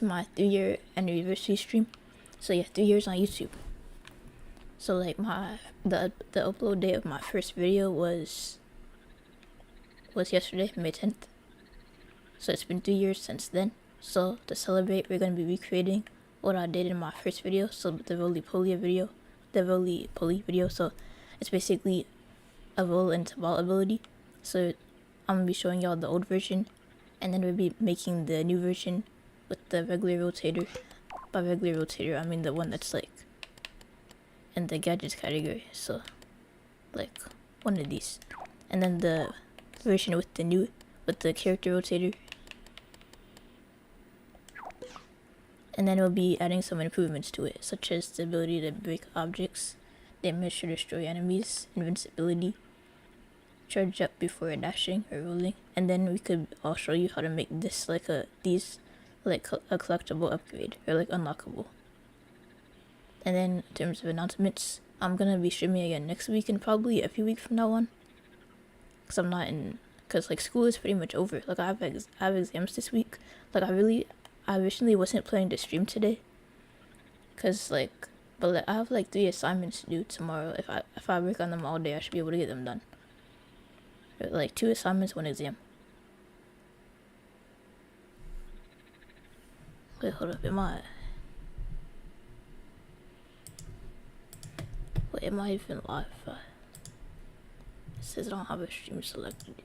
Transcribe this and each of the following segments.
my 3-year anniversary stream. So yeah, 3 years on YouTube. So like the upload date of my first video was yesterday, May 10th. So it's been 3 years since then. So to celebrate, we're gonna be recreating what I did in my first video. So the roly-poly video. So it's basically a roll into ball ability. So I'm gonna be showing y'all the old version, and then we'll be making the new version with the regular rotator. By regular rotator, I mean the one that's like in the gadgets category. So like one of these, and then the version with the character rotator. And then we'll be adding some improvements to it, such as the ability to break objects, damage or destroy enemies, invincibility, charge up before dashing or rolling, and then I'll show you how to make this like a collectible upgrade, or like unlockable. And then in terms of announcements, I'm gonna be streaming again next week and probably a few weeks from now on, because like school is pretty much over. Like I have exams this week. Like I originally wasn't planning to stream today, but like, I have like 3 assignments due tomorrow. If I work on them all day, I should be able to get them done. Like 2 assignments, 1 exam. Wait, hold up, am I even live? It says I don't have a stream selected.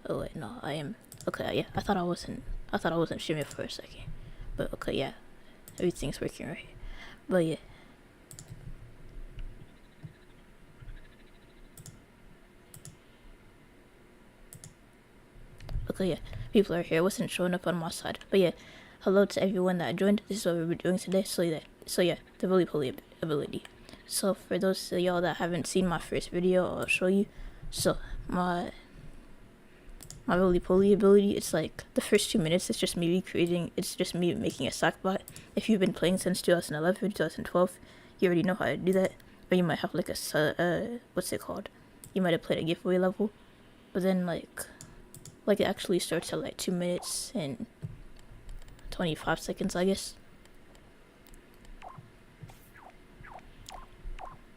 Oh wait, no, I am. Okay, yeah, I thought I wasn't streaming for a second. But okay, yeah, everything's working right. But yeah. Okay, yeah, people are here. I wasn't showing up on my side. But yeah, hello to everyone that joined. This is what we're doing today. So yeah, the roly-poly ability. So for those of y'all that haven't seen my first video, I'll show you. So my roly-poly ability, it's like the first 2 minutes, it's just me making a Sackbot. If you've been playing since 2011, 2012, you already know how to do that. Or you might have like what's it called? You might have played a giveaway level. But then like it actually starts at like 2 minutes and 25 seconds, I guess.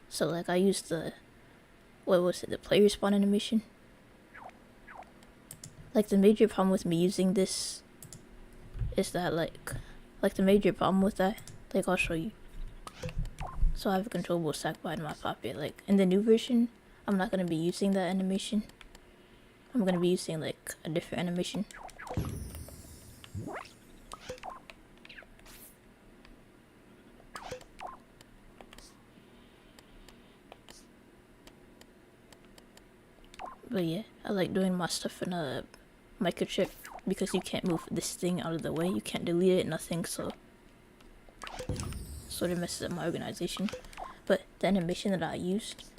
So like I used the player spawn animation. Like the major problem with me using this is that like the major problem with that, like I'll show you. So I have a controllable Sackbot in my pocket. Like in the new version, I'm not gonna be using that animation. I'm gonna be using like a different animation. But yeah, I like doing my stuff in a microchip because you can't move this thing out of the way. You can't delete it, nothing, so sort of messes up my organization. But the animation that I used,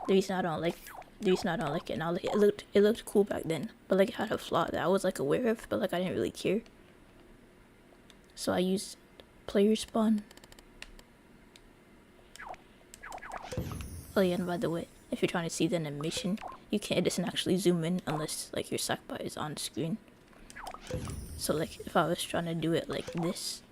the reason I don't like it now, like it looked cool back then, but like it had a flaw that I was like aware of, but like I didn't really care. So I used player spawn. Oh yeah, and by the way, if you're trying to see the animation, it doesn't actually zoom in unless like your Sackbot is on screen. So like if I was trying to do it like this,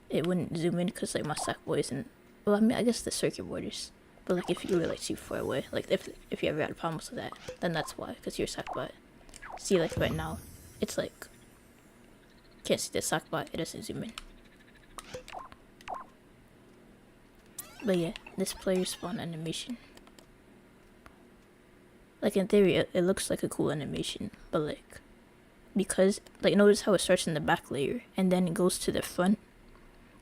it wouldn't zoom in because like my Sackbot isn't. Well, I mean, I guess the circuit board is. But like if you were like too far away, like if you ever had problems with that, then that's why, because your Sackbot. See, like right now, it's like can't see the Sackbot, it doesn't zoom in. But yeah, this player spawn animation. Like in theory, it looks like a cool animation, but like because like notice how it starts in the back layer and then it goes to the front.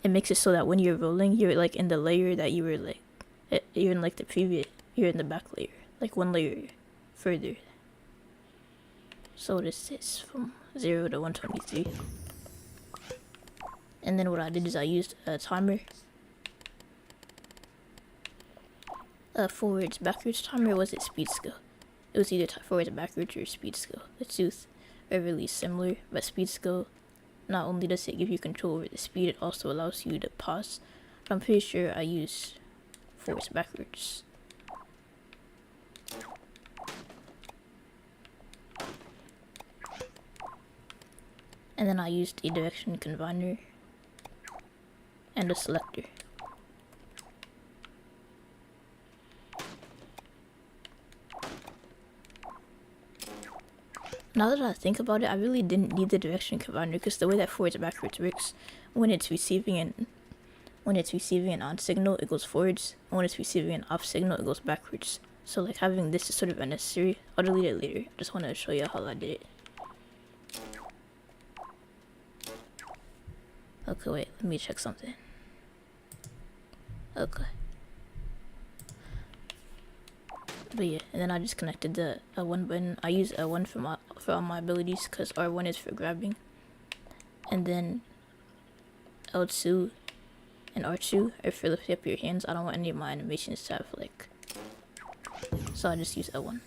It makes it so that when you're rolling, you're like in the layer that you were like. You're in like you're in the back layer, like one layer further. So what is this, from 0 to 123? And then what I did is I used a timer. Forwards, backwards timer, or was it speed skill? It was either forwards, backwards, or speed skill. The two are really similar, but speed skill, not only does it give you control over the speed, it also allows you to pause. But I'm pretty sure I used forwards backwards. And then I used a direction combiner and a selector. Now that I think about it, I really didn't need the direction combiner because the way that forwards and backwards works, when it's receiving an on signal, it goes forwards, and when it's receiving an off signal, it goes backwards. So like having this is sort of unnecessary. I'll delete it later. I just want to show you how I did it. Okay, wait, let me check something. Okay. But yeah, and then I just connected the L1 button. I use L1 for all my abilities because R1 is for grabbing. And then L2 and R2 are for lifting up your hands. I don't want any of my animations to have like, so I just use L1.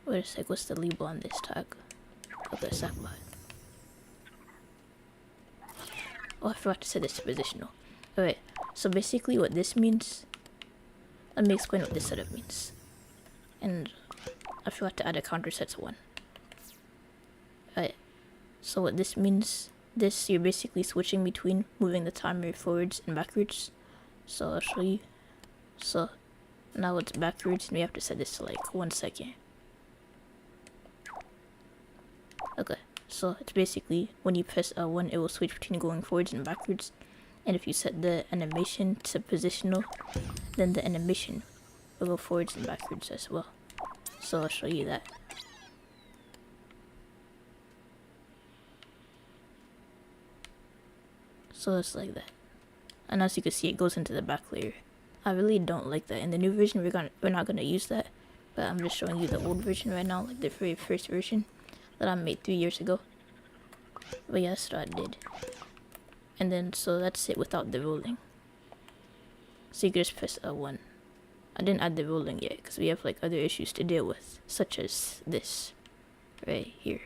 Wait a sec, what's the label on this tag? Okay, SackBot. Oh, I forgot to set this to positional. Alright, so basically what this means, let me explain what this setup means. And I forgot to add a counter set to 1. Alright, so what this means, you're basically switching between moving the timer forwards and backwards. So I'll show you. So now it's backwards and we have to set this to like 1 second. Okay, so it's basically when you press L1, it will switch between going forwards and backwards. And if you set the animation to positional, then the animation will go forwards and backwards as well. So I'll show you that. So it's like that. And as you can see, it goes into the back layer. I really don't like that. In the new version, we're not gonna use that. But I'm just showing you the old version right now, like the very first version that I made 3 years ago. But yeah, that's what I did. And then, so that's it without the rolling. So you can just press L1. I didn't add the rolling yet, because we have like other issues to deal with, such as this, right here.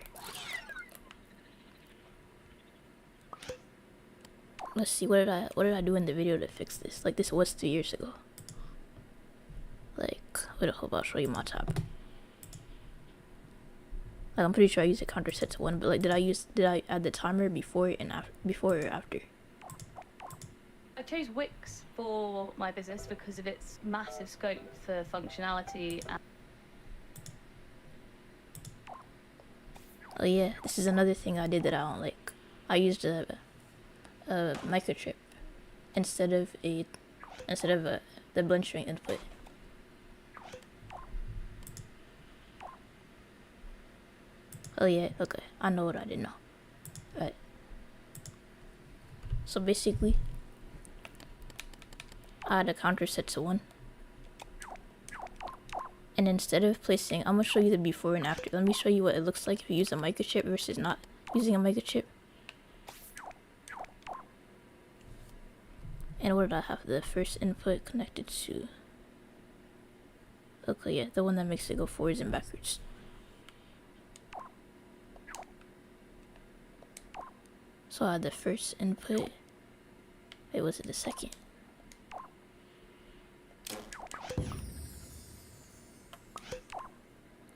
Let's see, what did I do in the video to fix this? Like, this was 3 years ago. Like, wait, I hope I'll show you my tab. Like, I'm pretty sure I used a counter set to 1, but like, did I add the timer before or after? I chose Wix for my business because of its massive scope for functionality. Oh yeah, this is another thing I did that I don't like. I used a microchip instead of the blend string input. Oh yeah, okay, I know what I did now. Right. So basically, I had a counter set to 1. And instead of placing, I'm gonna show you the before and after. Let me show you what it looks like if you use a microchip versus not using a microchip. And what did I have? The first input connected to, okay, yeah, the one that makes it go forwards and backwards. So I had the first input. Wait, was it the second?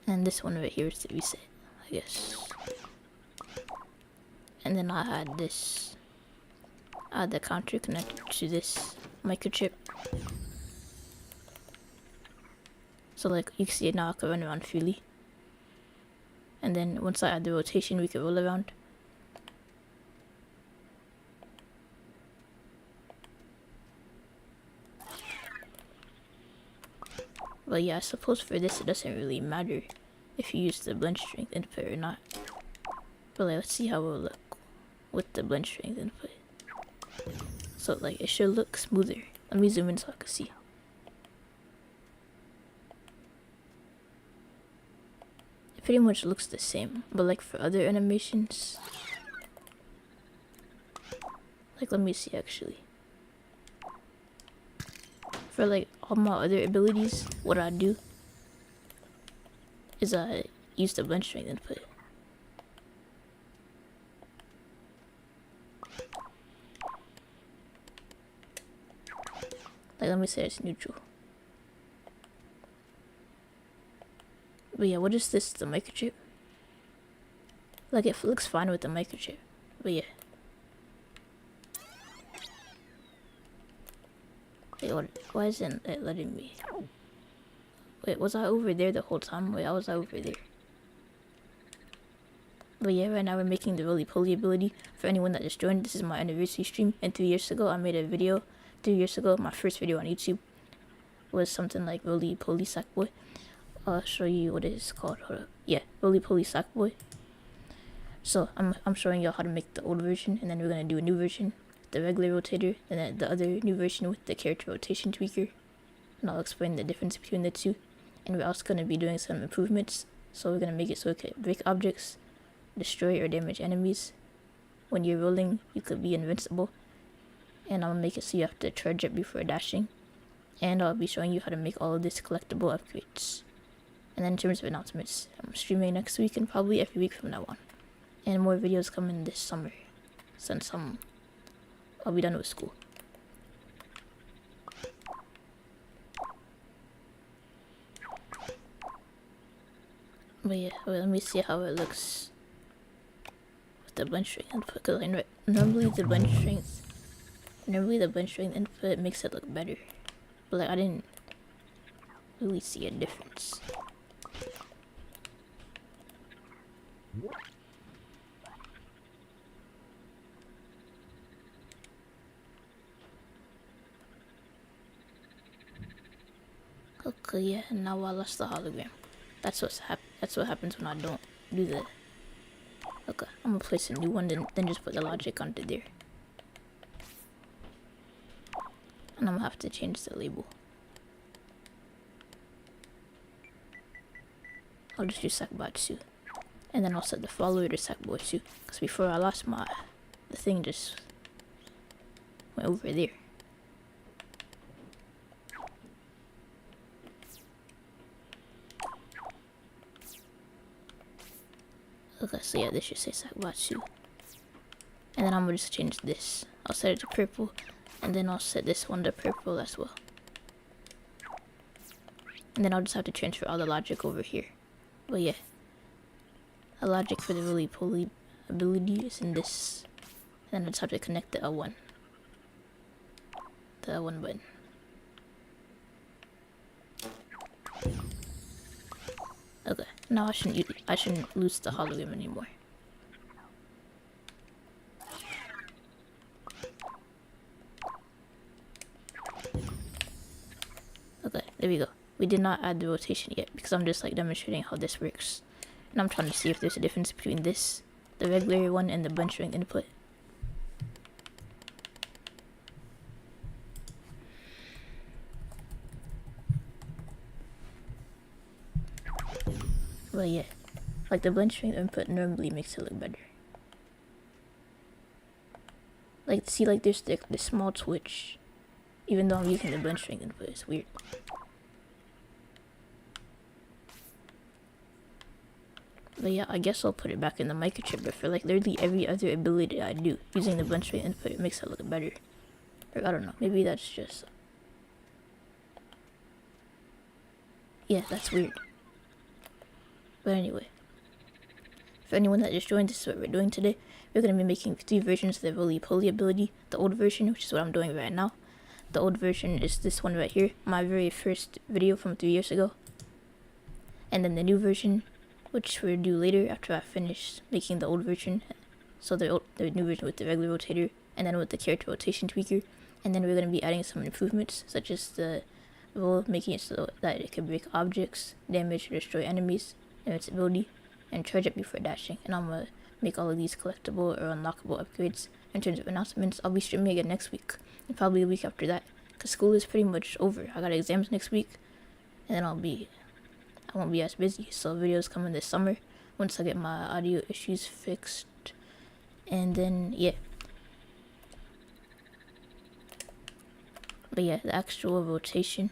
And this one right here is the reset, I guess. And then I had this. I had the counter connected to this microchip. So like you can see it now, I can run around freely. And then once I add the rotation, we can roll around. But yeah, I suppose for this it doesn't really matter if you use the blend strength input or not. But like, let's see how it will look with the blend strength input. So like, it should look smoother. Let me zoom in so I can see. It pretty much looks the same, but like for other animations, like let me see actually. For like all my other abilities, what I do is I use the blend strength input. Like let me say it's neutral. But yeah, what is this? The microchip? Like, it looks fine with the microchip. But yeah. Wait, what? Why isn't it letting me? Wait, was I over there the whole time? Wait, I was over there. But yeah, right now we're making the roly-poly ability. For anyone that just joined, this is my anniversary stream. And 3 years ago, I made a video. 3 years ago, my first video on YouTube was something like roly-poly sackboy. I'll show you what it is called. Hold up. Yeah, roly-poly sackboy. So I'm showing y'all how to make the old version, and then we're gonna do a new version, the regular rotator, and then the other new version with the character rotation tweaker. And I'll explain the difference between the two. And we're also gonna be doing some improvements. So we're gonna make it so it can break objects, destroy or damage enemies. When you're rolling, you could be invincible. And I'll make it so you have to charge up before dashing. And I'll be showing you how to make all of this collectible upgrades. And then in terms of announcements, I'm streaming next week and probably every week from now on. And more videos coming this summer, since I'll be done with school. But yeah, wait, let me see how it looks with the blend strength input. Cause normally the blend strength input makes it look better, but like I didn't really see a difference. Okay, yeah, and now I lost the hologram. That's what happens when I don't do that. Okay, I'm gonna place a new one, then just put the logic onto there. And I'm gonna have to change the label. I'll just do Sackbot 2. And then I'll set the follower to Sackboy 2. Because before I lost the thing just went over there. Okay, so yeah, this should say Sackbot 2. And then I'm gonna just change this. I'll set it to purple, and then I'll set this one to purple as well. And then I'll just have to transfer all the logic over here. But yeah, the logic for the roly-poly ability is in this. And then I just have to connect the L1. The L1 button. Okay, now I shouldn't lose the hologram anymore. Okay, there we go. We did not add the rotation yet because I'm just like demonstrating how this works. And I'm trying to see if there's a difference between this, the regular one, and the blend strength input. But yeah, like the blend strength input normally makes it look better. Like, see, like there's the small twitch, even though I'm using the blend strength input. It's weird. But yeah, I guess I'll put it back in the microchip, but for like literally every other ability I do using the blend strength input, it makes it look better. Or I don't know, maybe that's just... Yeah, that's weird. But anyway, for anyone that just joined, this is what we're doing today. We're going to be making 3 versions of the roly-poly ability. The old version, which is what I'm doing right now. The old version is this one right here, my very first video from 3 years ago. And then the new version, which we'll do later after I finish making the old version. So the new version with the regular rotator, and then with the character rotation tweaker. And then we're going to be adding some improvements, such as the roll, making it so that it can break objects, damage or destroy enemies, invincibility, and charge up before dashing. And I'm going to make all of these collectible or unlockable upgrades. In terms of announcements, I'll be streaming again next week, and probably a week after that, because school is pretty much over. I got exams next week, and then I won't be as busy, so videos coming this summer once I get my audio issues fixed. And then yeah, but yeah, the actual rotation,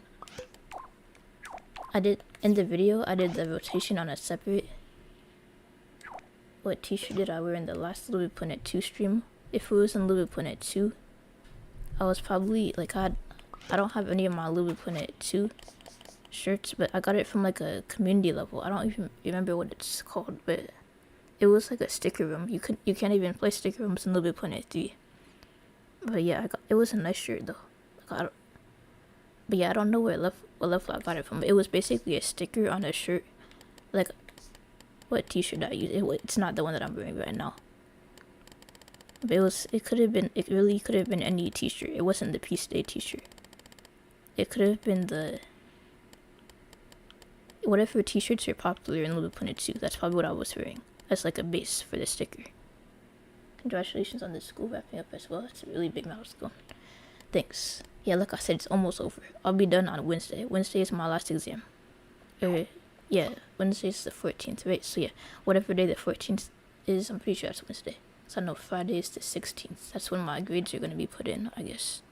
in the video I did the rotation on a separate, what t-shirt did I wear in the last Little Bit Planet 2 stream? If it was in Little Bit Planet 2, I was probably like, I don't have any of my Little Bit Planet 2 shirts, but I got it from like a community level. I don't even remember what it's called, but it was like a sticker room. You can't even play sticker rooms in LBP 3. But yeah, it was a nice shirt though. But yeah, I don't know what level I got it from. It was basically a sticker on a shirt, like what t-shirt I use. It's not the one that I'm wearing right now. But it really could have been any t-shirt. It wasn't the Peace Day t-shirt. It could have been whatever t-shirts are popular in LBP 2. That's probably what I was wearing as like a base for the sticker. Congratulations on the school wrapping up as well. It's a really big milestone. Thanks. Yeah, like I said, it's almost over. I'll be done on Wednesday. Wednesday is my last exam. Yeah, Wednesday is the 14th, right? So yeah, whatever day the 14th is, I'm pretty sure that's Wednesday. So I know Friday is the 16th. That's when my grades are going to be put in, I guess.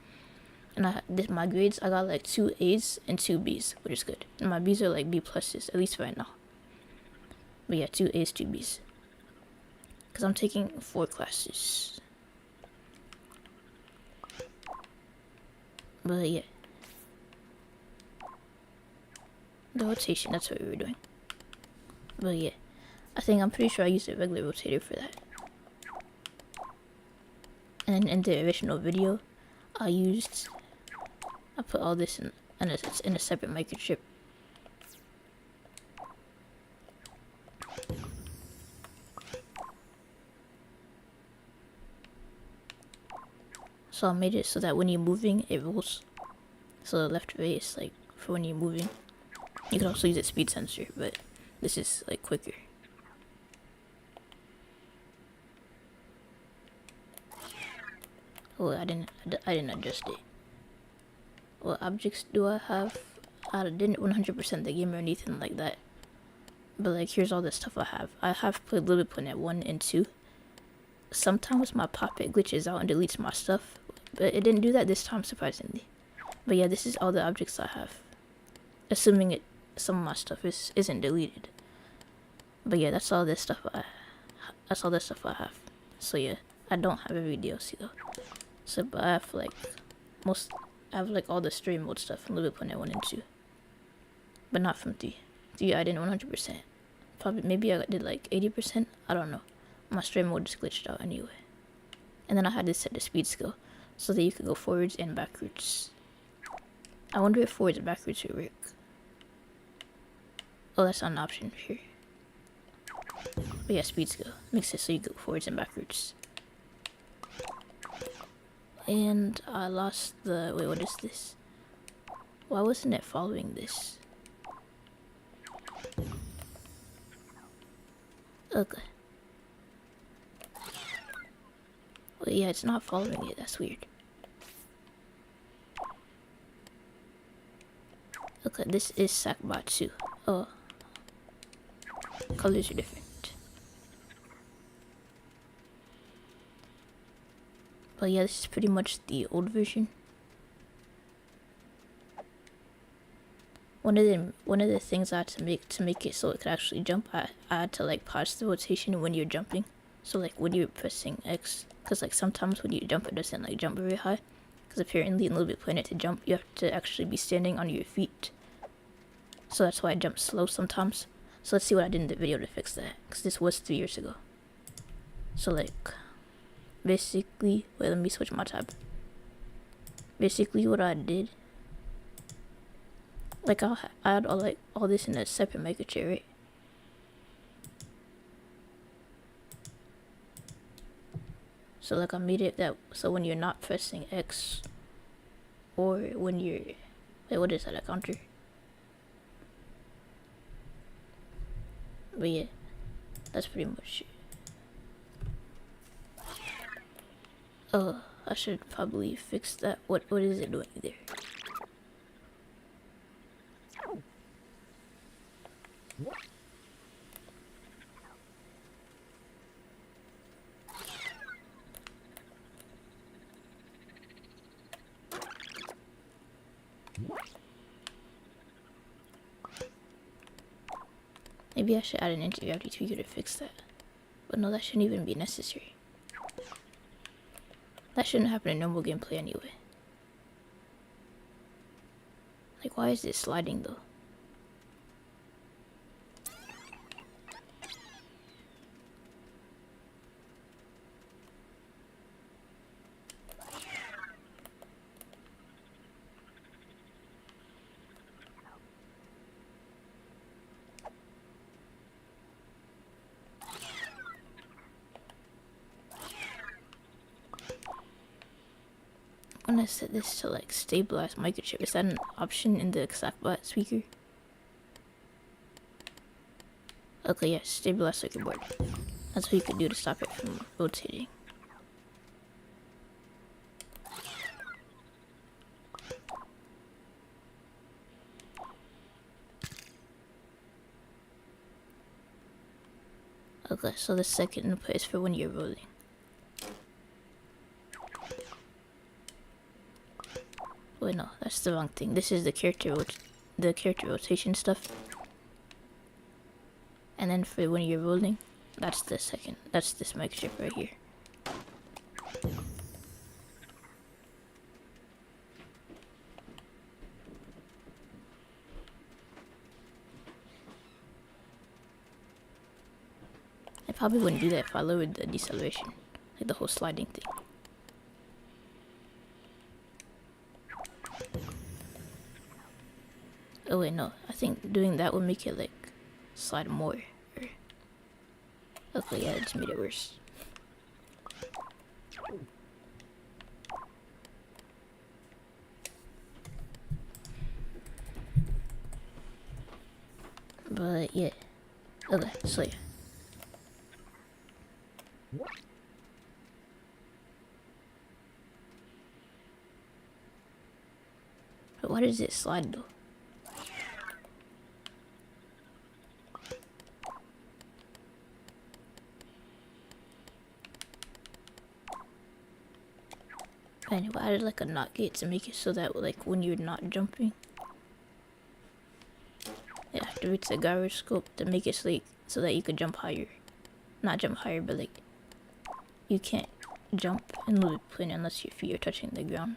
And my grades, I got like 2 A's and 2 B's, which is good. And my B's are like B pluses, at least right now. But yeah, 2 A's, 2 B's. Because I'm taking 4 classes. But yeah. The rotation, that's what we were doing. But yeah. I'm pretty sure I used a regular rotator for that. And then in the original video, I put all this in a separate microchip. So I made it so that when you're moving, it rolls. So the left way is like for when you're moving. You can also use a speed sensor, but this is like quicker. Oh, I didn't adjust it. What objects do I have? I didn't 100% the game or anything like that. But like, here's all the stuff I have. I have played LBP 1 and 2. Sometimes my pop-it glitches out and deletes my stuff, but it didn't do that this time, surprisingly. But yeah, this is all the objects I have. Assuming some of my stuff isn't deleted. But yeah, that's all the stuff I have. So yeah, I don't have every DLC though. So, but I have like all the story mode stuff from LBP 1 and 2. But not from 3. 3 I didn't 100%. Probably, maybe I did like 80%. I don't know. My story mode just glitched out anyway. And then I had to set the speed skill so that you could go forwards and backwards. I wonder if forwards and backwards would work. Oh, that's not an option here. But yeah, speed skill makes it so you go forwards and backwards. And I lost the... Wait, what is this? Why wasn't it following this? Okay. Well, yeah, it's not following it. That's weird. Okay, this is Sackbot 2. Oh. Colors are different. But yeah, this is pretty much the old version. One of the things I had to make it so it could actually jump, I had to like pause the rotation when you're jumping. So like when you're pressing X, because like sometimes when you jump it doesn't like jump very high. Because apparently in LBP to jump you have to actually be standing on your feet. So that's why I jump slow sometimes. So let's see what I did in the video to fix that. Because this was 3 years ago. So like, basically, wait, let me switch my tab. Basically what I did, like I had all this in a separate microchip, right? So like I made it that so when you're not pressing X, or when you're, wait, what is that, a counter? But yeah, that's pretty much it. Oh, I should probably fix that. What is it doing there? Maybe I should add an interactive tweaker to fix that. But no, that shouldn't even be necessary. That shouldn't happen in normal gameplay anyway. Like, why is it sliding though? want to set this to like stabilize microchip. Is that an option in the Astrobot speaker? Okay, yeah, stabilize circuit board. That's what you could do to stop it from rotating. Okay, so the second input is for when you're rolling. Wait, no, that's the wrong thing. This is the character rotation stuff. And then for when you're rolling, that's the second. That's this microchip right here. I probably wouldn't do that if I lowered the deceleration, like the whole sliding thing. Oh wait, no, I think doing that would make it like slide more. Okay, yeah, it just made it worse. But yeah, okay, so yeah. But why does it slide though? Anyway, I added like a not gate to make it so that like when you're not jumping, it activates the gyroscope to make it so that you could jump higher. Not jump higher, but like you can't jump in the plane unless your feet are touching the ground.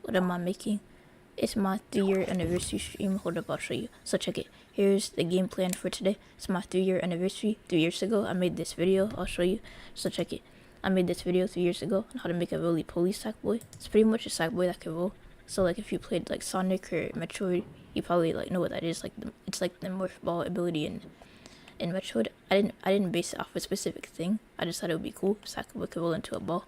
What am I making? It's my 3-year anniversary stream. Hold up, I'll show you. So check it. Here's the game plan for today. It's my 3-year anniversary. 3 years ago, I made this video. I'll show you. So check it. I made this video 3 years ago on how to make a roly-poly Sackboy. It's pretty much a Sackboy that can roll. So like if you played like Sonic or Metroid, you probably like know what that is. Like it's like the morph ball ability in Metroid. I didn't base it off a specific thing. I just thought it would be cool if Sackboy could roll into a ball.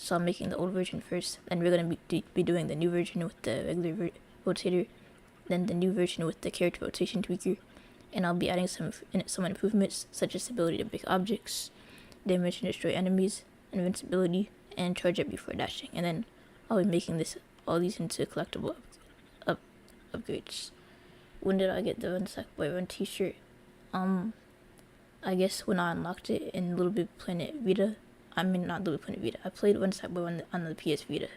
So I'm making the old version first, then we're going to be doing the new version with the regular rotator, then the new version with the character rotation tweaker, and I'll be adding some improvements such as ability to break objects, damage and destroy enemies, invincibility, and charge up before dashing. And then I'll be making all these into collectible upgrades. When did I get the Run Sackboy Run t-shirt? I guess when I unlocked it in Little Big Planet Vita. I mean, not Little Planet Vita. I played One Sackboy on the PS Vita.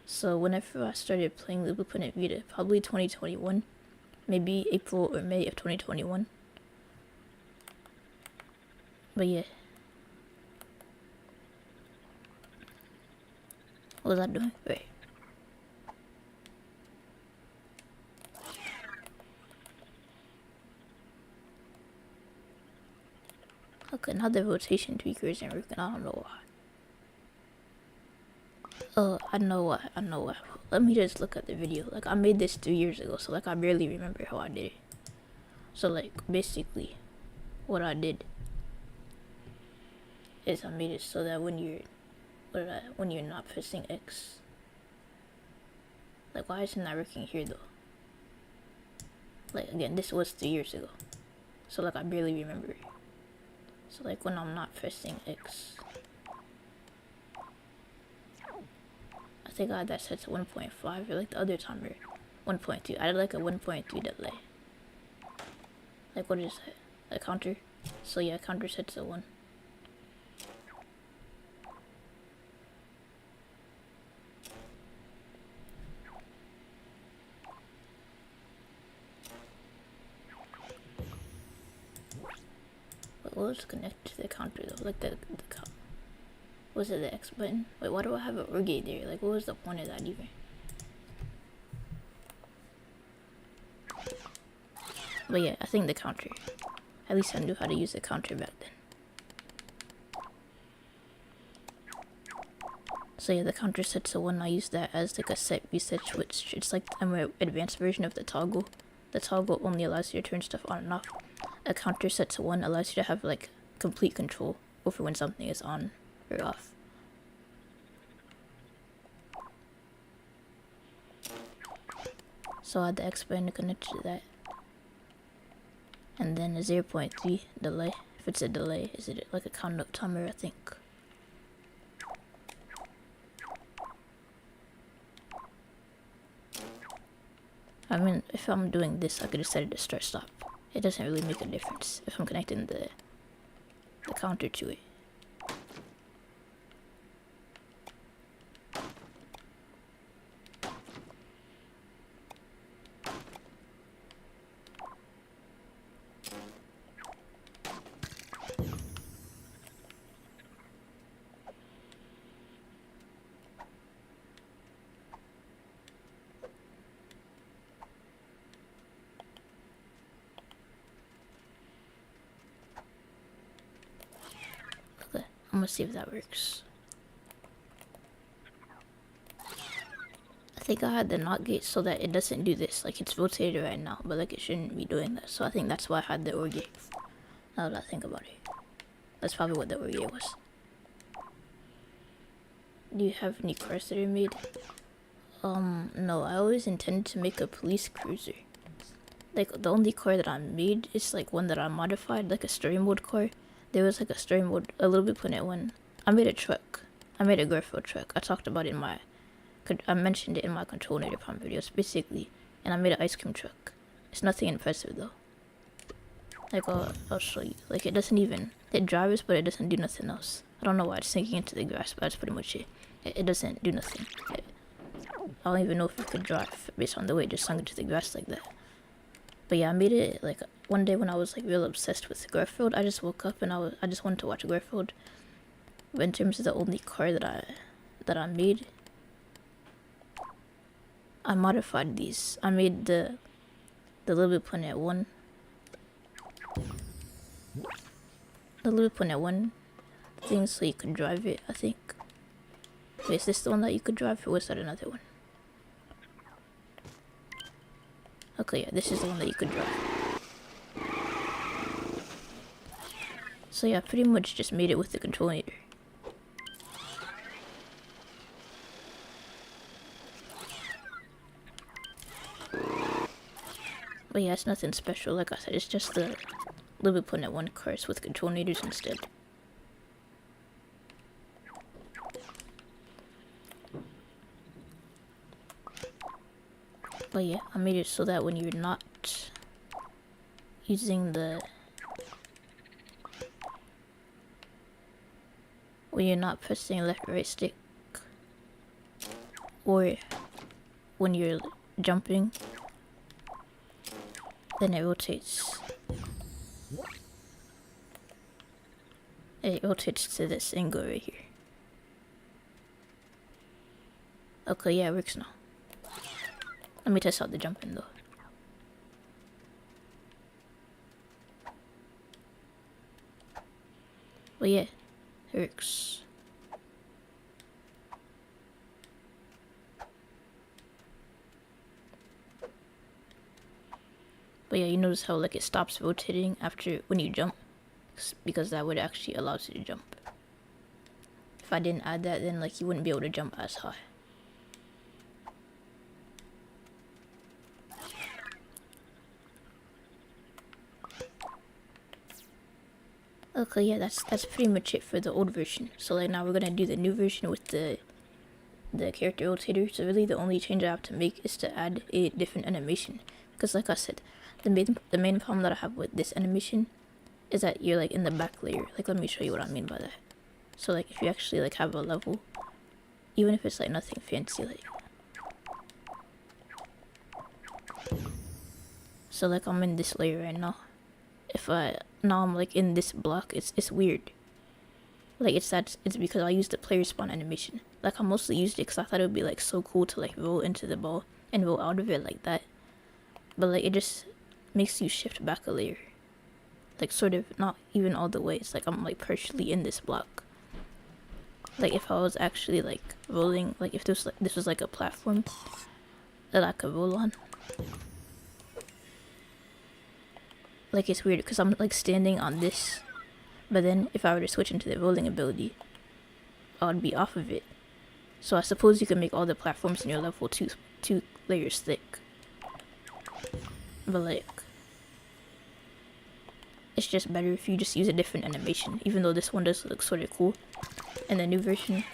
So whenever I started playing Little Planet Vita, probably 2021, maybe April or May of 2021. But yeah. What was I doing? Right. Okay, now the rotation tweaker isn't working. I don't know why. Oh, I know why. Let me just look at the video. Like, I made this 3 years ago, so like I barely remember how I did it. So like, basically, what I did is I made it so that when you're not pressing X. Like, why isn't that working here though? Like, again, this was 3 years ago, so like I barely remember it. So like when I'm not pressing X, I think I had that set to 1.5 or like the other timer 1.2. I did like a 1.3 delay. Like what is that? A counter? So yeah, counter set to 1. But what was connected to the counter though? Like the was it the X button? Wait, why do I have an OR gate there? Like, what was the point of that even? But yeah, I think the counter At least I knew how to use the counter back then. So yeah, the counter set to 1, I use that as like a set reset switch. It's like a more advanced version of the toggle. The toggle only allows you to turn stuff on and off. A counter set to 1 allows you to have like complete control over when something is on or off. So I had the X band connected to that. And then a 0.3 delay. If it's a delay, is it like a count-up timer, I think. I mean, if I'm doing this, I could just set it to start-stop. It doesn't really make a difference if I'm connecting the counter to it. Okay, I'm gonna see if that works. I think I had the NOT gate so that it doesn't do this. Like, it's rotated right now, but like it shouldn't be doing that. So I think that's why I had the OR gate. Now that I think about it, that's probably what the OR gate was. Do you have any cars that are made? No, I always intended to make a police cruiser. Like, the only car that I made is like one that I modified, like a story mode car. There was like a story mode, a little bit put in one. I made a truck. I made a Garfield truck. I talked about it in my, I mentioned it in my Control Native Prime videos, basically. And I made an ice cream truck. It's nothing impressive though. Like, I'll show you. Like, it doesn't even, it drives, but it doesn't do nothing else. I don't know why it's sinking into the grass, but that's pretty much it. It doesn't do nothing. I don't even know if it could drive based on the way it just sunk into the grass like that. But yeah, I made it like one day when I was like real obsessed with Garfield. I just woke up and I just wanted to watch Garfield. But in terms of the only car that I made, I modified these. I made the Little Planet 1. The Little Planet 1 thing so you could drive it, I think. Wait, is this the one that you could drive or was that another one? Okay, yeah, this is the one that you could drive. So yeah, I pretty much just made it with the controller. But yeah, it's nothing special. Like I said, it's just the Little Planet 1 cars with control naders instead. But yeah, I made it so that when you're not using when you're not pressing left or right stick, or when you're jumping, then it rotates. It rotates to this angle right here. Okay, yeah, it works now. Let me test out the jumping though. But yeah, it works. But yeah, you notice how like it stops rotating after when you jump, because that would actually allow you to jump. If I didn't add that, then like you wouldn't be able to jump as high. Okay, yeah, that's pretty much it for the old version. So like now we're gonna do the new version with the character rotator. So really the only change I have to make is to add a different animation. Because like I said, the main problem that I have with this animation is that you're like in the back layer. Like, let me show you what I mean by that. So like if you actually like have a level, even if it's like nothing fancy, like, so like I'm in this layer right now. Now I'm like in this block, it's weird. Like it's because I used the player spawn animation. Like I mostly used it because I thought it would be like so cool to like roll into the ball and roll out of it like that. But like it just makes you shift back a layer. like sort of, not even all the way. It's like I'm like partially in this block. Like if I was actually like rolling, like if this was like a platform that I could roll on. Like it's weird because I'm like standing on this, but then if I were to switch into the rolling ability, I would be off of it. So I suppose you can make all the platforms in your level two layers thick. But like, it's just better if you just use a different animation, even though this one does look sort of cool. In the new version,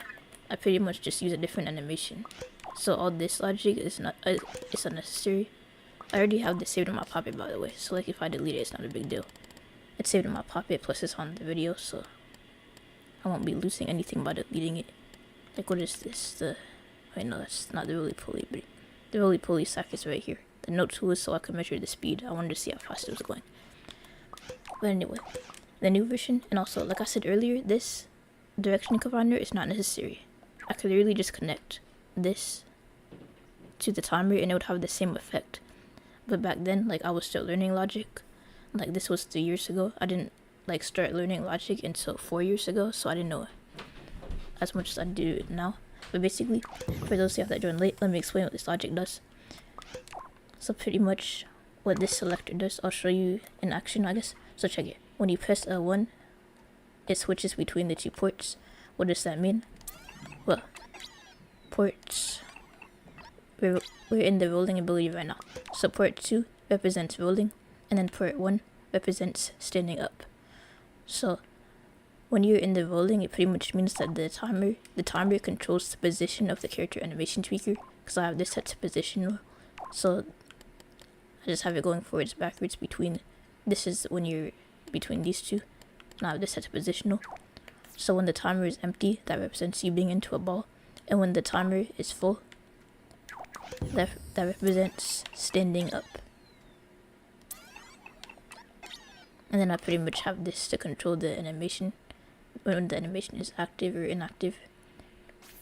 I pretty much just use a different animation. So all this logic is not, it's unnecessary. I already have this saved in my Poppet, by the way, so like if I delete it, it's not a big deal. It's saved in my Poppet, plus it's on the video, so I won't be losing anything by deleting it. Like what is this? Wait, no, that's not the roly-poly, but the roly-poly sack is right here. The note tool is so I can measure the speed. I wanted to see how fast it was going. But anyway, the new version, and also, like I said earlier, this direction commander is not necessary. I could literally just connect this to the timer and it would have the same effect. But back then, like I was still learning logic. Like this was 3 years ago. I didn't like start learning logic until 4 years ago, so I didn't know as much as I do now. But basically, for those of you that joined late, let me explain what this logic does. So pretty much what this selector does, I'll show you in action, I guess. So check it. When you press L1, it switches between the two ports. What does that mean? Well, ports, we're in the rolling ability right now. So port 2 represents rolling, and then port 1 represents standing up. So when you're in the rolling, it pretty much means that the timer controls the position of the character animation tweaker, because I have this set to positional. So I just have it going forwards, backwards between, this is when you're between these two, and I have this set to positional. So when the timer is empty, that represents you being into a ball, and when the timer is full, that represents standing up. And then I pretty much have this to control the animation, when the animation is active or inactive.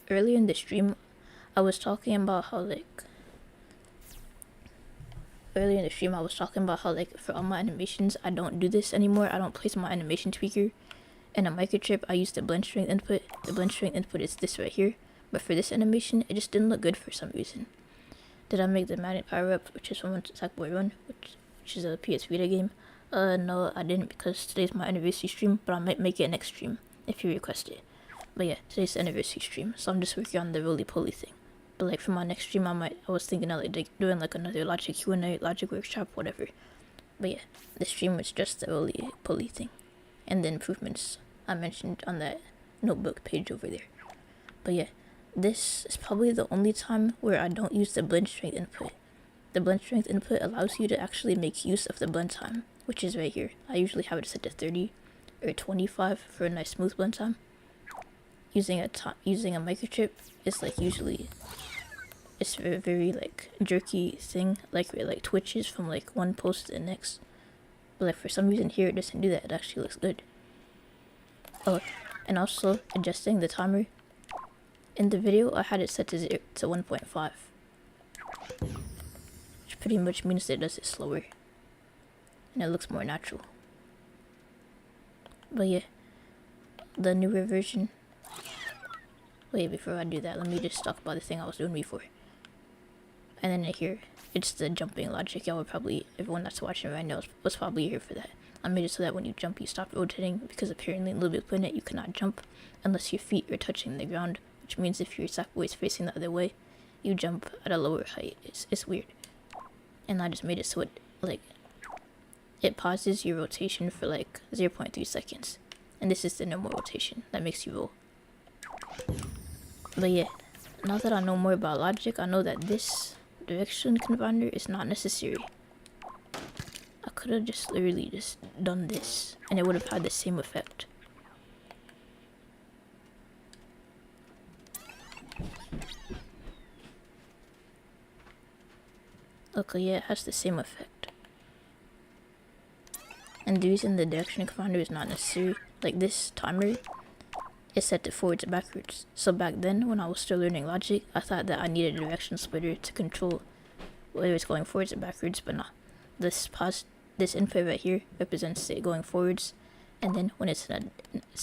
Earlier in the stream, I was talking about how like, for all my animations, I don't do this anymore. I don't place my animation tweaker in a microchip. I use the blend strength input. The blend strength input is this right here. But for this animation, it just didn't look good for some reason. Did I make the magnet power up, which is from Sackboy Run, which is a PS Vita game? No, I didn't, because today's my anniversary stream, but I might make it next stream if you request it. But yeah, today's the anniversary stream, so I'm just working on the roly-poly thing. But like for my next stream, I was thinking of like doing like another logic Q&A, logic workshop, whatever. But yeah, the stream was just the roly-poly thing, and the improvements I mentioned on that notebook page over there. But yeah, this is probably the only time where I don't use the blend strength input. The blend strength input allows you to actually make use of the blend time, which is right here. I usually have it set to 30 or 25 for a nice smooth blend time. Using a microchip is like usually, it's a very like jerky thing, like it like twitches from like one post to the next. But like for some reason here it doesn't do that. It actually looks good. Oh, and also adjusting the timer. In the video, I had it set to 1.5, which pretty much means that it does it slower, and it looks more natural. But yeah, the newer version. Wait, before I do that, let me just talk about the thing I was doing before. And then here, it's the jumping logic. Everyone that's watching right now was probably here for that. I made it so that when you jump, you stop rotating, because apparently in Little Big Planet, you cannot jump unless your feet are touching the ground, which means if your Sackboy is facing the other way, you jump at a lower height. It's weird. And I just made it so it pauses your rotation for like 0.3 seconds. And this is the normal rotation that makes you roll. But yeah, now that I know more about logic, I know that this direction confonder is not necessary. I could have just literally just done this, and it would have had the same effect. Okay, yeah, it has the same effect. And the reason the direction confounder is not necessary, like this timer is set to forwards and backwards. So back then, when I was still learning logic, I thought that I needed a direction splitter to control whether it's going forwards or backwards, but nah. This pause this input right here represents it going forwards, and then when it's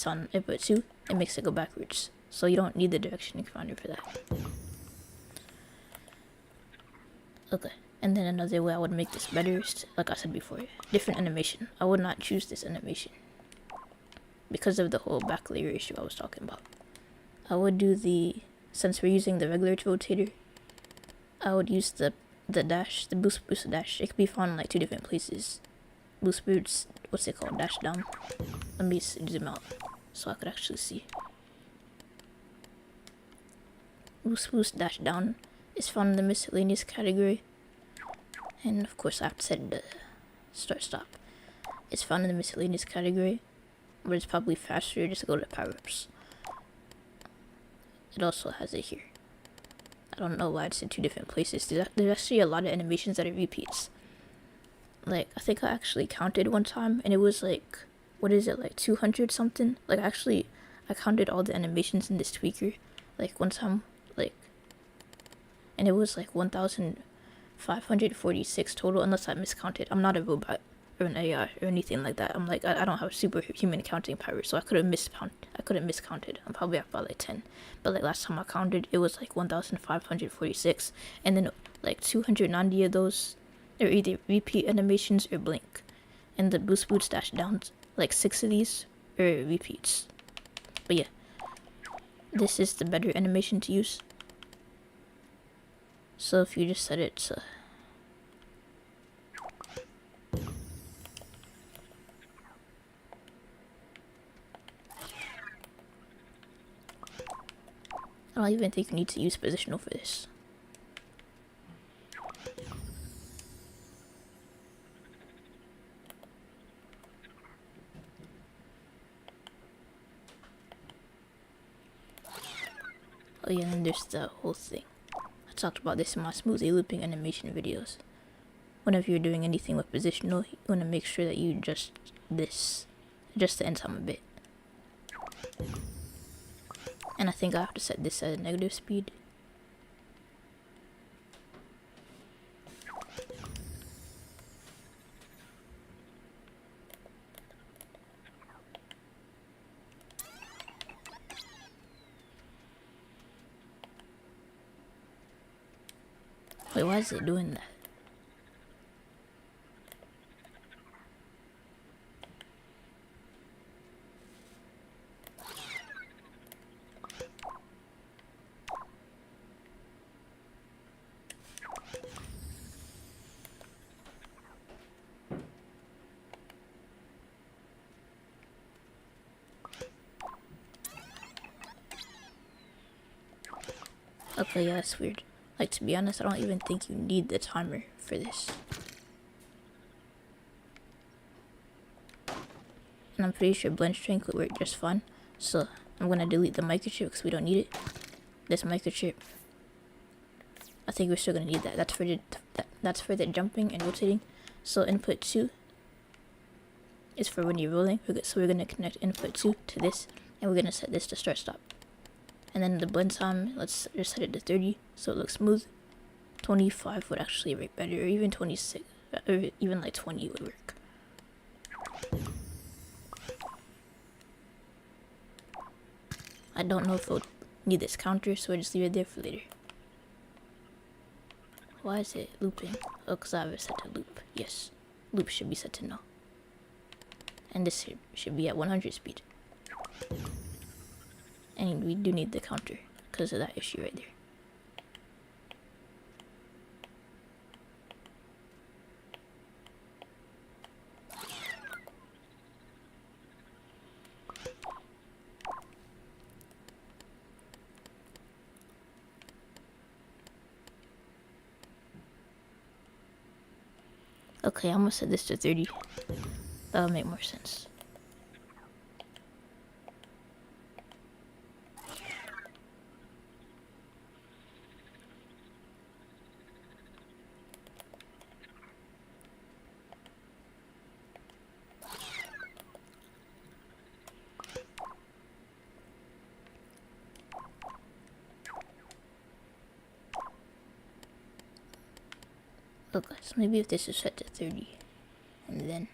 on input 2, it makes it go backwards. So you don't need the direction expander for that. Okay, and then another way I would make this better is, like I said before, different animation. I would not choose this animation because of the whole back layer issue I was talking about. I would do since we're using the regular rotator, I would use the dash, the boost dash. It could be found in like 2 different places. Boost, what's it called? Dash down. Let me zoom out so I could actually see. Boost dash down is found in the miscellaneous category. And of course I have to set the start stop. It's found in the miscellaneous category, but it's probably faster just to go to power-ups. It also has it here. I don't know why it's in 2 different places. There's actually a lot of animations that are repeats. Like, I think I actually counted one time, and it was like, what is it, like 200 something? Like, actually, I counted all the animations in this tweaker, like, one time, like, and it was like 1,546 total, unless I miscounted. I'm not a robot or an AI or anything like that. I'm like, I don't have superhuman counting power, so I could have miscounted. I'm probably at about like 10. But like last time I counted, it was like 1,546, and then like 290 of those are either repeat animations or blink. And the boost dash downs, like 6 of these are repeats. But yeah, this is the better animation to use. So if you just set it to I don't even think you need to use positional for this. Oh yeah, and then there's the whole thing. I talked about this in my smoothly looping animation videos. Whenever you're doing anything with positional, you want to make sure that you adjust the end time a bit. And I think I have to set this at a negative speed. Wait, why is it doing that? Okay, yeah, that's weird. Like, to be honest, I don't even think you need the timer for this. And I'm pretty sure blend strength would work just fine. So, I'm gonna delete the microchip because we don't need it. This microchip, I think we're still gonna need that. That's for the jumping and rotating. So input 2 is for when you're rolling. So we're gonna connect input 2 to this, and we're gonna set this to start stop. And then the blend time, let's just set it to 30 so it looks smooth. 25 would actually work better, or even 26, or even like 20 would work. I don't know if it'll need this counter, so I just leave it there for later. Why is it looping? Oh, because I have it set to loop. Yes, loop should be set to no. And this should be at 100 speed. And we do need the counter because of that issue right there. Okay, I'm gonna set this to 30. That'll make more sense. Okay, so maybe if this is set to 30. and then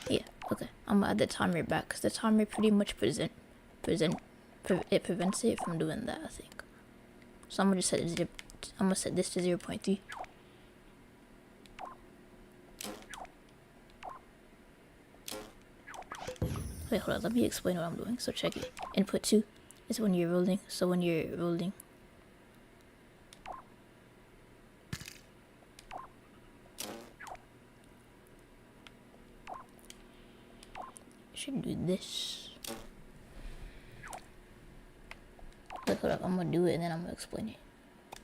yeah, okay. I'm gonna add the timer back because the timer pretty much prevents it from doing that, I think. So I'm gonna just set this to 0.3. Wait, hold on, let me explain what I'm doing. So check it. Input 2 is when you're rolling. So when you're rolling, you should do this. Wait, hold up, I'm gonna do it and then I'm gonna explain it.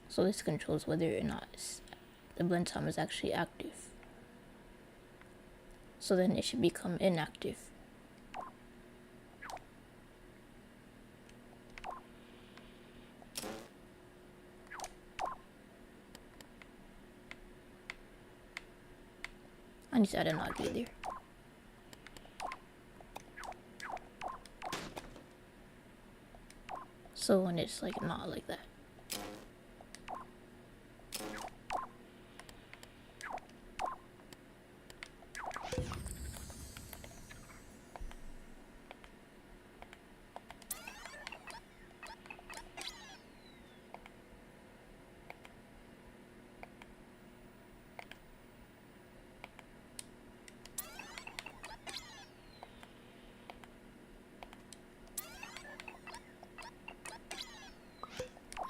So this controls whether or not the blend time is actually active. So then it should become inactive. I need to add a not gay there. So when it's like not like that.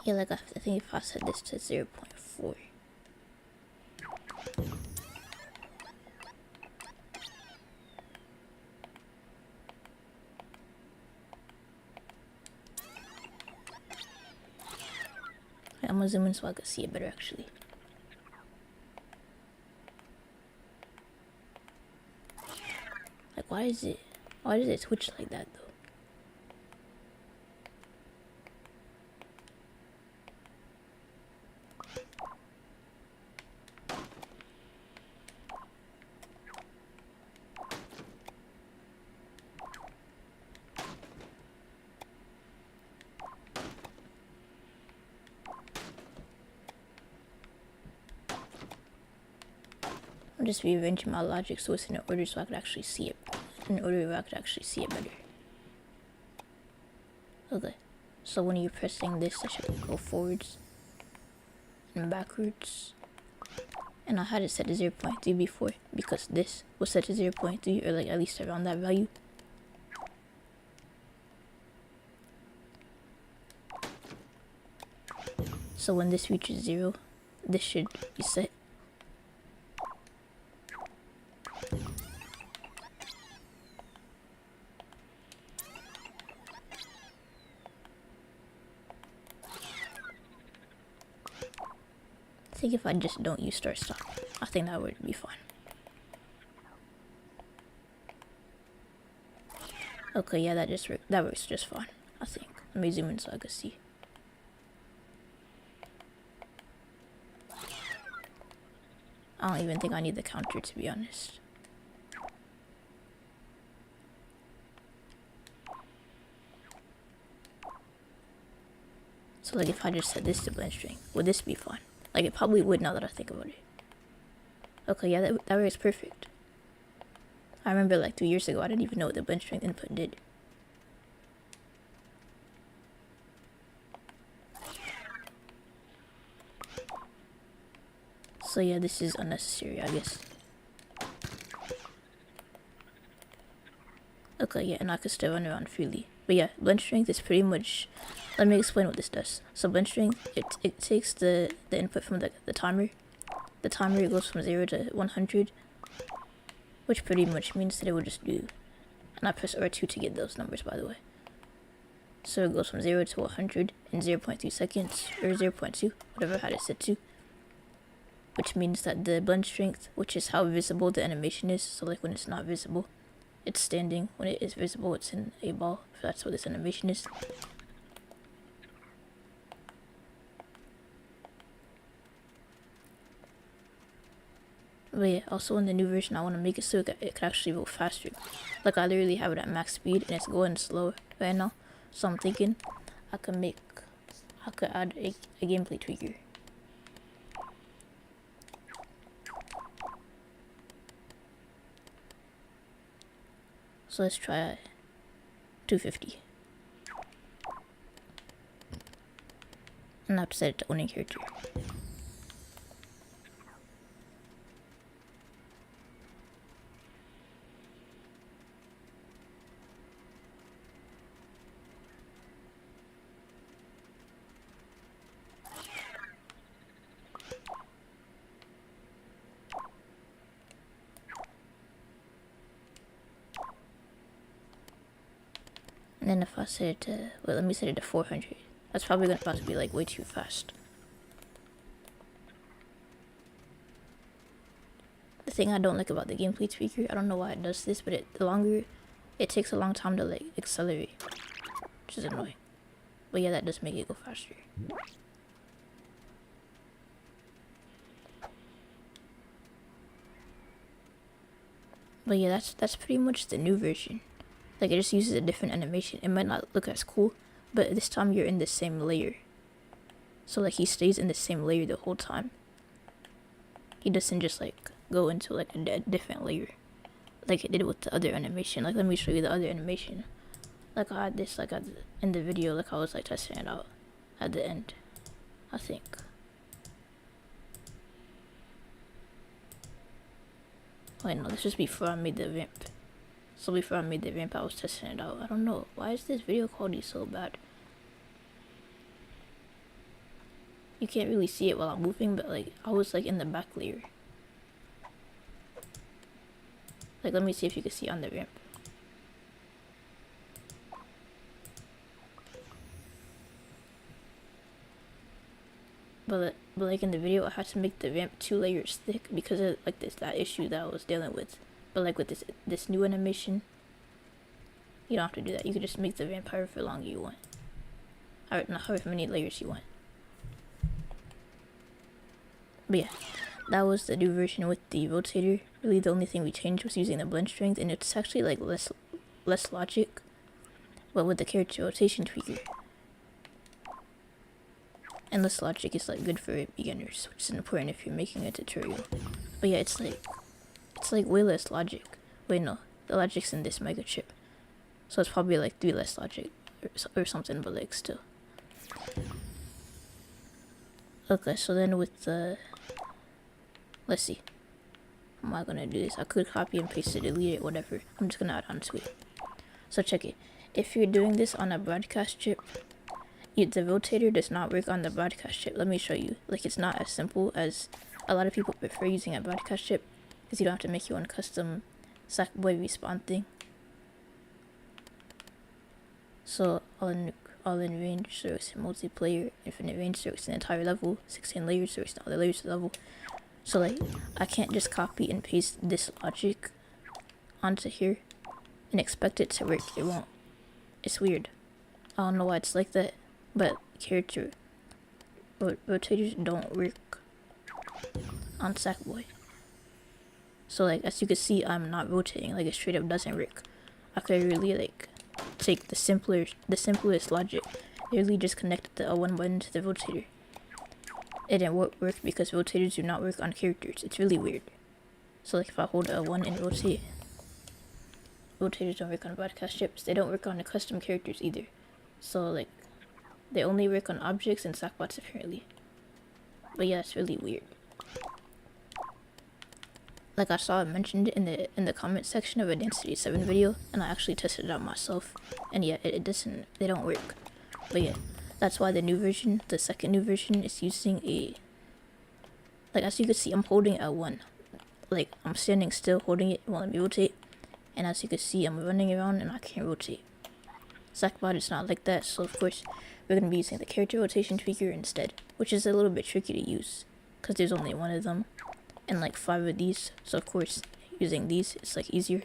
Yeah, like I think if I set this to 0.4. I'm gonna zoom in so I can see it better actually. Like why does it switch like that though? I'm just rearranging my logic so it's in order so I could actually see it. In order where I could actually see it better. Okay. So when you're pressing this, it should go forwards and backwards. And I had it set to 0.3 before because this was set to 0.3 or like at least around that value. So when this reaches 0, this should be set. I think if I just don't use start stop, I think that would be fine. Okay, yeah, that works just fine, I think. Let me zoom in so I can see. I don't even think I need the counter, to be honest. So like if I just set this to blend string, would this be fine? Like it probably would now that I think about it. Okay, yeah, that works perfect. I remember like 2 years ago, I didn't even know what the blend string input did. So yeah, this is unnecessary, I guess. Okay, yeah, and I could still run around freely. But yeah, blend strength is pretty much... Let me explain what this does. So blend strength, it takes the input from the timer. The timer goes from 0 to 100, which pretty much means that it will just do... And I press R2 to get those numbers, by the way. So it goes from 0 to 100 in 0.2 seconds, or 0.2, whatever I had it set to. Which means that the blend strength, which is how visible the animation is, so like when it's not visible, it's standing. When it is visible, it's in a ball. So that's what this animation is. But yeah, also in the new version, I want to make it so it could actually go faster. Like I literally have it at max speed and it's going slow right now. So I'm thinking I could add a gameplay tweaker. So let's try 250. And I have to set it to owning character. And then if I set it to, well, let me set it to 400. That's probably gonna about to be like way too fast. The thing I don't like about the gameplay tweaker, I don't know why it does this, but it takes a long time to like accelerate, which is annoying. But yeah, that does make it go faster. But yeah, that's pretty much the new version. Like, it just uses a different animation. It might not look as cool, but this time you're in the same layer. So like, he stays in the same layer the whole time. He doesn't just like go into like a different layer like it did with the other animation. Like, let me show you the other animation. Like, I had this like in the video, like I was like testing it out at the end, I think. Wait, no, this was before I made the ramp. So before I made the ramp, I was testing it out. I don't know, why is this video quality so bad? You can't really see it while I'm moving, but like, I was like in the back layer. Like, let me see if you can see on the ramp. But like in the video, I had to make the ramp 2 layers thick because of like that issue that I was dealing with. But like with this new animation, you don't have to do that. You can just make the ramp however long you want. However many layers you want. But yeah, that was the new version with the rotator. Really, the only thing we changed was using the blend strength, and it's actually like less logic, but with the character rotation tweaker. And less logic is like good for beginners, which is important if you're making a tutorial. But yeah, it's like way less logic. Wait, no, the logic's in this microchip, so it's probably like 3 less logic or something, but like still. Okay, so then with the, let's see, how am I gonna do this? I could copy and paste it, delete it, whatever. I'm just gonna add onto it. So check it. If you're doing this on a broadcast chip, the rotator does not work on the broadcast chip. Let me show you. Like, it's not as simple as a lot of people prefer using a broadcast chip, because you don't have to make your own custom Sackboy respawn thing. So all in range works in multiplayer, infinite range works in the entire level, 16 layers works in all the layers of the level. So like, I can't just copy and paste this logic onto here and expect it to work. It won't. It's weird. I don't know why it's like that, but character rotators don't work on Sackboy. So like, as you can see, I'm not rotating. Like, it straight up doesn't work. I could really like take the simplest logic, literally just connect the L1 button to the rotator. It didn't work because rotators do not work on characters. It's really weird. So like, if I hold L1 and rotate, rotators don't work on broadcast chips. They don't work on the custom characters either. So like, they only work on objects and Sackbots apparently. But yeah, it's really weird. Like, I saw it mentioned in the comment section of a Density 7 video, and I actually tested it out myself, and yeah, it doesn't, they don't work. But yeah, that's why the new version, the second new version, is using a, like, as you can see, I'm holding L1. Like, I'm standing still holding it, won't let me rotate, and as you can see, I'm running around and I can't rotate. Sackbot is not like that, so of course we're going to be using the character rotation tweaker instead, which is a little bit tricky to use because there's only one of them and like 5 of these, so of course using these it's like easier.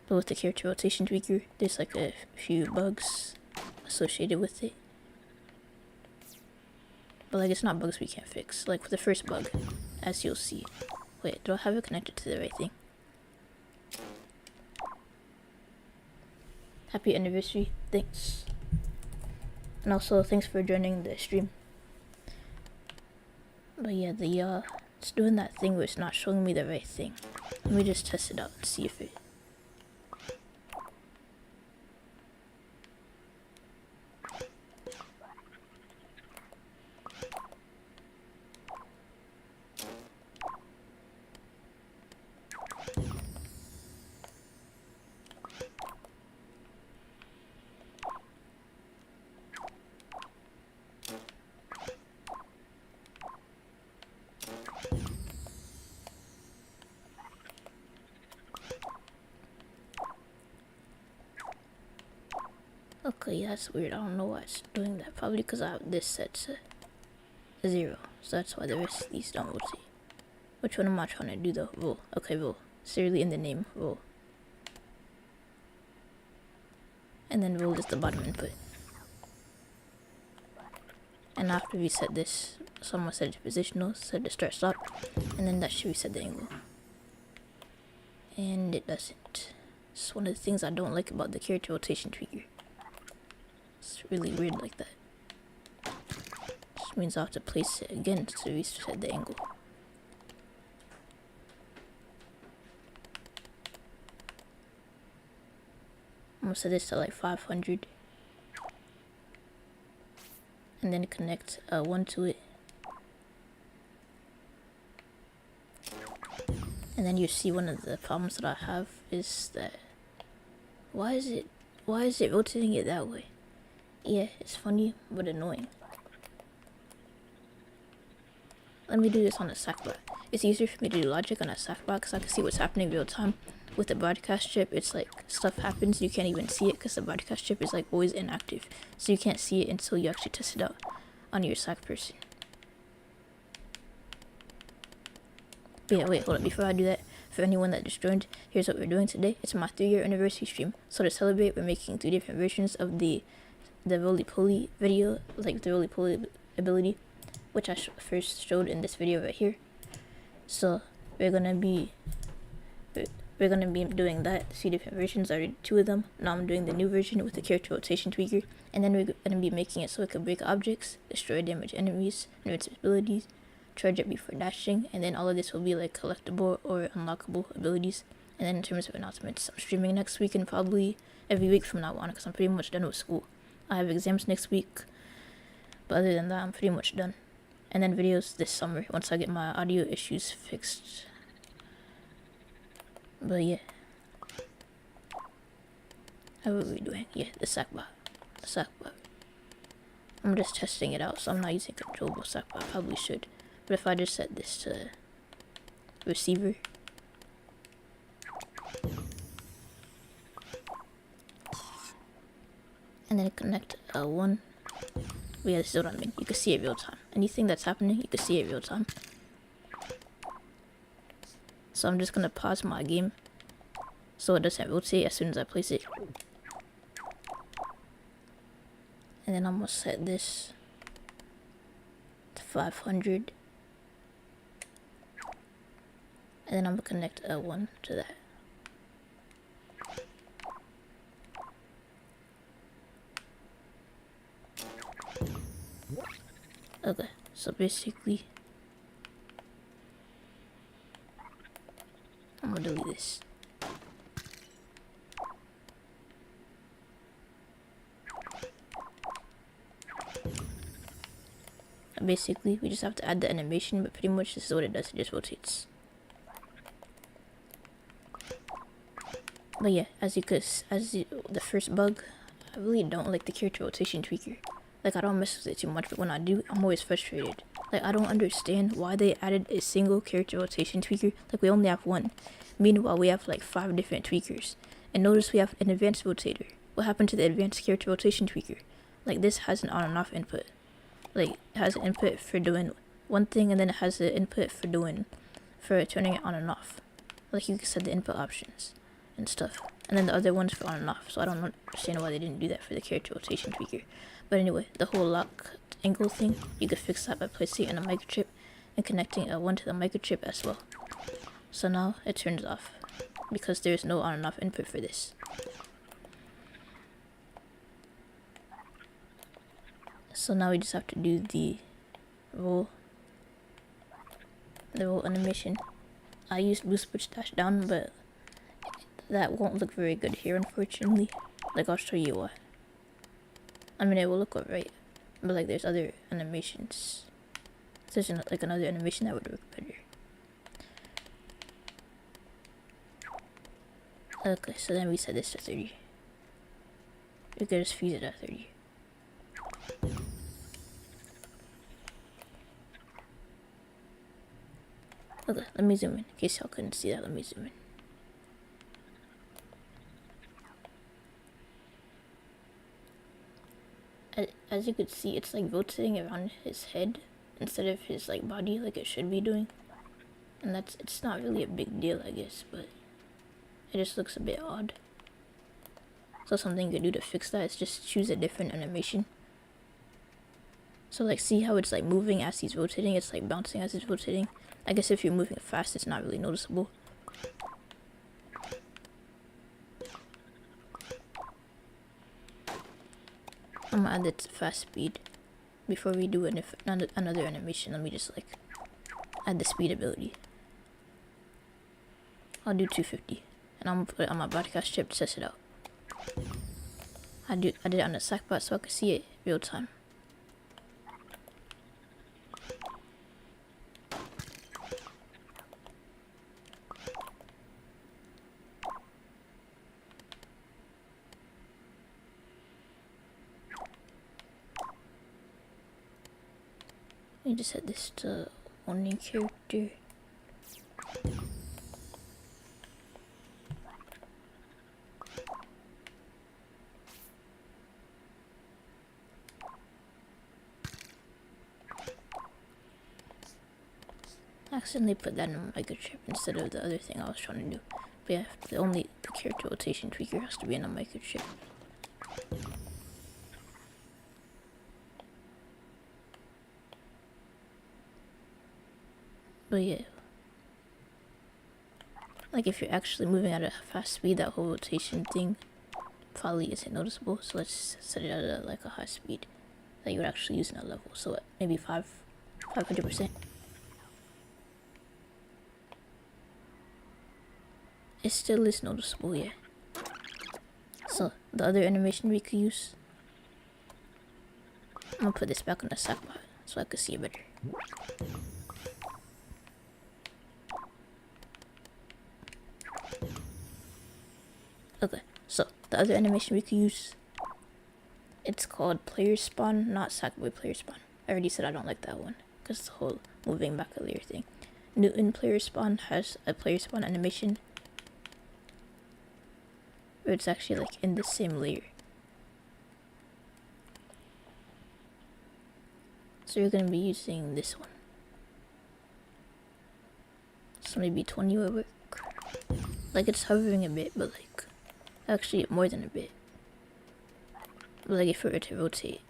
But with the character rotation tweaker, there's like a few bugs associated with it, but like, it's not bugs we can't fix. Like with the first bug, as you'll see, wait, do I have it connected to the right thing? Happy anniversary, thanks. And also, thanks for joining the stream. But yeah, it's doing that thing where it's not showing me the right thing. Let me just test it out and see if it... Okay, yeah, that's weird. I don't know why it's doing that. Probably because I have this set to 0. So that's why the rest of these don't rotate. Which one am I trying to do though? Roll. Okay, roll. Serially in the name. Roll. And then roll is the bottom input. And after we set this, someone set it to positional, set the start stop, and then that should reset the angle. And it doesn't. It's one of the things I don't like about the character rotation tweaker. It's really weird like that. Which means I have to place it again to reset the angle. I'm gonna set this to like 500. And then connect 1 to it. And then you see one of the problems that I have is that why is it rotating it that way? Yeah, it's funny but annoying. Let me do this on a Sackbot. It's easier for me to do logic on a Sackbot because I can see what's happening real time. With the broadcast chip, it's like stuff happens, you can't even see it because the broadcast chip is like always inactive. So you can't see it until you actually test it out on your Sack person. But yeah, wait, hold up. Before I do that, for anyone that just joined, here's what we're doing today. It's my 3-year anniversary stream. So to celebrate, we're making 3 different versions of the roly-poly video, like the roly-poly ability, which I first showed in this video right here. So we're gonna be doing that, 3 different versions. I already 2 of them. Now I'm doing the new version with the character rotation tweaker, and then we're gonna be making it so it can break objects, destroy damage enemies, invincibilities, charge up before dashing, and then all of this will be like collectible or unlockable abilities. And then in terms of announcements, I'm streaming next week and probably every week from now on because I'm pretty much done with school. I have exams next week, but other than that, I'm pretty much done. And then videos this summer once I get my audio issues fixed. But yeah, how are we doing? Yeah, the Sackbot. I'm just testing it out, so I'm not using controllable Sackbot. I probably should. But if I just set this to receiver, and then connect 1. But yeah, this is what I mean. You can see it real time. Anything that's happening, you can see it real time. So I'm just gonna pause my game so it doesn't rotate as soon as I place it. And then I'm gonna set this to 500. And then I'm gonna connect 1 to that. Okay, so basically I'm gonna delete this. And basically, we just have to add the animation, but pretty much this is what it does. It just rotates. But yeah, the first bug, I really don't like the character rotation tweaker. Like, I don't mess with it too much, but when I do, I'm always frustrated. Like, I don't understand why they added a single character rotation tweaker. Like, we only have 1. Meanwhile, we have like 5 different tweakers. And notice we have an advanced rotator. What happened to the advanced character rotation tweaker? Like, this has an on and off input. Like, it has an input for doing one thing, and then it has an input for turning it on and off. Like, you can set the input options and stuff. And then the other one's for on and off. So I don't understand why they didn't do that for the character rotation tweaker. But anyway, the whole lock angle thing, you could fix that by placing it in a microchip and connecting 1 to the microchip as well. So now it turns off because there's no on and off input for this. So now we just have to do the roll animation. I used boost push dash down, but that won't look very good here, unfortunately. Like, I'll show you why. I mean, it will look alright, but like, there's other animations. There's like another animation that would work better. Okay, so then we set this to 30. We could just fuse it at 30. Okay, let me zoom in case y'all couldn't see that. Let me zoom in. As you could see, it's like rotating around his head instead of his like body, like it should be doing. And it's not really a big deal, I guess, but it just looks a bit odd. So something you could do to fix that is just choose a different animation. So like, see how it's like moving as he's rotating, it's like bouncing as he's rotating. I guess if you're moving fast, it's not really noticeable. I'm gonna add the fast speed. Before we do another animation, let me just like add the speed ability. I'll do 250, and I'm gonna put it on my broadcast chip to test it out. I did it on the SackBot so I could see it real time. Let me just set this to only character. I accidentally put that in my microchip instead of the other thing I was trying to do. But yeah, the character rotation tweaker has to be in a microchip. But yeah, like if you're actually moving at a fast speed, that whole rotation thing probably isn't noticeable. So let's set it at like a high speed that you would actually use in a level. So maybe 500%. It still is noticeable, yeah. So the other animation we could use, I'm gonna put this back on the SackBot so I could see it better. Okay, so the other animation we could use, it's called player spawn, not SackBoy player spawn. I already said I don't like that one because the whole moving back a layer thing. Newton player spawn has a player spawn animation where it's actually like in the same layer. So you're gonna be using this one. So maybe 20 would work. Like, it's hovering a bit, but like actually more than a bit. But like, if it were to rotate,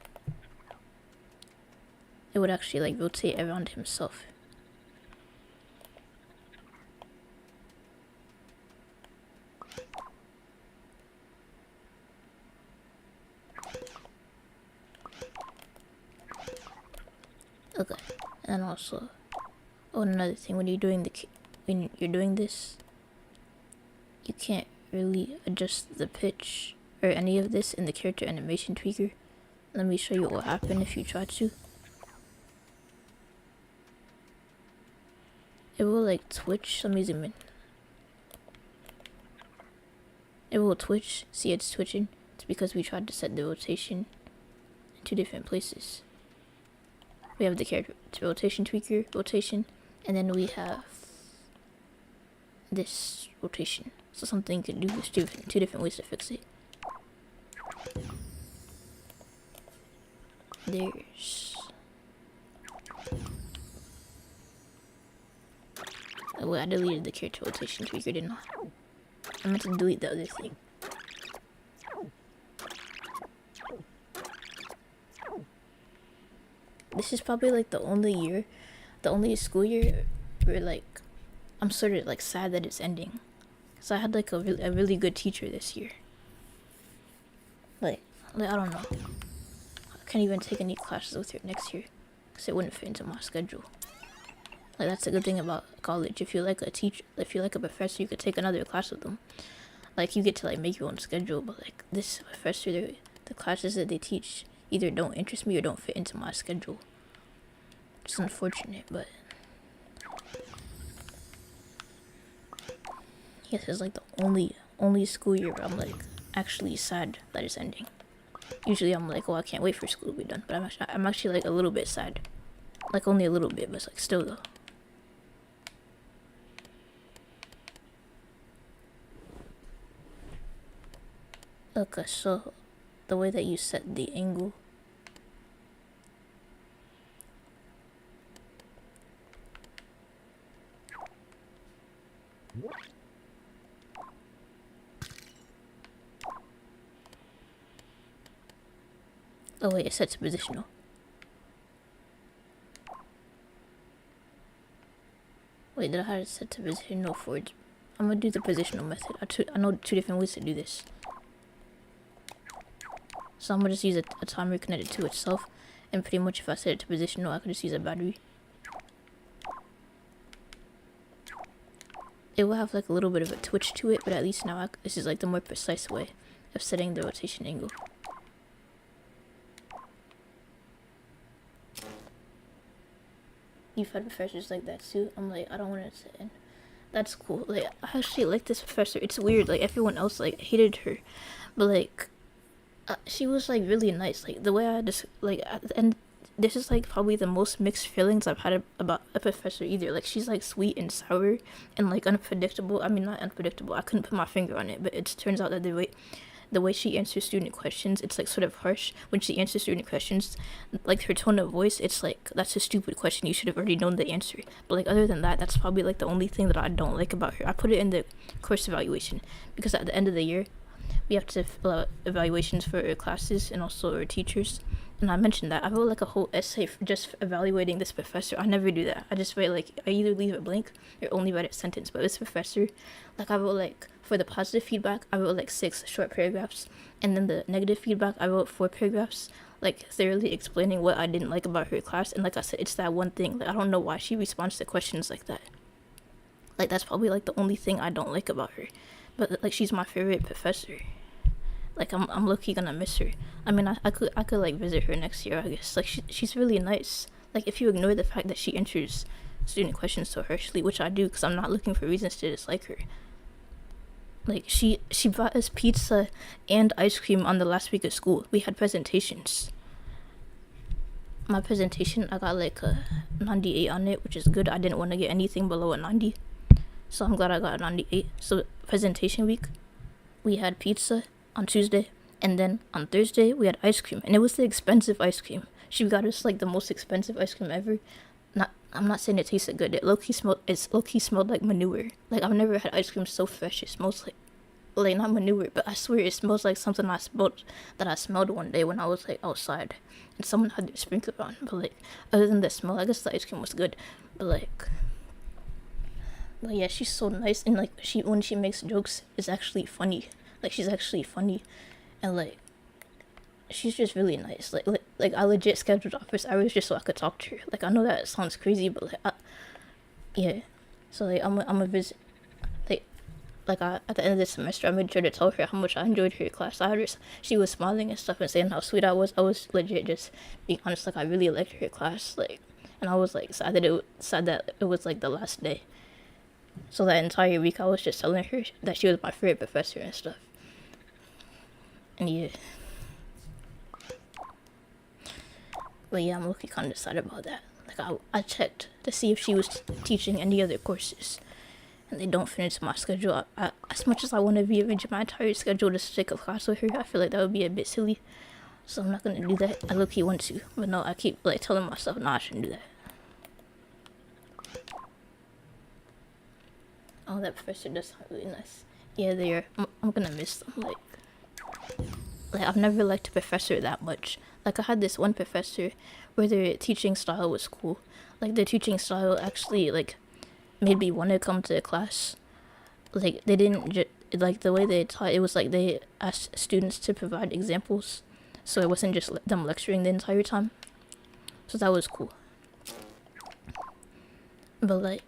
it would actually like rotate around himself. Okay, and also, oh, another thing, when you're doing this, you can't really adjust the pitch or any of this in the character animation tweaker. Let me show you what will happen if you try to. It will like twitch. Let me zoom in. It will twitch. See, it's twitching. It's because we tried to set the rotation in 2 different places. We have the character rotation tweaker rotation, and then we have this rotation. So something you can do is 2 different ways to fix it. There's oh wait, I deleted the character rotation tweaker, didn't I? I meant to delete the other thing. This is probably like the only school year where like I'm sort of like sad that it's ending. Cause I had like a really good teacher this year. Like I don't know. can't even take any classes with her next year because it wouldn't fit into my schedule. Like, that's a good thing about college. If you like a teacher, if you like a professor, you could take another class with them. Like, you get to like make your own schedule. But like this professor, the classes that they teach either don't interest me or don't fit into my schedule. It's unfortunate, but yes, it's like the only school year where I'm like actually sad that it's ending. Usually I'm like, oh, I can't wait for school to be done. But I'm actually like a little bit sad. Like, only a little bit, but it's like still though. Okay, so the way that you set the angle. Oh wait, it sets positional. Wait, did I have it set to positional forwards? I'm gonna do the positional method. I know two different ways to do this. So I'm gonna just use a timer connected to itself, and pretty much if I set it to positional, I could just use a battery. It will have like a little bit of a twitch to it, but at least now this is like the more precise way of setting the rotation angle. You've had professors like that too. I'm like, I don't want to sit in. That's cool. Like, I actually like this professor. It's weird. Like, everyone else like hated her, but like, she was like really nice. Like, the way I just like at the end, this is like probably the most mixed feelings I've had about a professor either. Like, she's like sweet and sour and like unpredictable. I mean, not unpredictable. I couldn't put my finger on it, but it turns out that the way she answers student questions, it's like sort of harsh. When she answers student questions, like her tone of voice, it's like, that's a stupid question, you should have already known the answer. But like, other than that, that's probably like the only thing that I don't like about her. I put it in the course evaluation because at the end of the year we have to fill out evaluations for our classes and also our teachers. And I mentioned that I wrote like a whole essay for just evaluating this professor. I never do that. I just write like, I either leave it blank or only write a sentence. But this professor, like, I wrote like, for the positive feedback, I wrote like 6 short paragraphs. And then the negative feedback, I wrote 4 paragraphs, like thoroughly explaining what I didn't like about her class. And like I said, it's that one thing. Like, I don't know why she responds to questions like that. Like, that's probably like the only thing I don't like about her. But like, she's my favorite professor. Like, I'm low-key gonna miss her. I mean, I could like visit her next year, I guess. Like, she's really nice. Like, if you ignore the fact that she enters student questions so harshly, which I do because I'm not looking for reasons to dislike her. Like, she brought us pizza and ice cream on the last week of school. We had presentations. My presentation, I got like a 98 on it, which is good. I didn't want to get anything below a 90. So I'm glad I got a 98. So presentation week, we had pizza on Tuesday, and then on Thursday we had ice cream, and it was the expensive ice cream. She got us like the most expensive ice cream ever. I'm not saying it tasted good. It low-key smelled like manure. Like, I've never had ice cream so fresh. It smells like not manure, but I swear it smells like something I smelled one day when I was like outside and someone had their sprinkler on. But like, other than the smell, I guess the ice cream was good. But yeah, she's so nice, and like, when she makes jokes, it's actually funny. Like, she's actually funny, and like, she's just really nice. Like I legit scheduled office hours just so I could talk to her. Like, I know that sounds crazy, but like, yeah. So like, I'm a visit. At the end of the semester, I made sure to tell her how much I enjoyed her class. She was smiling and stuff and saying how sweet I was. I was legit just being honest. Like, I really liked her class. Like, and I was like sad that it was like the last day. So that entire week, I was just telling her that she was my favorite professor and stuff. And yeah. But yeah, I'm looking kind of sad about that. Like, I checked to see if she was teaching any other courses, and they don't fit into my schedule. As much as I want to rearrange my entire schedule to take a class with her, I feel like that would be a bit silly. So I'm not gonna do that. I low-key want to, but no, I keep like telling myself, no, I shouldn't do that. Oh, that professor does sound really nice. Yeah, they are. I'm gonna miss them. Like, I've never liked a professor that much. Like, I had this one professor where their teaching style was cool. Like, their teaching style actually like made me want to come to class. Like, they didn't like the way they taught. It was like they asked students to provide examples so it wasn't just them lecturing the entire time. So that was cool. But like,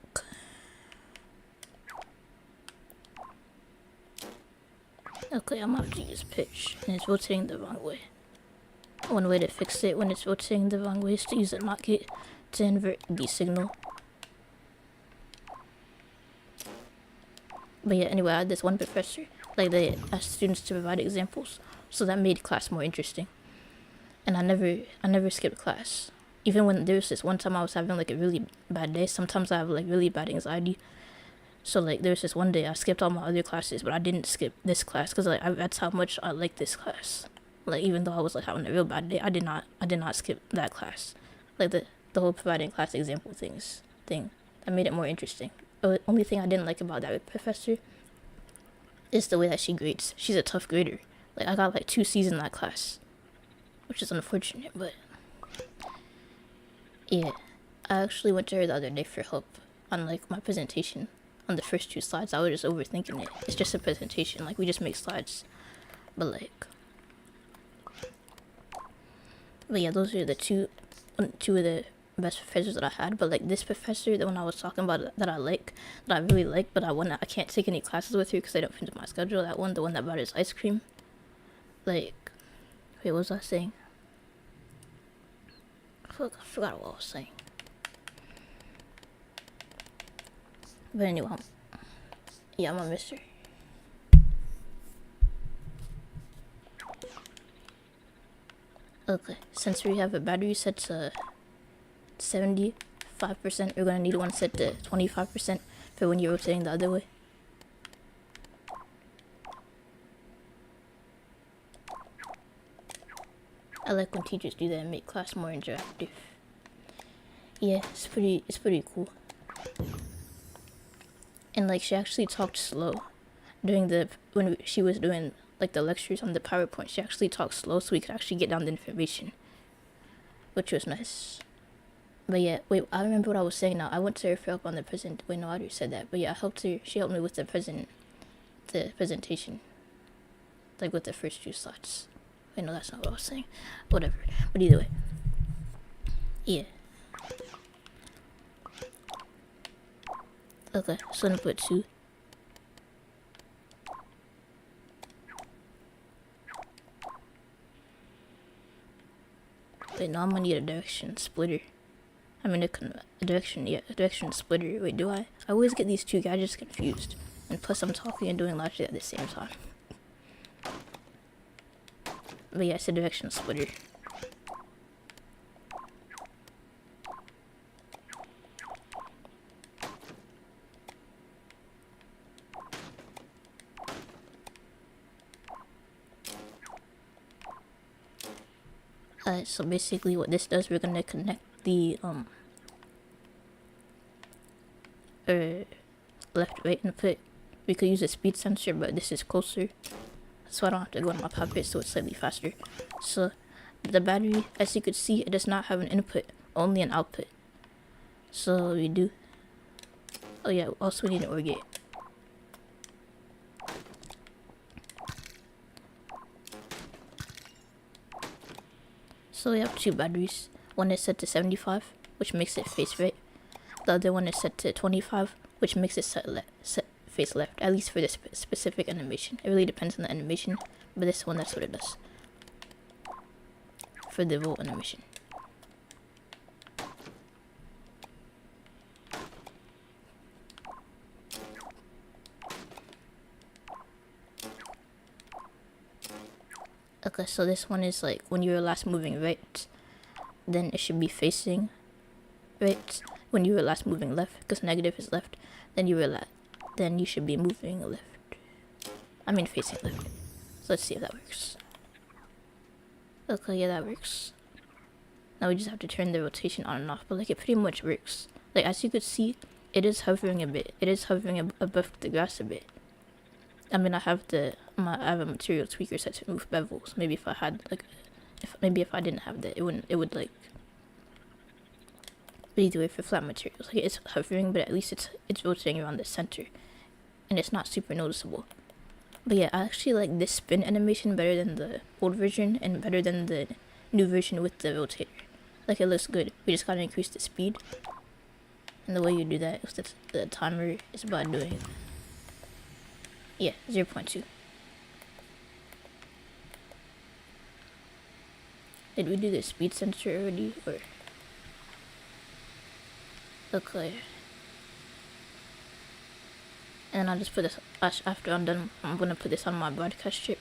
okay, I'm about to use pitch, and it's rotating the wrong way. One way to fix it when it's rotating the wrong way is to use a knock-it to invert the signal. But yeah, anyway, I had this one professor, like they asked students to provide examples, so that made class more interesting. And I never skipped class. Even when there was this one time I was having like a really bad day. Sometimes I have like really bad anxiety. So like there was this one day I skipped all my other classes, but I didn't skip this class because like that's how much I like this class. Like even though I was like having a real bad day, I did not skip that class. Like the whole providing class example thing that made it more interesting. The only thing I didn't like about that professor is the way that she grades. She's a tough grader. Like I got like 2 C's in that class, which is unfortunate, but yeah. I actually went to her the other day for help on like my presentation. On the first 2 slides, I was just overthinking it. It's just a presentation, like we just make slides. But yeah, those are the two of the best professors that I had. But like this professor, the one I was talking about that I really like, but I can't take any classes with her because I don't fit into my schedule. That one, the one that brought his ice cream. Like, wait, what was I saying? I forgot what I was saying. But anyway, yeah, I'm a mister. Okay, since we have a battery set to 75%, we're gonna need one set to 25% for when you're rotating the other way. I like when teachers do that and make class more interactive. Yeah, it's pretty cool. And like she actually talked slow when she was doing like the lectures on the PowerPoint. She actually talked slow so we could actually get down the information, which was nice. But yeah, wait, I remember what I was saying now. I went to her for help on the present. Wait, no, I already said that. But yeah, I helped her. She helped me with the presentation, like with the first 2 slides. Wait, no, that's not what I was saying. Whatever. But either way, yeah. Okay, so I'm gonna put 2. Wait, no, I'm gonna need a direction splitter. I mean, a direction splitter. Wait, do I? I always get these 2 gadgets confused. And plus, I'm talking and doing logic at the same time. But yeah, it's a direction splitter. So basically what this does, we're gonna connect the left right input. We could use a speed sensor, but this is closer, so I don't have to go in my pocket, so it's slightly faster. So the battery, as you could see, it does not have an input, only an output. So we do, oh yeah, also we need an OR gate. So we have 2 batteries. One is set to 75, which makes it face right. The other one is set to 25, which makes it set face left, at least for this specific animation. It really depends on the animation, but this one, that's what it does. For the roll animation. Okay, so this one is like when you're last moving right, then it should be facing right. When you were last moving left, because negative is left, then you should be moving left. I mean facing left. So let's see if that works. Okay, yeah, that works. Now we just have to turn the rotation on and off, but like it pretty much works. Like as you could see, it is hovering a bit. It is hovering above the grass a bit. I mean, I have a material tweaker set to move bevels. Maybe if I had like, if I didn't have that, it would like. But either way, for flat materials, like it's hovering, but at least it's rotating around the center, and it's not super noticeable. But yeah, I actually like this spin animation better than the old version and better than the new version with the rotator. Like, it looks good. We just gotta increase the speed. And the way you do that is that the timer is by doing, yeah, 0.2. Did we do the speed sensor already, or? Okay. And then I'll just put this, after I'm done, I'm gonna put this on my broadcast chip.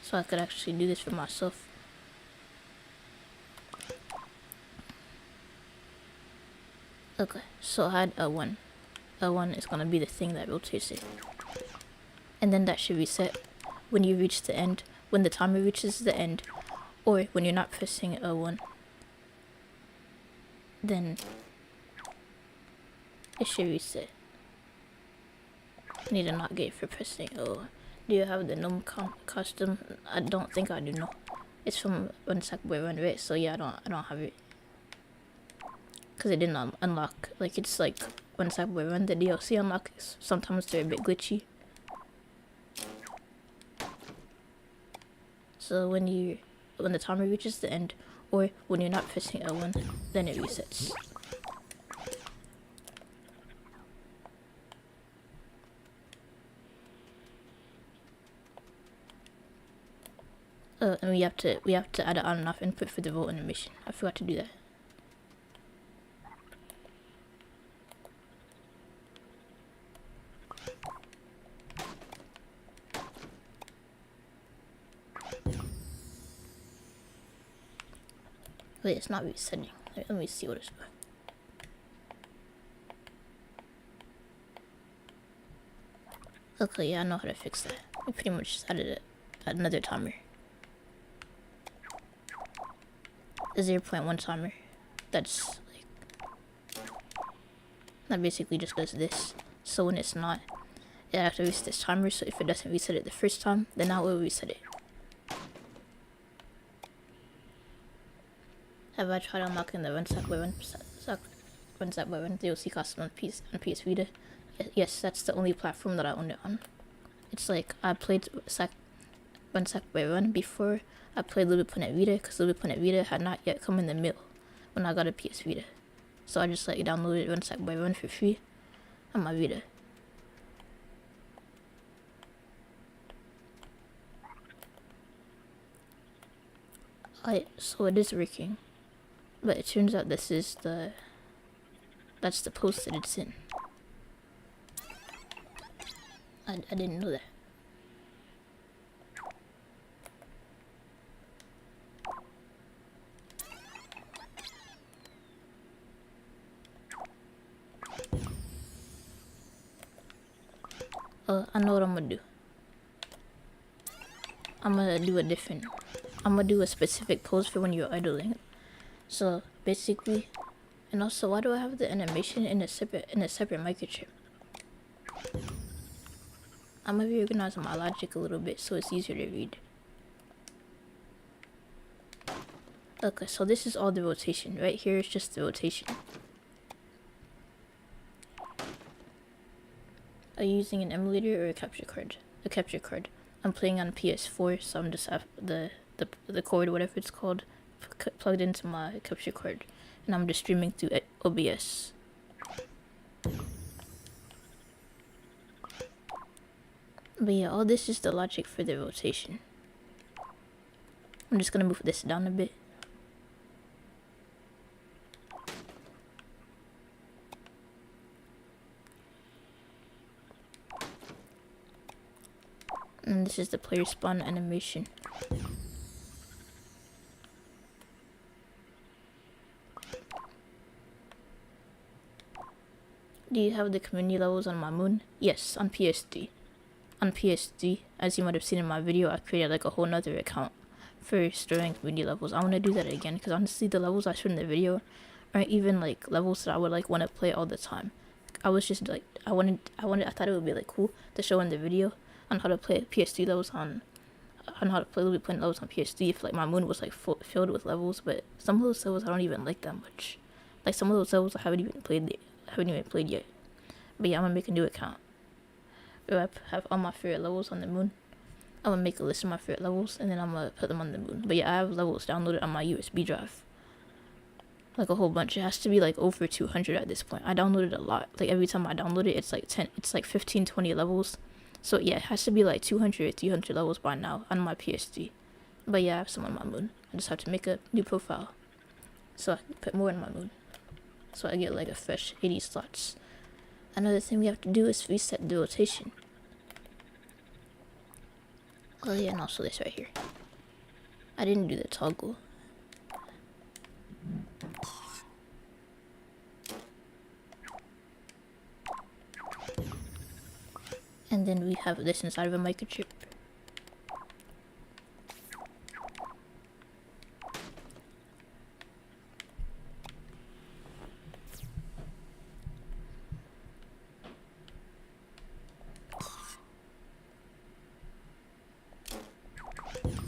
So I could actually do this for myself. Okay, so I had L1. L1 is gonna be the thing that rotates it. And then that should reset when you reach the end, when the timer reaches the end, or when you're not pressing L1. Then it should reset. I need to not get for pressing L1. Do you have the gnome costume? I don't think I do, no. It's from One Sack Boy Run, right? So yeah, I don't have it. Cause it didn't unlock. Like, it's like One Sack Boy Run, the DLC unlocks. Sometimes they're a bit glitchy. So when the timer reaches the end, or when you're not pressing L1, then it resets. And we have to add an on and off input for the roll animation. I forgot to do that. Wait, it's not resetting. Let me see what it's about. Okay, yeah, I know how to fix that. We pretty much just added another timer. A 0.1 timer. That's like, that basically just does this. So when it's not, it activates this timer. So if it doesn't reset it the first time, then now it will reset it. Have I tried unlocking the One Sack Boy Run DLC costume on PS Vita? Yes, that's the only platform that I own it on. It's like, I played One Sack Boy Run before I played LBP3 Vita, because LBP3 Vita had not yet come in the mail when I got a PS Vita. So I just like downloaded One Sack Boy Run for free on my Vita. So it is working. But it turns out that's the post that it's in. I didn't know that. I know what I'm gonna do. I'm gonna do a specific pose for when you're idling. So basically, and also, why do I have the animation in a separate microchip? I'm gonna reorganize my logic a little bit so it's easier to read. Okay, so this is all the rotation. Right here is just the rotation. Are you using an emulator or a capture card? A capture card. I'm playing on PS4, so I'm just have the cord, whatever it's called, plugged into my capture card, and I'm just streaming through OBS. But yeah, all this is the logic for the rotation. I'm just gonna move this down a bit. And this is the player spawn animation. Do you have the community levels on my moon? Yes, on PS3. On PS3, as you might have seen in my video, I created like a whole nother account for storing community levels. I want to do that again because honestly, the levels I showed in the video aren't even like levels that I would like want to play all the time. I was just like, I thought it would be like cool to show in the video on how to play PS3 levels on how to play LBP3 levels on PS3 if like my moon was like filled with levels. But some of those levels I don't even like that much. Like some of those levels I haven't even played yet. But yeah, I'm gonna make a new account where I have all my favorite levels on the moon. I'm gonna make a list of my favorite levels and then I'm gonna put them on the moon. But yeah, I have levels downloaded on my USB drive. Like a whole bunch. It has to be like over 200 at this point. I downloaded a lot. Like every time I download it, it's like 10, it's like 15, 20 levels. So yeah, it has to be like 200, 300 levels by now on my PSD. But yeah, I have some on my moon. I just have to make a new profile so I can put more on my moon. So I get like a fresh 80 slots. Another thing we have to do is reset the rotation. Oh yeah, and also this right here. I didn't do the toggle. And then we have this inside of a microchip.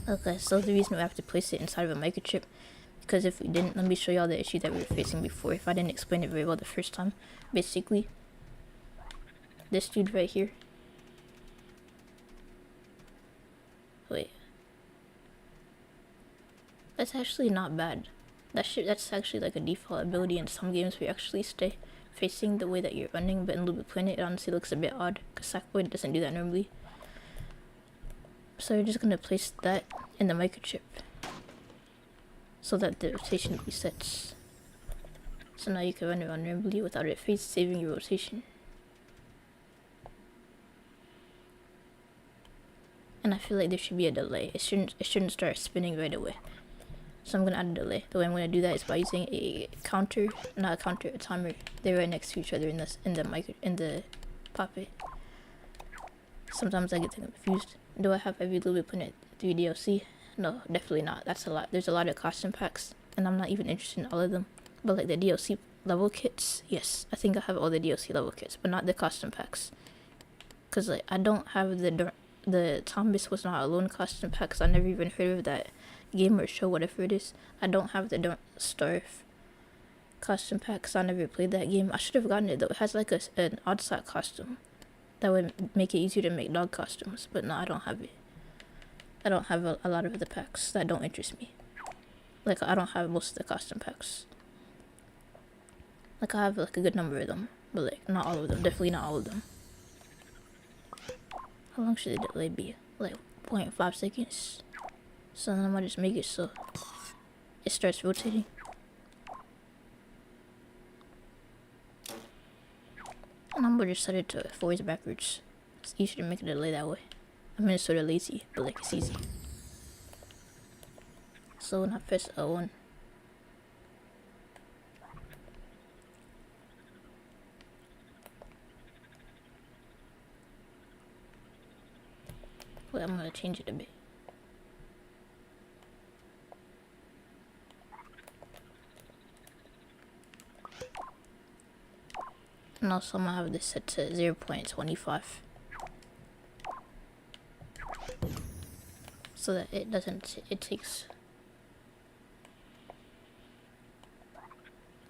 Okay, so the reason we have to place it inside of a microchip, because if we didn't, let me show y'all the issue that we were facing before. If I didn't explain it very well the first time, basically, this dude right here. Wait. That's actually not bad. That's actually like a default ability in some games where you actually stay facing the way that you're running, but in LBP3 it honestly looks a bit odd, because Sackboy doesn't do that normally. So we're just gonna place that in the microchip so that the rotation resets. So now you can run around normally without it saving your rotation. And I feel like there should be a delay. It shouldn't start spinning right away. So I'm gonna add a delay. The way I'm gonna do that is by using a counter, not a counter, a timer. They're right next to each other in the puppet. Sometimes I get them confused. Do I have every little bit put in 3 DLC? No, definitely not. That's a lot. There's a lot of costume packs, and I'm not even interested in all of them. But like the DLC level kits, yes, I think I have all the DLC level kits, but not the costume packs. Cause like I don't have the Thomas Was Not Alone costume packs. I never even heard of that game or show, whatever it is. I don't have the Don't Starve costume packs. I never played that game. I should have gotten it though. It has like an odd-side costume that would make it easier to make dog costumes, but no, I don't have it. I don't have a lot of the packs that don't interest me. Like I don't have most of the costume packs. Like I have like a good number of them, but like not all of them. Definitely not all of them. How long should the delay be? Like 0.5 seconds. So then I might just make it so it starts rotating. And I'm gonna just set it to forwards backwards. It's easier to make a delay that way. I'm in sort of lazy, but like it's easy. So when I press L1, wait, I'm gonna change it a bit. And also I'm gonna have this set to 0.25. So that it takes,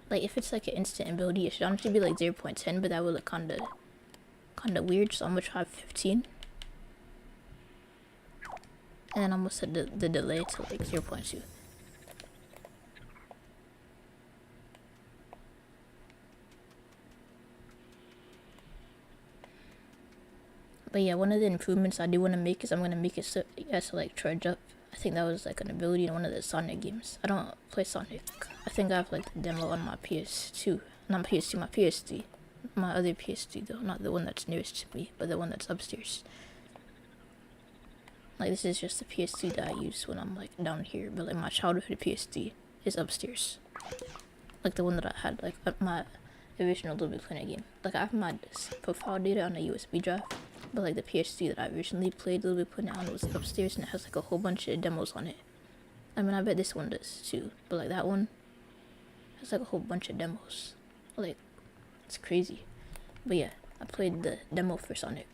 like if it's like an instant ability, it should honestly be like 0.10, but that would look kinda weird, so I'm gonna try 15. And then I'm gonna set the delay to like 0.2. But yeah, one of the improvements I do want to make is I'm going to make it so it has to like charge up. I think that was like an ability in one of the Sonic games. I don't play Sonic. I think I have like the demo on my PS2. Not PS2, my PS3. My other PS3 though, not the one that's nearest to me, but the one that's upstairs. Like this is just the PS3 that I use when I'm like down here, but like my childhood PS3 is upstairs. Like the one that I had like my original Little Big Planet game. Like I have my profile data on a USB drive. But like the PS3 that I originally played Little Big Planet on was upstairs and it has like a whole bunch of demos on it. I mean I bet this one does too. But like that one has like a whole bunch of demos. Like it's crazy. But yeah, I played the demo for Sonic.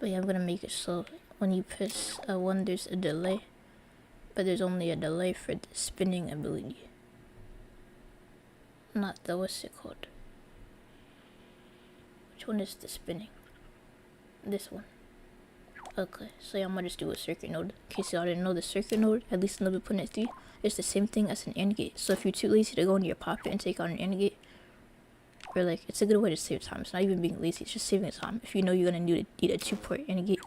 But yeah, I'm gonna make it so when you press one, there's a delay, but there's only a delay for the spinning ability. Not the, what's it called? Which one is the spinning? This one. Okay, so yeah, I'm gonna just do a circuit node. In case y'all didn't know, the circuit node, at least in LBP3, is the same thing as an AND gate. So if you're too lazy to go into your pocket and take out an AND gate, or like, it's a good way to save time. It's not even being lazy, it's just saving time. If you know you're gonna need a 2-port AND gate,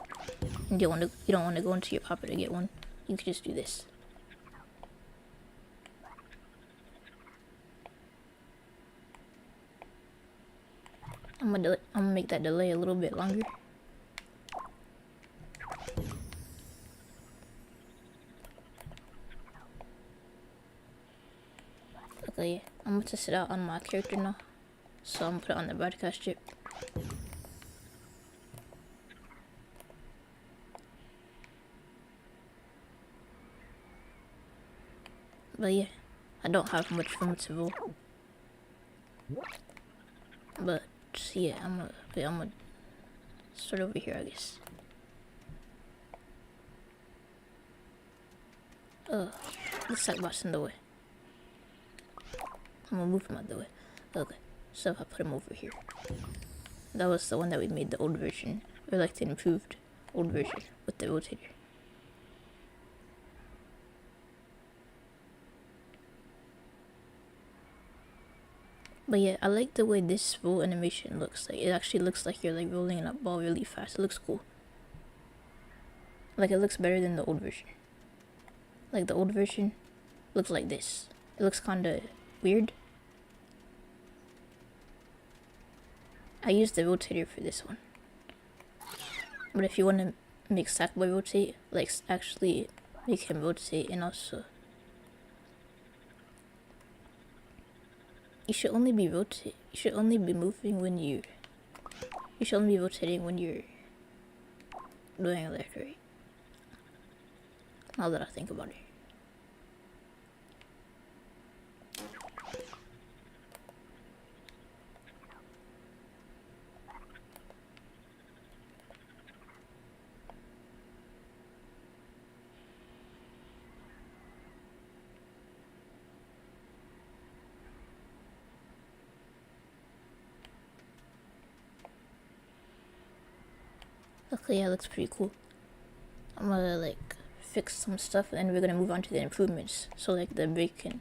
and you don't want to go into your pocket to get one, you can just do this. I'm gonna make that delay a little bit longer. Okay, yeah. I'm gonna test it out on my character now. So I'm gonna put it on the broadcast chip. But yeah, I don't have much room to vote. But yeah, I'm gonna start over here, I guess. The sidebot's in the way. I'm gonna move him out of the way. Okay, so if I put him over here. That was the one that we made the old version, or like the improved old version with the rotator. But yeah, I like the way this roll animation looks. Like, it actually looks like you're like rolling a ball really fast. It looks cool. Like, it looks better than the old version. Like, the old version looks like this. It looks kinda weird. I used the rotator for this one. But if you want to make Sackboy rotate, like actually make him rotate, and also you should only be moving when you should only be rotating when you're doing left, right? Now that I think about it. Okay, yeah, looks pretty cool. I'm gonna like fix some stuff, and then we're gonna move on to the improvements. So like the breaking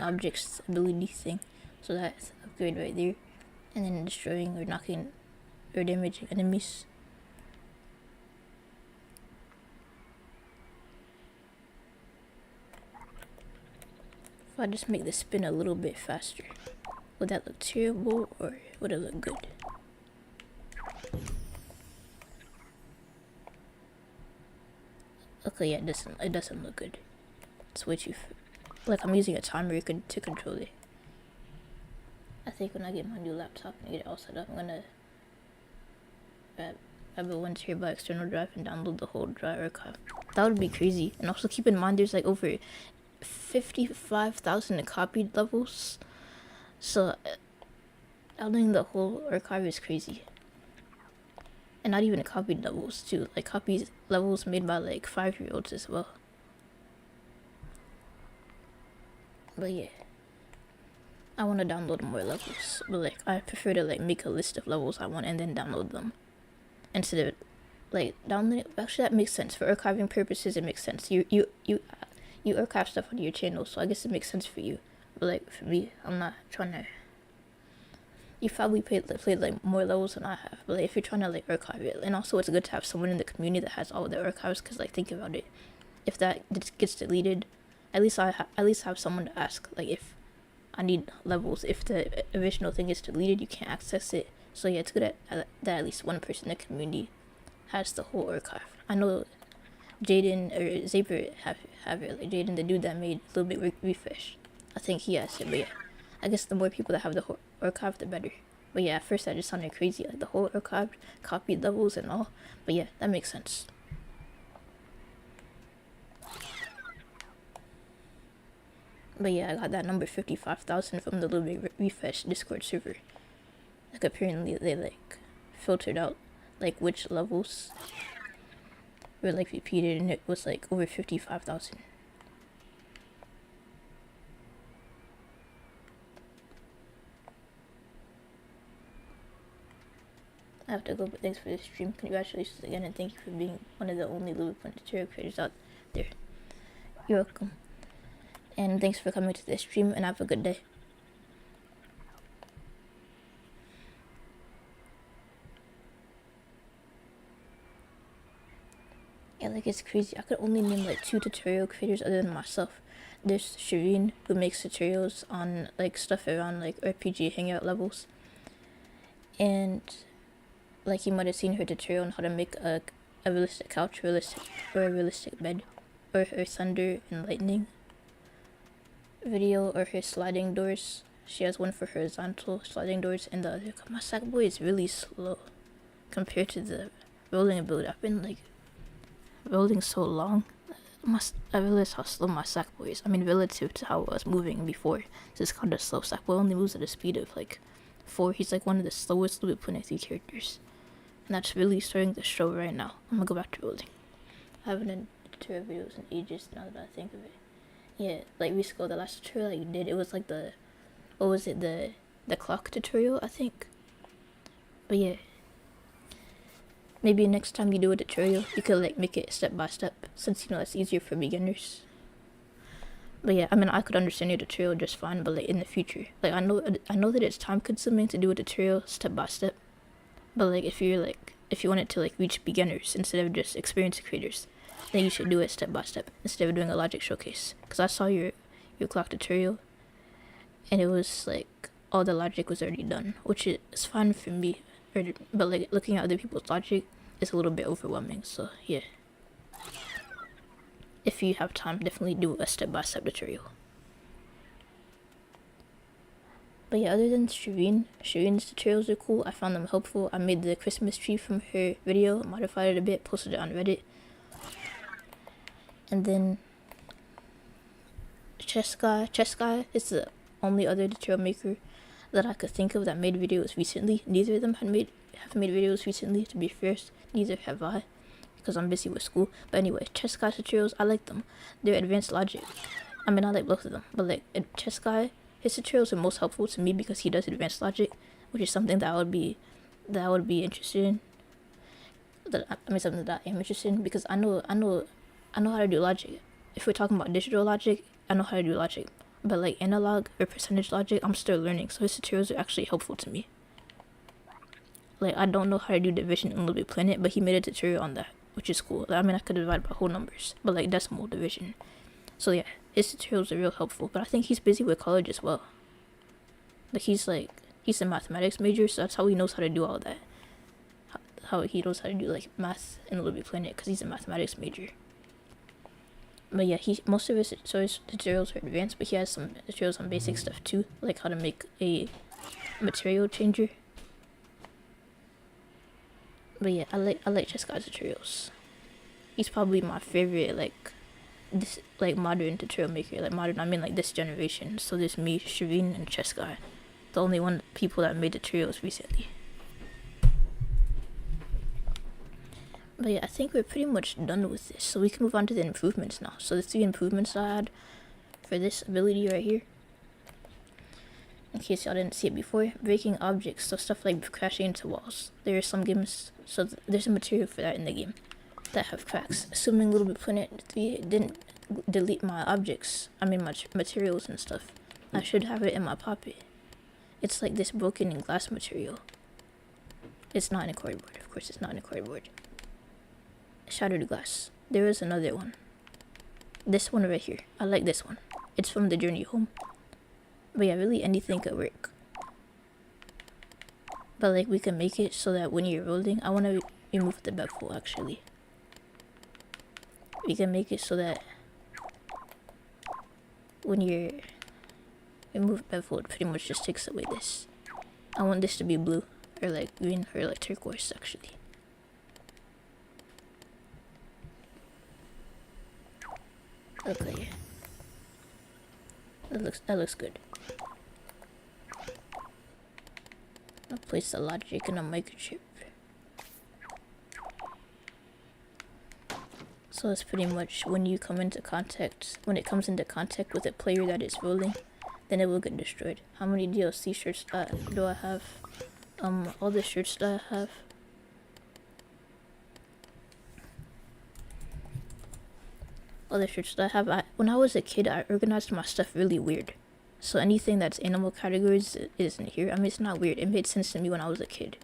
objects ability thing. So that's upgrade right there, and then destroying or knocking or damaging enemies. If I just make the spin a little bit faster, would that look terrible or would it look good? Okay, yeah, it doesn't look good. It's way too like I'm using a timer to control it. I think when I get my new laptop and get it all set up, I'm gonna grab a 1 terabyte external drive and download the whole drive archive. That would be crazy. And also keep in mind there's like over 55,000 copied levels. So downloading the whole archive is crazy. And not even copied levels too, like copies levels made by like 5-year-olds as well. But yeah, I want to download more levels, but like I prefer to like make a list of levels I want and then download them instead of like downloading. Actually, that makes sense for archiving purposes. It makes sense. You archive stuff on your channel, so I guess it makes sense for you. But like for me, I'm not trying to. You probably played like more levels than I have, but like, if you're trying to like archive it, and also it's good to have someone in the community that has all the archives, because like think about it, if that gets deleted, at least have someone to ask, like if I need levels, if the original thing is deleted, you can't access it. So yeah, it's good that at least one person in the community has the whole archive. I know Jaden or Zaper have it, like Jaden, the dude that made a little bit refresh, I think he has it. But yeah, I guess the more people that have the whole archive, the better. But yeah, at first that just sounded crazy, like the whole archive, copied levels and all. But yeah, that makes sense. But yeah, I got that number 55,000 from the Little Big Refresh Discord server. Like apparently they like filtered out like which levels were like repeated, and it was like over 55,000. I have to go, but thanks for the stream. Congratulations again, and thank you for being one of the only LBP3 tutorial creators out there. You're welcome. And thanks for coming to this stream, and have a good day. Yeah, like it's crazy. I could only name like 2 tutorial creators other than myself. There's Shireen, who makes tutorials on like stuff around like RPG hangout levels. And like you might have seen her tutorial on how to make a realistic couch, or a realistic bed, or her thunder and lightning video, or her sliding doors. She has one for horizontal sliding doors, and the other. My Sackboy is really slow compared to the rolling build. I've been like rolling so long. I realized how slow my Sackboy is. I mean, relative to how I was moving before. It's kind of slow. Sackboy only moves at a speed of like 4. He's like one of the slowest LBP3 characters. And that's really starting to show right now. I'm gonna go back to rolling. I haven't done tutorial videos in ages now that I think of it. Yeah, like weeks ago, the last tutorial I did, it was like the clock tutorial, I think. But yeah, maybe next time you do a tutorial, you could like make it step by step, since that's easier for beginners. But yeah, I mean, I could understand your tutorial just fine, but like in the future, like I know that it's time consuming to do a tutorial step by step. But like if you want it to like reach beginners instead of just experienced creators, then you should do it step by step instead of doing a logic showcase. Because I saw your clock tutorial, and it was like all the logic was already done, which is fine for me. But like looking at other people's logic is a little bit overwhelming. So yeah, if you have time, definitely do a step by step tutorial. But yeah, other than Shireen's tutorials are cool. I found them helpful. I made the Christmas tree from her video, modified it a bit, posted it on Reddit. And then Chess Guy is the only other tutorial maker that I could think of that made videos recently. Neither of them have made videos recently, to be fair. Neither have I, because I'm busy with school. But anyway, Chess Guy's tutorials, I like them. They're advanced logic. I mean, I like both of them, but like Chess Guy, his tutorials are most helpful to me because he does advanced logic, which is something that I would be interested in. Something that I am interested in, because I know how to do logic. If we're talking about digital logic, I know how to do logic. But like analog or percentage logic, I'm still learning, so his tutorials are actually helpful to me. Like, I don't know how to do division in LBP3, but he made a tutorial on that, which is cool. I mean, I could divide by whole numbers, but like decimal division. So yeah, his tutorials are real helpful, but I think he's busy with college as well. Like, he's a mathematics major, so that's how he knows how to do all that. How he knows how to do like math in LBP3, because he's a mathematics major. But yeah, most of his tutorials are advanced, but he has some tutorials on basic stuff too, like how to make a material changer. But yeah, I like Chess Guy's tutorials. He's probably my favorite like modern tutorial maker. Like modern, I mean like this generation. So there's me, Shireen, and Chess Guy, the only people that made tutorials recently. But yeah, I think we're pretty much done with this, so we can move on to the improvements now. So the 3 improvements I had for this ability right here, in case y'all didn't see it before: breaking objects, so stuff like crashing into walls. There are some games, so there's a material for that in the game that have cracks. Assuming LBP3 didn't delete my objects, my materials and stuff, I should have it in my pocket. It's like this broken in glass material. It's not in a cardboard, of course it's not in a cardboard. Shattered glass. There is another one. This one right here. I like this one. It's from the journey home. But yeah, really anything could work. But like we can make it so that when you're rolling, I want to remove the bevel actually. We can make it so that when you remove bevel, it pretty much just takes away this. I want this to be blue, or like green, or like turquoise actually. Okay, that looks good. I'll place the logic in a microchip. So it's pretty much when it comes into contact with a player that is rolling, then it will get destroyed. How many DLC shirts do I have? All the shirts that I have. When I was a kid, I organized my stuff really weird. So anything that's animal categories isn't here. I mean, it's not weird. It made sense to me when I was a kid.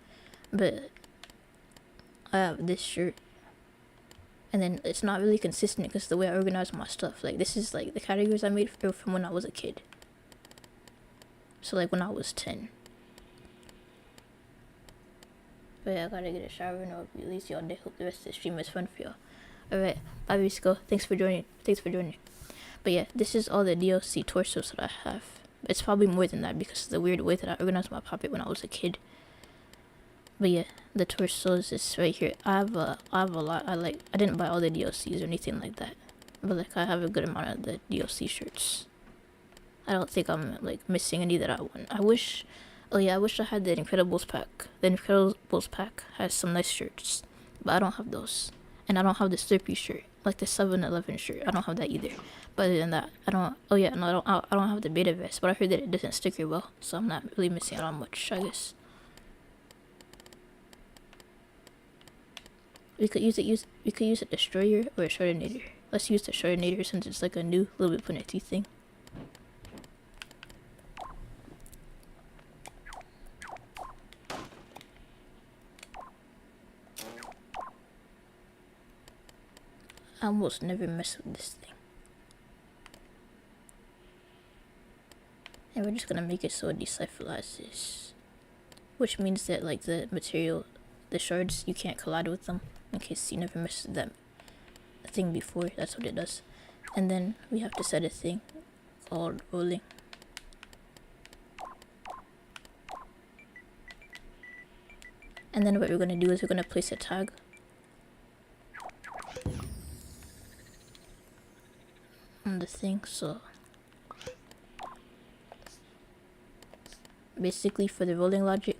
But I have this shirt. And then it's not really consistent because the way I organize my stuff. Like, this is like the categories I made from when I was a kid. So like when I was 10. But yeah, I gotta get a shower and I'll release y'all day. Hope the rest of the stream is fun for y'all. Alright, bye Visco. Thanks for joining. But yeah, this is all the DLC torsos that I have. It's probably more than that because of the weird way that I organized my puppet when I was a kid. But yeah, the torsos is right here. I have a lot. I didn't buy all the DLCs or anything like that. But like I have a good amount of the DLC shirts. I don't think I'm like missing any that I want. I wish I had the Incredibles pack. The Incredibles pack has some nice shirts. But I don't have those. And I don't have the Slurpee shirt. Like the 7-Eleven shirt. I don't have that either. But other than that, I don't have the beta vest. But I heard that it doesn't sticker well. So I'm not really missing out on much, I guess. We could use a destroyer or a shardinator. Let's use the shardinator since it's like a new little bit pointy thing. I almost never mess with this thing. And we're just gonna make it so it decyphalizes. Which means that like the material, the shards, you can't collide with them. In case you never messed with that thing before, that's what it does. And then we have to set a thing called rolling. And then what we're gonna do is we're gonna place a tag. On the thing, so basically for the rolling logic,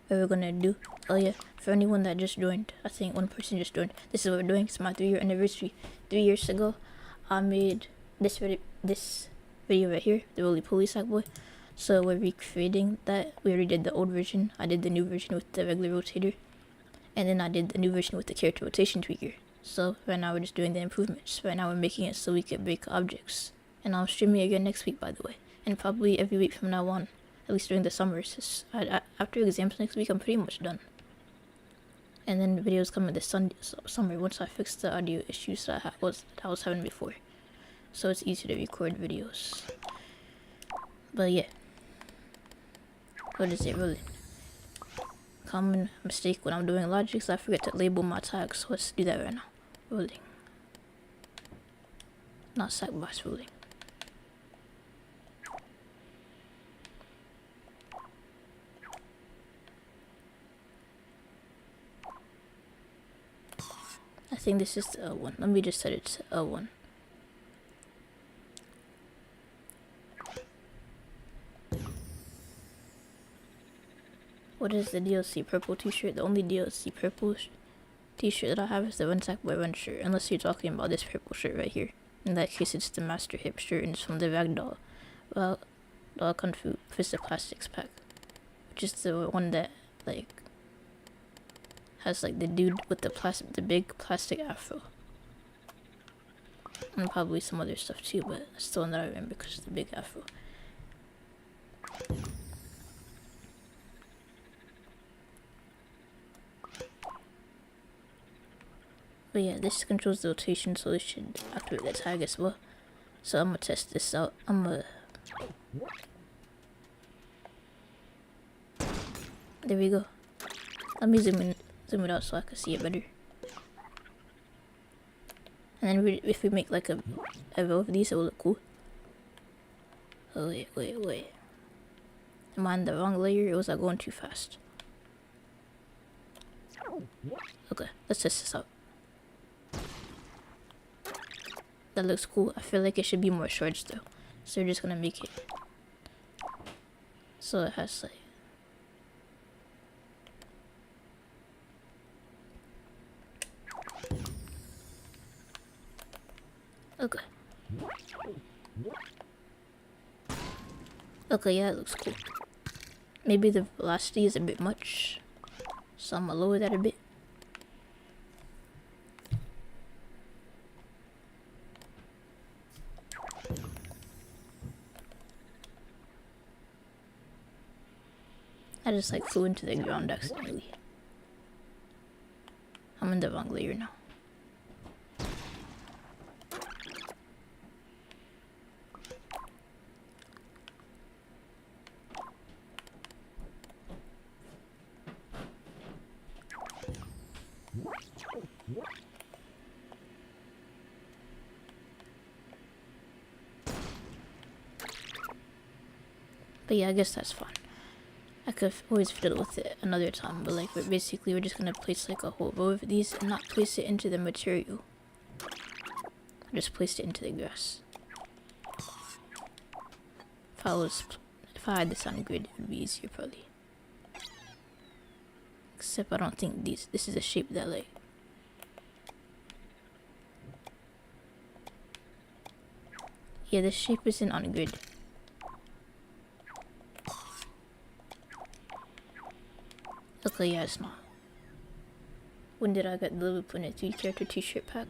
what we're gonna do, oh yeah, for anyone that just joined, I think one person just joined, this is what we're doing. It's my 3-year anniversary. 3 years ago I made this video right here, the Roly Poly Sack Boy. So we're recreating that. We already did the old version. I did the new version with the regular rotator, and then I did the new version with the character rotation tweaker. So right now we're just doing the improvements. Right now we're making it so we can break objects. And I'm streaming again next week, by the way. And probably every week from now on. At least during the summers. After exams next week, I'm pretty much done. And then videos come in the summer once I fix the audio issues that I was having before. So it's easier to record videos. But yeah. What is it really? Common mistake when I'm doing logics, I forget to label my tags. So let's do that right now. Rolling. Not sackbox rolling. I think this is the L1. Let me just set it to L1. What is the DLC purple t-shirt? The only DLC purple t-shirt that I have is the Run Sackboy Run shirt. Unless you're talking about this purple shirt right here. In that case, it's the Master Hip shirt and it's from the Ragdoll. Well, Doll Kung Fu Fist of Plastics pack. Which is the one that, like, has like the dude with the big plastic afro. And probably some other stuff too, but that's the one that I remember because of the big afro. But yeah, this controls the rotation, so this should activate the tag as well. So I'm gonna test this out. There we go. Let me zoom it out so I can see it better. And then if we make like a row of these, it will look cool. Oh wait. Am I on the wrong layer? Or was I going too fast? Okay, let's test this out. That looks cool. I feel like it should be more shards though. So we're just gonna make it so it has like Okay, yeah, that looks cool. Maybe the velocity is a bit much, so I'm gonna lower that a bit. I just like flew into the ground accidentally. I'm in the wrong layer now. But yeah, I guess that's fine. I could always fiddle with it another time, but like, we're just gonna place like a whole row of these and not place it into the material. I just placed it into the grass. If I had this on grid, it would be easier probably. Except I don't think this is a shape that like. Yeah, this shape isn't on grid. Okay, yeah, it's not. When did I get the LBP3 character t-shirt pack?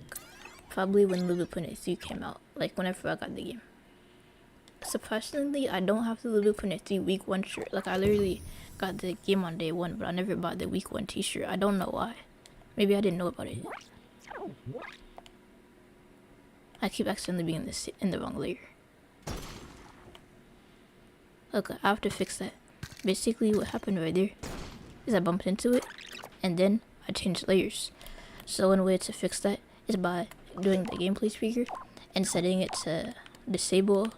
Probably when LBP3 came out, like whenever I got the game. Surprisingly, I don't have the LBP3 week 1 shirt. Like, I literally got the game on day 1, but I never bought the week 1 t-shirt. I don't know why. Maybe I didn't know about it. I keep accidentally being in the wrong layer. Okay, I have to fix that. Basically, what happened right there is I bumped into it, and then I changed layers. So one way to fix that is by doing the gameplay speaker and setting it to disable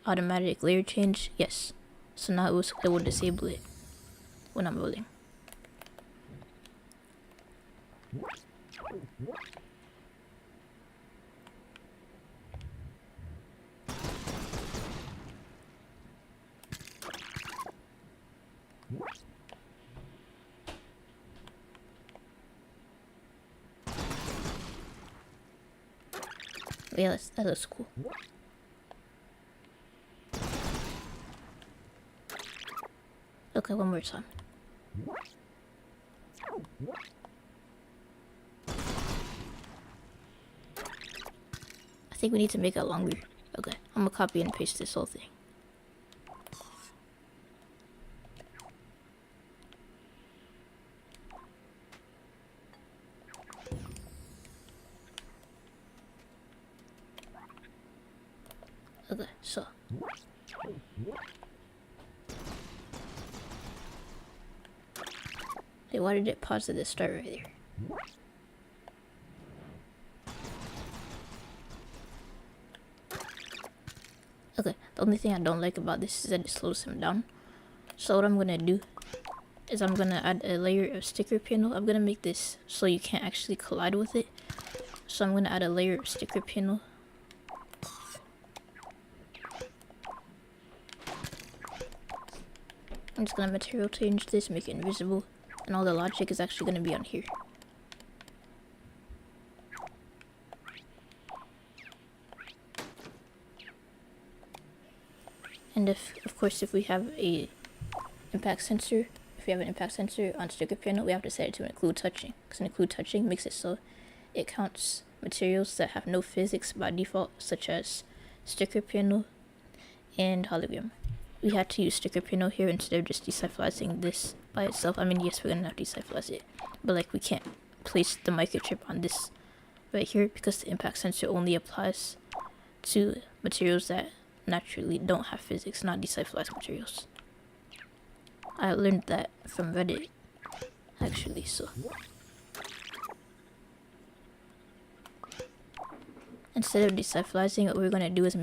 automatic layer change. Yes. So now it will disable it when I'm rolling. Yeah, that looks cool. Okay, one more time. I think we need to make it longer. Okay, I'm gonna copy and paste this whole thing. Okay, so. Hey, why did it pause at the start right there? Okay, the only thing I don't like about this is that it slows him down. So what I'm gonna do is I'm gonna add a layer of sticker panel. I'm gonna make this so you can't actually collide with it. So I'm gonna add a layer of sticker panel. I'm just gonna material change this, make it invisible, and all the logic is actually gonna be on here. And of course, if we have an impact sensor on sticker panel, we have to set it to include touching, because include touching makes it so it counts materials that have no physics by default, such as sticker panel and hologram. We had to use sticker panel here instead of just decentralizing this by itself. I mean, yes, we're gonna have to decentralize it, but like, we can't place the microchip on this right here because the impact sensor only applies to materials that naturally don't have physics, not decentralized materials. I learned that from Reddit, actually, so. Instead of decentralizing, what we're gonna do is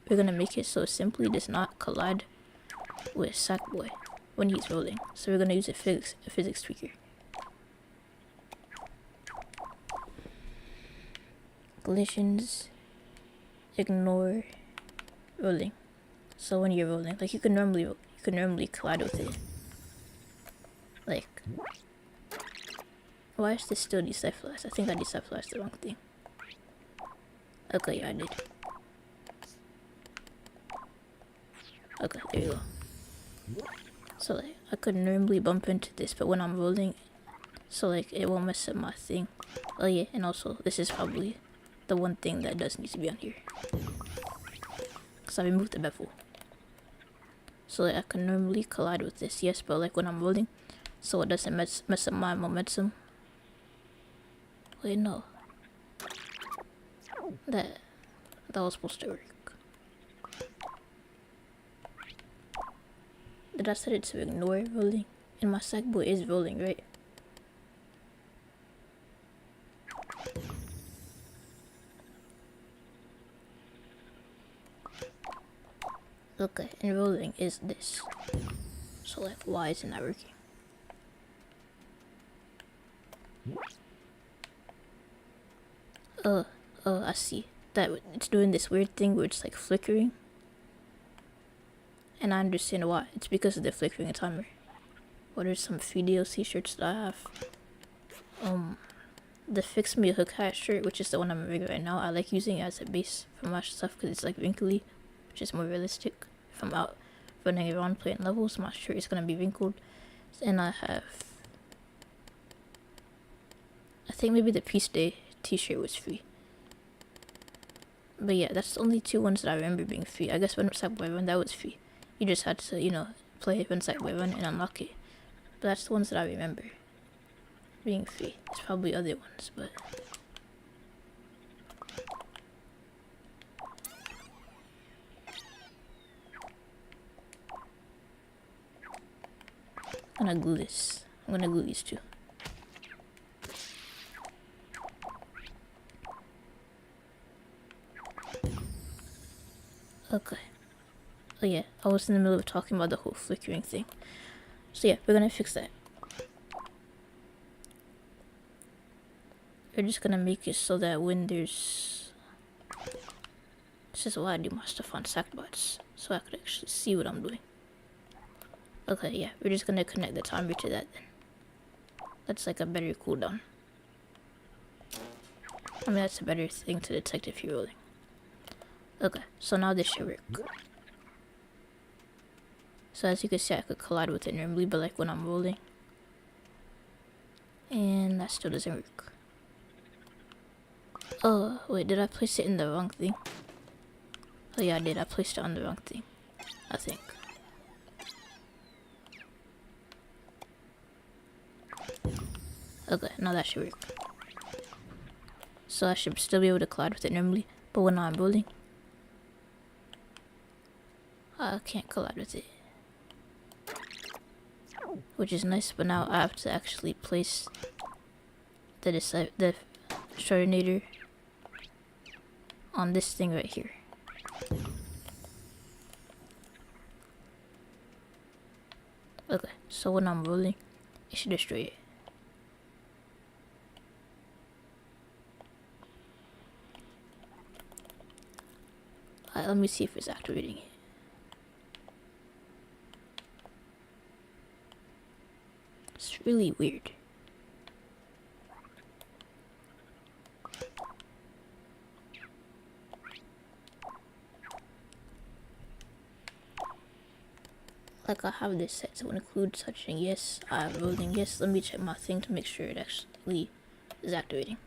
we're gonna make it so it simply does not collide with Sackboy when he's rolling. So we're gonna use a physics tweaker. Collisions, ignore rolling. So when you're rolling, like, you can normally collide with it. Like, why is this still decentralized? I think I decentralized the wrong thing. Okay, yeah, I did. Okay, there you go. So like I could normally bump into this, but when I'm rolling, so like it won't mess up my thing. Oh yeah, and also this is probably the one thing that does need to be on here, because I removed the bevel. So like I can normally collide with this, yes, but like when I'm rolling, so it doesn't mess up my momentum. Wait, no. That was supposed to work. Did I set it to ignore rolling? And my sackboy is rolling, right? Okay, and rolling is this. So like, why isn't that working? I see. That it's doing this weird thing where it's like flickering. And I understand why. It's because of the flickering timer. What are some free DLC shirts that I have? The Fix Me a Hook hat shirt, which is the one I'm wearing right now. I like using it as a base for my stuff because it's like wrinkly, which is more realistic. If I'm out running around playing levels, my shirt is gonna be wrinkled. And I have, I think maybe the Peace Day t-shirt was free. But yeah, that's the only two ones that I remember being free. I guess when Sackboy Run, that was free. You just had to, you know, play when Sackboy Run and unlock it. But that's the ones that I remember being free. There's probably other ones, but I'm gonna glue this. I'm gonna glue these two. Okay. Oh yeah, I was in the middle of talking about the whole flickering thing. So yeah, we're gonna fix that. We're just gonna make it so that when there's... This is why I do my stuff on Sackbots, so I could actually see what I'm doing. Okay, yeah, we're just gonna connect the timer to that then. That's like a better cooldown. I mean, that's a better thing to detect if you're rolling. Okay, so now this should work. So as you can see, I could collide with it normally, but like when I'm rolling. And that still doesn't work. Oh, wait, did I place it in the wrong thing? Oh yeah, I did. I placed it on the wrong thing, I think. Okay, now that should work. So I should still be able to collide with it normally, but when I'm rolling, I can't collide with it. Which is nice, but now I have to actually place the shortenator on this thing right here. Okay, so when I'm rolling, it should destroy it. Alright, let me see if it's activating it. It's really weird. Like I have this set to include touching, yes. I have rolling, yes. Let me check my thing to make sure it actually is activating.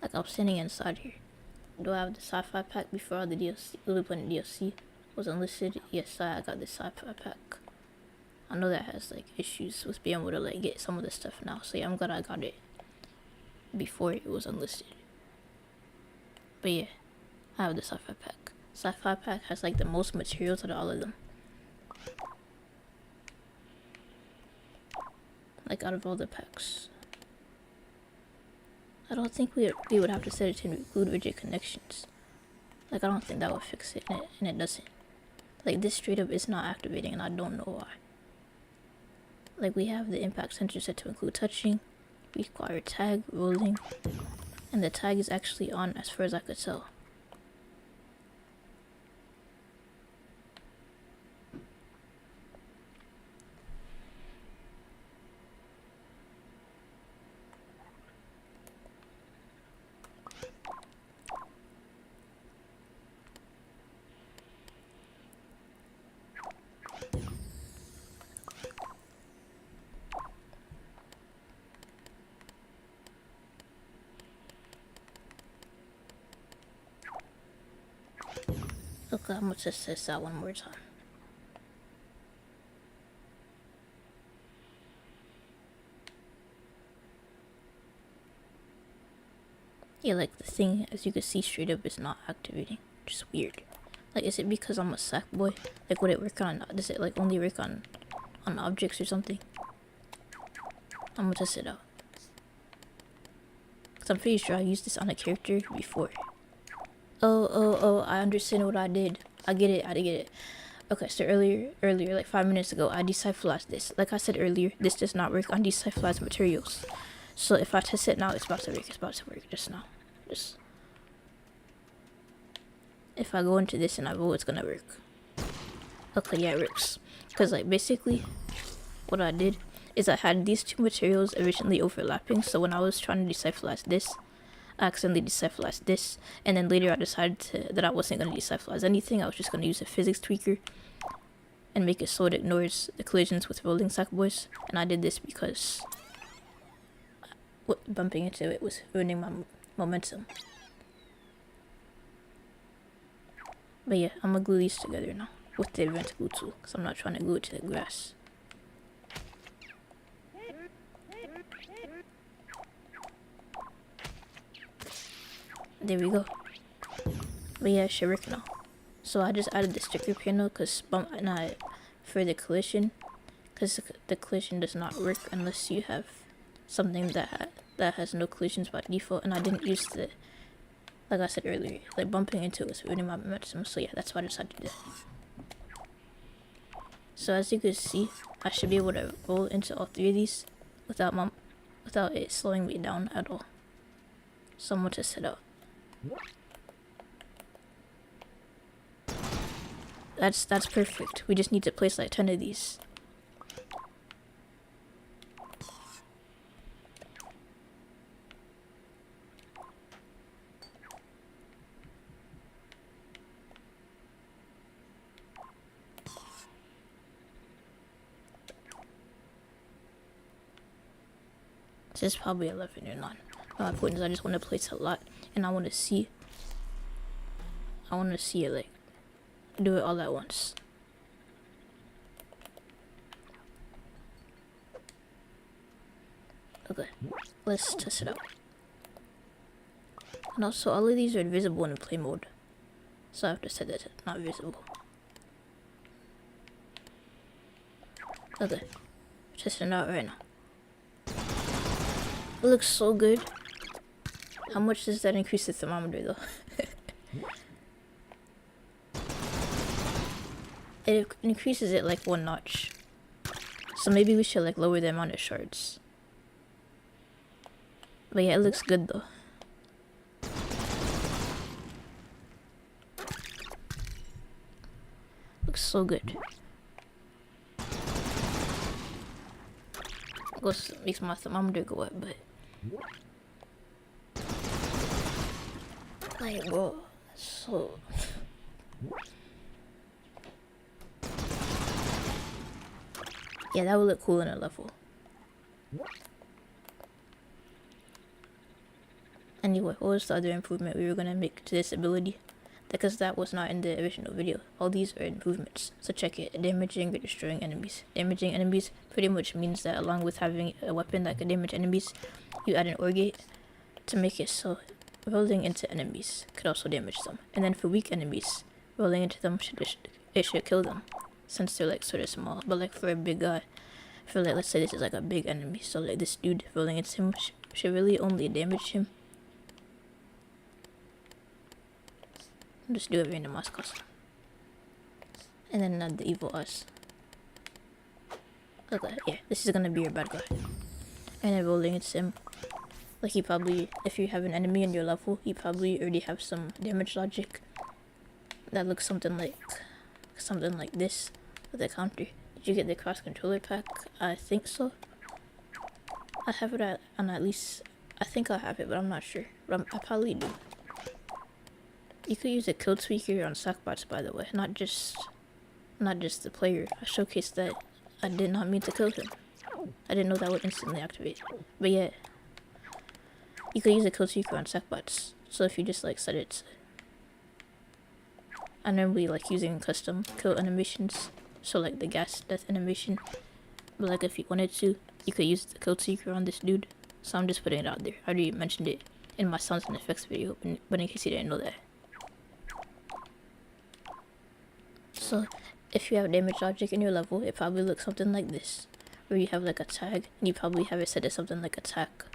Like I'm standing inside here. Do I have the sci-fi pack before all the DLC? LBP3 DLC was unlisted? Yes, I got the sci-fi pack. I know that has like issues with being able to like get some of the stuff now. So yeah, I'm glad I got it before it was unlisted. But yeah, I have the sci-fi pack. Sci-fi pack has like the most materials out of all of them. Like out of all the packs. I don't think we would have to set it to include rigid connections. Like I don't think that would fix it, and it doesn't. Like this straight up is not activating, and I don't know why. Like we have the impact sensor set to include touching, require tag, rolling, and the tag is actually on as far as I could tell. Okay, I'm gonna test this out one more time. Yeah, like the thing, as you can see straight up, is not activating. Just weird. Like, is it because I'm a sack boy? Like, would it work on, does it like only work on objects or something? I'm gonna test it out. Cause I'm pretty sure I used this on a character before. Oh, I understand what I did. I get it. Okay, so earlier, like 5 minutes ago, I decyphalized this. Like I said earlier, this does not work on decyphalized materials. So if I test it now, it's about to work. Just now. If I go into this and I vote, it's gonna work. Okay, yeah, it works. Because, like, basically, what I did is I had these two materials originally overlapping. So when I was trying to decyphalize this, I accidentally decyphalized this, and then later I decided that I wasn't going to decyphalize anything. I was just going to use a physics tweaker and make it so it ignores the collisions with rolling sack boys. And I did this because bumping into it was ruining my momentum. But yeah, I'm going to glue these together now with the advanced glue tool, because I'm not trying to glue it to the grass. There we go. But yeah, it should work now. So I just added the sticker panel for the collision, because the collision does not work unless you have something that has no collisions by default. And I didn't use the, like I said earlier, like bumping into it was ruining my momentum. So yeah, that's why I decided to do that. So as you can see, I should be able to roll into all three of these without it slowing me down at all. So I'm going to set out. That's perfect. We just need to place like 10 of these. This is probably 11 or 9. My point is I just want to place a lot, and I want to see it like do it all at once. Okay, let's test it out. And also, all of these are invisible in play mode, so I have to set that to not visible. Okay, testing it out right now. It looks so good. How much does that increase the thermometer though? It increases it like 1 notch. So maybe we should like lower the amount of shards. But yeah, it looks good though. Looks so good. Of course, it makes my thermometer go up, but like, bro, so yeah, that would look cool in a level. Anyway, what was the other improvement we were gonna make to this ability? Because that was not in the original video. All these are improvements. So check it. Damaging or destroying enemies. Damaging enemies pretty much means that along with having a weapon that can damage enemies, you add an OR gate to make it so rolling into enemies could also damage them. And then for weak enemies, rolling into them should kill them, since they're like sort of small. But like for a big guy, for like, let's say this is like a big enemy, so like this dude, rolling into him should really only damage him. Just do a randomized custom. And then add the evil us. Okay, yeah, this is gonna be your bad guy. And then rolling it's him. Like he probably, if you have an enemy in your level, you probably already have some damage logic that looks something like this with a counter. Did you get the cross controller pack? I think so. I have it on at least, I think I have it, but I'm not sure. But I probably do. You could use a kill tweaker on Sackbots, by the way, not just the player. I showcased that I did not mean to kill him. I didn't know that would instantly activate. But yeah, you could use a kill tweaker on Sackbots. So if you just like set it, I normally like using custom kill animations. So like the gas death animation. But like if you wanted to, you could use the kill tweaker on this dude. So I'm just putting it out there. I already mentioned it in my sounds and effects video, but in case you didn't know that. So if you have damage logic in your level, it probably looks something like this. Where you have like a tag, and you probably have it set to something like attack.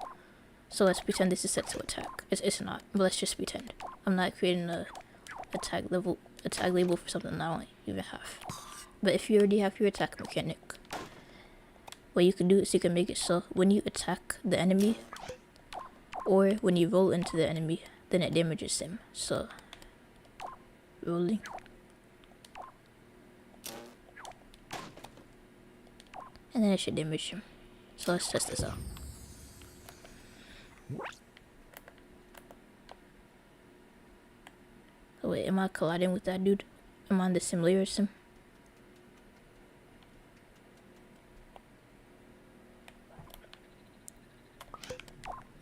So let's pretend this is set to attack. It's not, but let's just pretend. I'm not creating a tag label for something I don't even have. But if you already have your attack mechanic, what you can do is you can make it so when you attack the enemy, or when you roll into the enemy, then it damages him. So, rolling. And then it should damage him. So let's test this out. Oh wait, am I colliding with that dude? Am I on the same layer as him?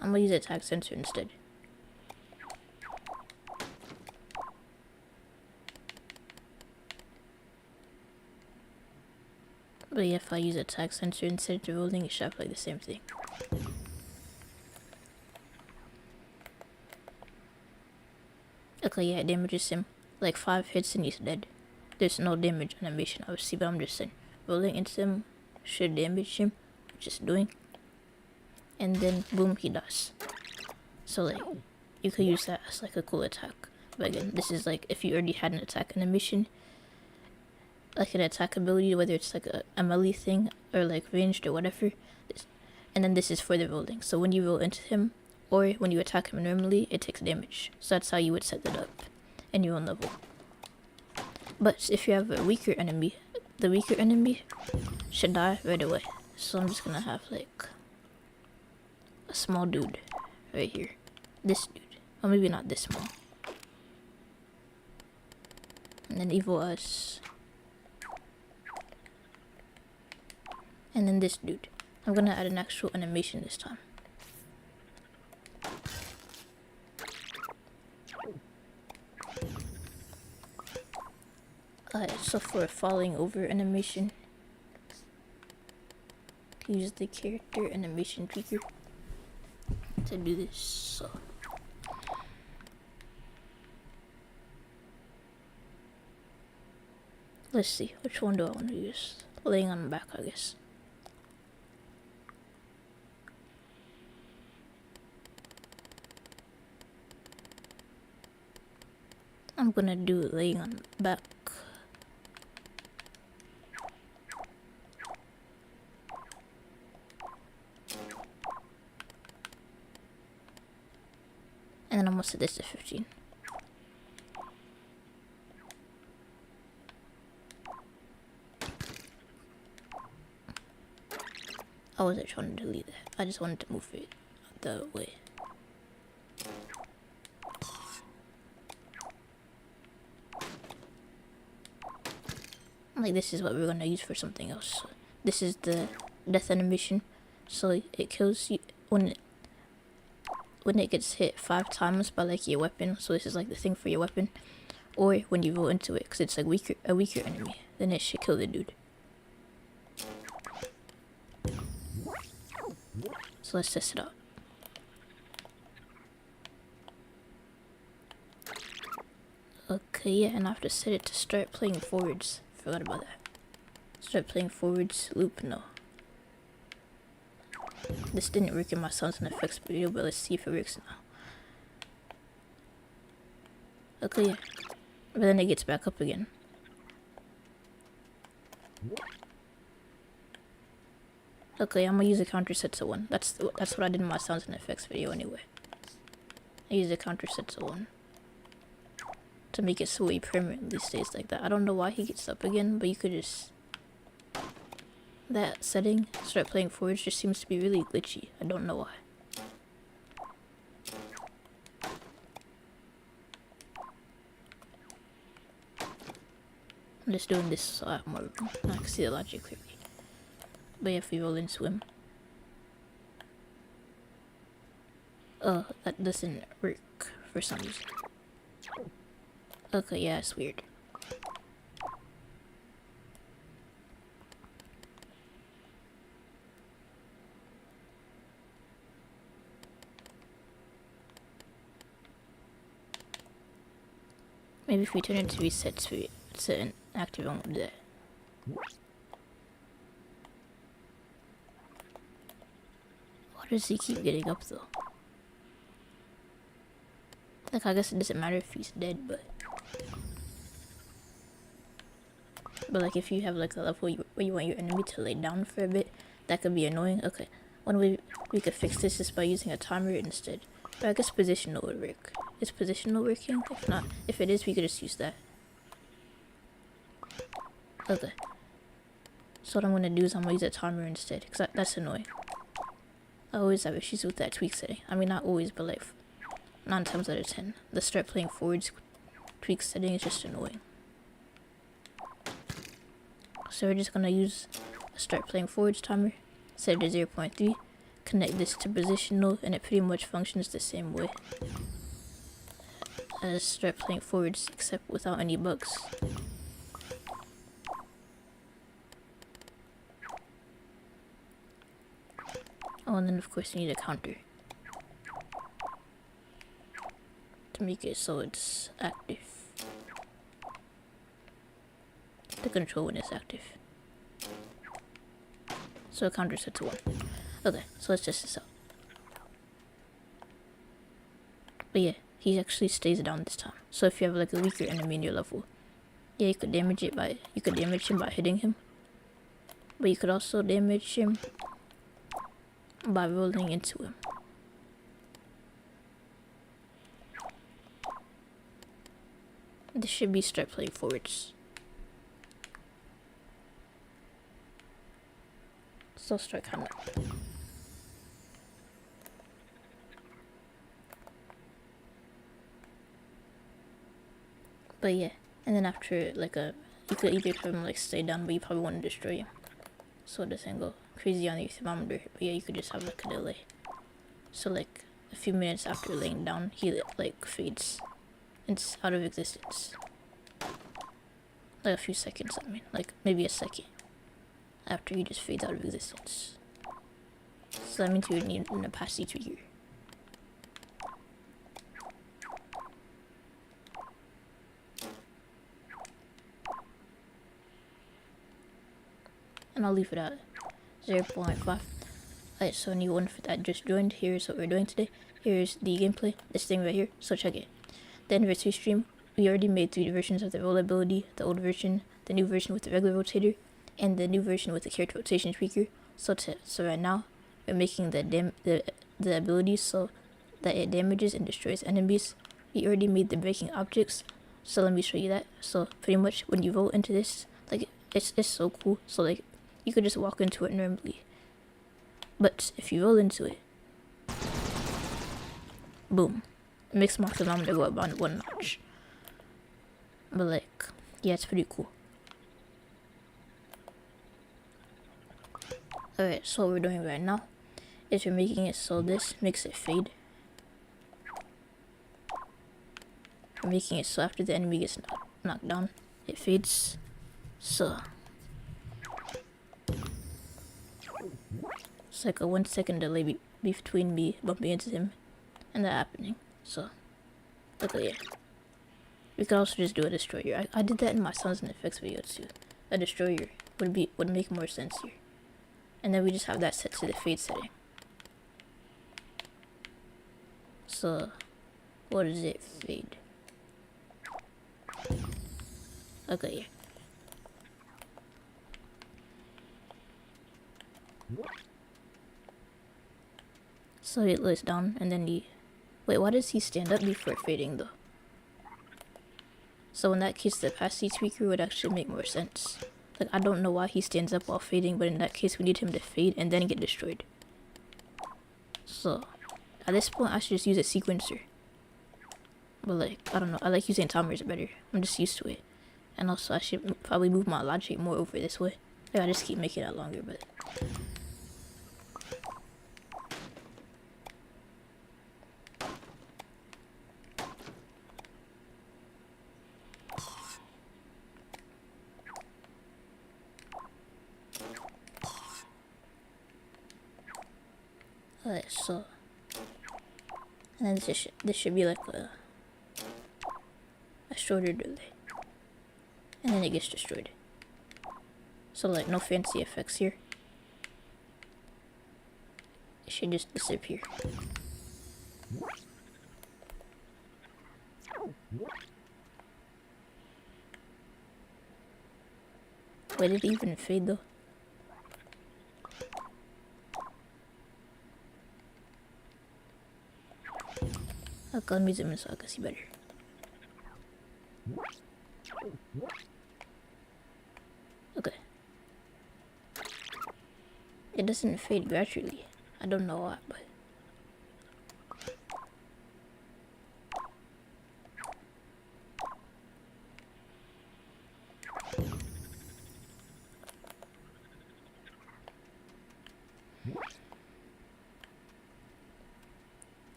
I'm gonna use a tag sensor instead. But yeah, if I use a tag sensor instead of rolling, it should have like the same thing. Okay, yeah, it damages him. Like 5 hits and he's dead. There's no damage animation, obviously, but I'm just saying. Rolling into him should damage him, which it's doing. And then, boom, he dies. So, like, you could use that as like a cool attack. But again, this is like if you already had an attack animation, like an attack ability, whether it's like a melee thing or like ranged or whatever. And then this is for the rolling. So when you roll into him, or when you attack him normally, it takes damage. So that's how you would set it up in your own level. But if you have a weaker enemy, the weaker enemy should die right away. So I'm just gonna have like a small dude right here. This dude. Or maybe not this small. And then evil us. And then this dude. I'm gonna add an actual animation this time. So for a falling over animation, use the character animation tweaker to do this. So let's see, which one do I want to use? Laying on the back, I guess. I'm gonna do it laying on the back. And then I'm gonna set this to 15. I wasn't trying to delete that. I just wanted to move it the way. Like this is what we're gonna use for something else. This is the death animation. So it kills you when it gets hit 5 times by like your weapon. So this is like the thing for your weapon, or when you roll into it, because it's like a weaker enemy. Then it should kill the dude. So let's test it out. Okay, yeah, and I have to set it to start playing forwards. Forgot about that. Start playing forwards, loop, no. This didn't work in my sounds and effects video, but let's see if it works now. Okay, yeah. But then it gets back up again. Okay, I'm gonna use a counter set to 1. That's what I did in my sounds and effects video anyway. I use a counter set to 1 to make it so he permanently stays like that. I don't know why he gets up again, but you could just... That setting, start playing forwards, just seems to be really glitchy. I don't know why. I'm just doing this so I have more room. I can see the logic clearly. But if we roll into him... that doesn't work for some reason. Okay, yeah, it's weird. Maybe if we turn it to reset to active, I won't do that. Why does he keep getting up though? Like, I guess it doesn't matter if he's dead, but like if you have like a level where you want your enemy to lay down for a bit, that could be annoying. Okay, one way we could fix this is by using a timer instead. But I guess positional would work. Is positional working? If not, if it is, we could just use that. Okay. So what I'm gonna do is I'm gonna use a timer instead, because that's annoying. I always have issues with that tweak setting. I mean, not always, but like 9 times out of 10. The start playing forwards tweak setting is just annoying. So we're just gonna use a start playing forwards timer, set it to 0.3, connect this to positional, and it pretty much functions the same way as start playing forwards, except without any bugs. Oh, and then of course you need a counter to make it so it's active. To control when it's active. So a counter set to 1. Okay, so let's test this out. But yeah, he actually stays down this time. So if you have like a weaker enemy in your level, yeah, you could damage him by hitting him. But you could also damage him by rolling into him. This should be start playing forwards. So start kind of. But yeah, and then after like you could either have him like stay down, but you probably want to destroy him, so it doesn't go crazy on your thermometer. But yeah, you could just have like a delay. So like a few minutes after laying down, he like fades. It's out of existence. Like a few seconds, I mean, like maybe a second after he just fades out of existence. So that means you would need an opacity trigger. And I'll leave it at 0.5. Alright, so anyone that just joined, here's what we're doing today. Here's the gameplay, this thing right here, so check it. The anniversary stream, we already made 3 versions of the roll ability, the old version, the new version with the regular rotator, and the new version with the character rotation tweaker. So right now, we're making the abilities so that it damages and destroys enemies. We already made the breaking objects, so let me show you that. So pretty much when you roll into this, like it's so cool. So like you could just walk into it normally, but if you roll into it, boom, it makes my thermometer go up on 1 notch. But like, yeah, it's pretty cool. Alright, so what we're doing right now is we're making it so this makes it fade. We're making it so after the enemy gets knocked down, it fades. So it's like a 1 second delay between me bumping into him and that happening. So look at it. We could also just do a destroyer. I did that in my sounds and effects video too. A destroyer would make more sense here. And then we just have that set to the fade setting. So what is it? Fade. Okay, yeah. So he lays down and then he... Wait, why does he stand up before fading though? So in that case, the opacity tweaker would actually make more sense. Like, I don't know why he stands up while fading, but in that case, we need him to fade and then get destroyed. So, at this point, I should just use a sequencer. But like, I don't know, I like using timers better. I'm just used to it. And also, I should probably move my logic more over this way. Like, I just keep making that longer, but... Alright, so... And then this should be like a shorter delay. And then it gets destroyed. So like, no fancy effects here. It should just disappear. Wait, did it even fade though? Okay, let me zoom in so I can see better. Okay. It doesn't fade gradually. I don't know why, but...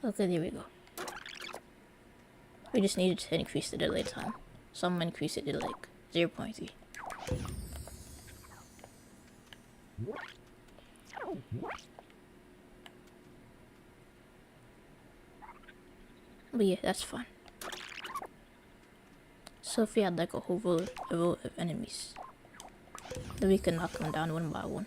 Okay, there we go. We just needed to increase the delay time. So I'm gonna increase it to like 0.3. But yeah, that's fine. So if we had like a whole row of enemies, then we can knock them down one by one.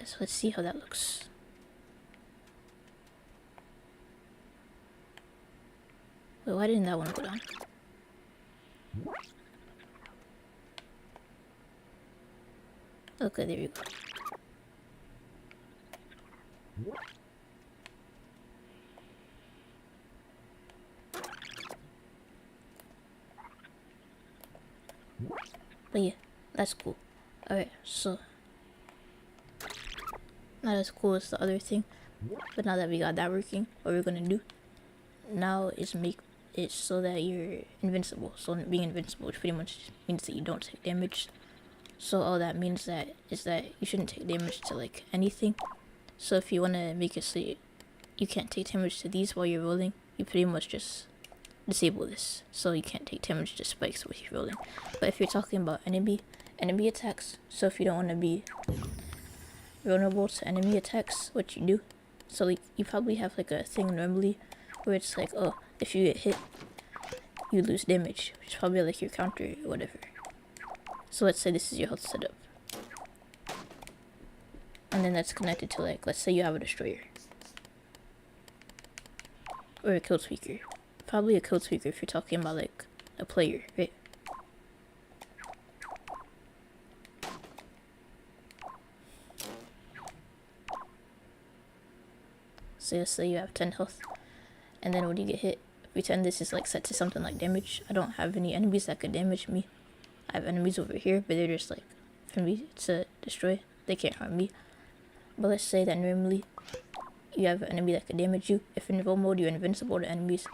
So let's see how that looks. Wait, why didn't that one go down? Okay, there we go. But yeah, that's cool. Alright, so not as cool as the other thing, but now that we got that working, what we're gonna do now is make it so that you're invincible. So being invincible, which pretty much means that you don't take damage. So all that means that is that you shouldn't take damage to like anything. So if you want to make it so you can't take damage to these while you're rolling, you pretty much just disable this, so you can't take damage to spikes while you're rolling. But if you're talking about enemy attacks, so if you don't want to be vulnerable to enemy attacks, what you do, so like you probably have like a thing normally where it's like, oh, if you get hit you lose damage, which is probably like your counter or whatever. So let's say this is your health setup, and then that's connected to like, let's say you have a destroyer or a kill tweaker. Probably a kill tweaker if you're talking about like a player, right? So let's say you have 10 health, and then when you get hit, pretend this is like set to something like damage. I don't have any enemies that could damage me. I have enemies over here, but they're just like for me to destroy. They can't harm me. But let's say that normally you have an enemy that could damage you. If in roll mode you're invincible to enemies,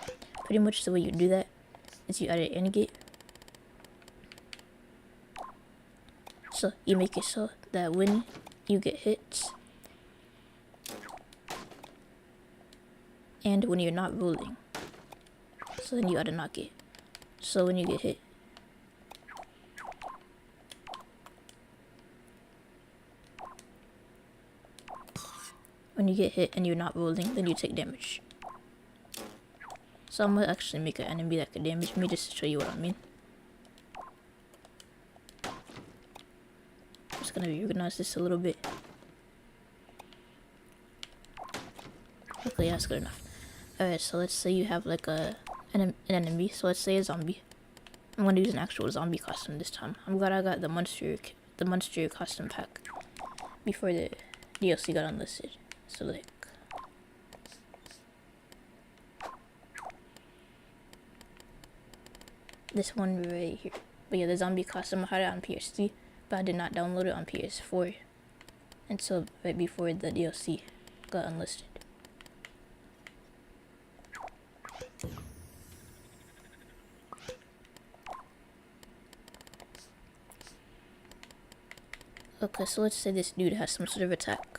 pretty much the way you do that is you add an negate. So you make it so that when you get hit and when you're not rolling, so then you add a knock it. So when you get hit, and you're not rolling, then you take damage. So I'm gonna actually make an enemy that could damage me just to show you what I mean. I'm just gonna reorganize this a little bit. Okay, yeah, that's good enough. Alright, so let's say you have like an enemy, so let's say a zombie. I'm gonna use an actual zombie costume this time. I'm glad I got the monster costume pack before the DLC got unlisted. So like, this one right here. But yeah, the zombie costume, I had it on PS3, but I did not download it on PS4 until right before the DLC got unlisted. Okay, so let's say this dude has some sort of attack.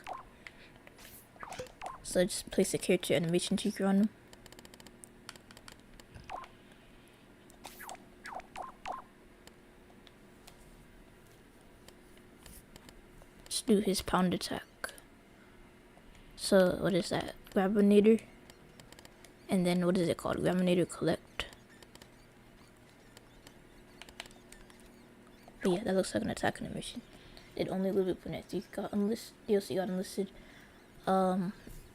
So let's place a character animation tweaker on him. Let's do his pound attack. So what is that? Grabinator. And then what is it called? Grabinator collect. But yeah, that looks like an attack animation. It only a little bit when DLC got unlisted.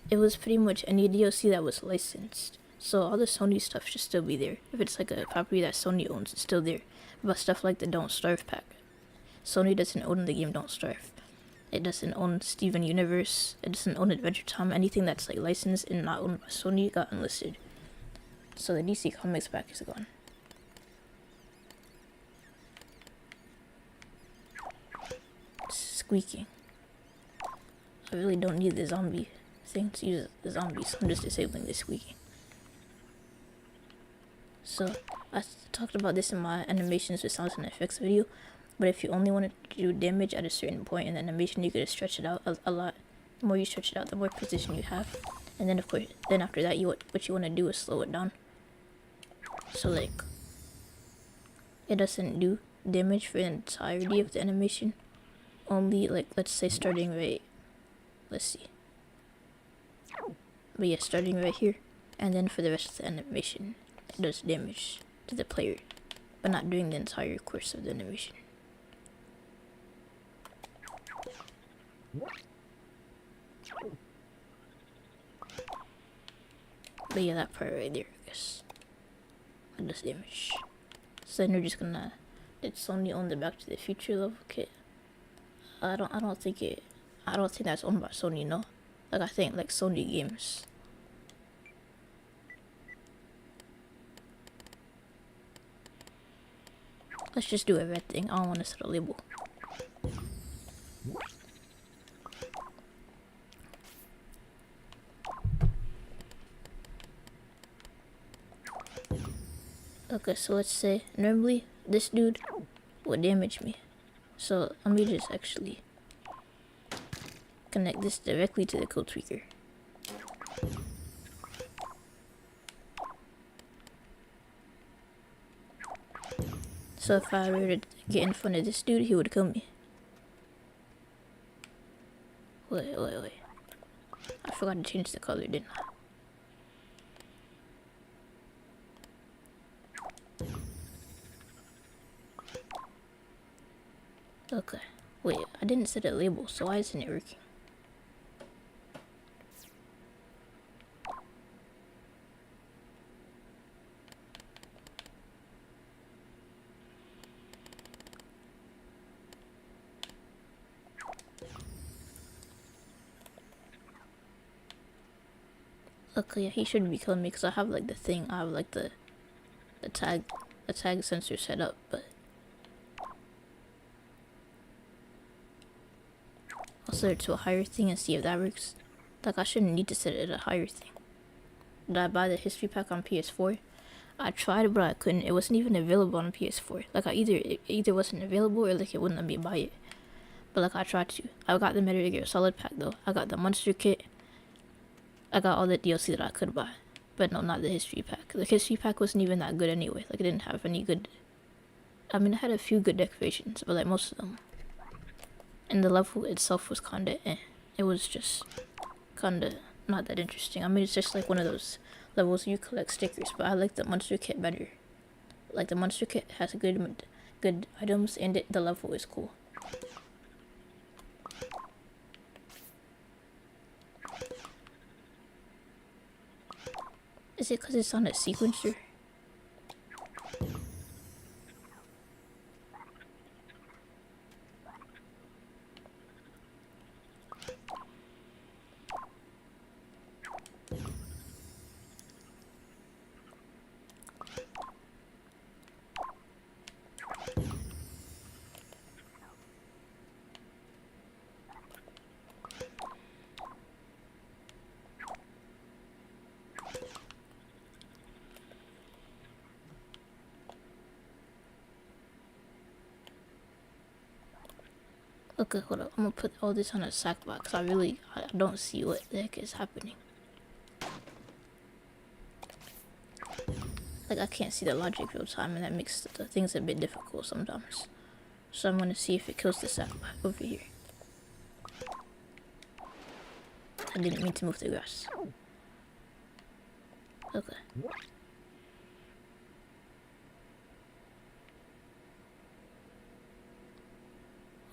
It was pretty much any DLC that was licensed. So all the Sony stuff should still be there. If it's like a property that Sony owns, it's still there. But stuff like the Don't Starve pack, Sony doesn't own the game Don't Starve. It doesn't own Steven Universe. It doesn't own Adventure Time. Anything that's like licensed and not owned by Sony got unlisted. So the DC Comics pack is gone. Squeaking. I really don't need the zombie thing to use the zombies. I'm just disabling the squeaking. So I talked about this in my animations with sounds and effects video, but if you only wanted to do damage at a certain point in the animation, you could stretch it out a lot. The more you stretch it out, the more precision you have. And then of course, then after that, what you want to do is slow it down. So like, it doesn't do damage for the entirety of the animation. Only like, let's say starting right, let's see. But yeah, starting right here, and then for the rest of the animation, it does damage to the player, but not during the entire course of the animation. But yeah, that part right there, I guess, it does damage. So then you're just gonna, did Sony own the Back to the Future level kit? I don't think that's owned by Sony, no. Like, I think like Sony Games. Let's just do a red thing. I don't want to set a label. Okay, so let's say normally this dude would damage me. So let me just actually connect this directly to the code tweaker. So if I were to get in front of this dude, he would kill me. Wait. I forgot to change the color, didn't I? Okay. Wait, I didn't set a label, so why isn't it working? Okay, yeah, he shouldn't be killing me because I have like the thing, I have like the tag sensor set up, but I'll set it to a higher thing and see if that works. Like, I shouldn't need to set it at a higher thing. Did I buy the history pack on PS4? I tried, but I couldn't. It wasn't even available on PS4. Like, it either wasn't available or like it wouldn't let me buy it. But like, I tried to. I got the Metal Gear Solid pack though. I got the monster kit. I got all the DLC that I could buy. But no, not the history pack. The history pack wasn't even that good anyway. Like, it didn't have any good... I mean, it had a few good decorations, but like most of them. And the level itself was kinda eh. It was just kinda not that interesting. I mean, it's just like one of those levels you collect stickers, but I like the monster kit better. Like, the monster kit has good items, and the level is cool. Is it because it's on a sequencer? Okay, hold up. I'm gonna put all this on a sack box. I don't see what the heck is happening. Like, I can't see the logic real time, and that makes the things a bit difficult sometimes. So I'm gonna see if it kills the sack over here. I didn't mean to move the grass. Okay.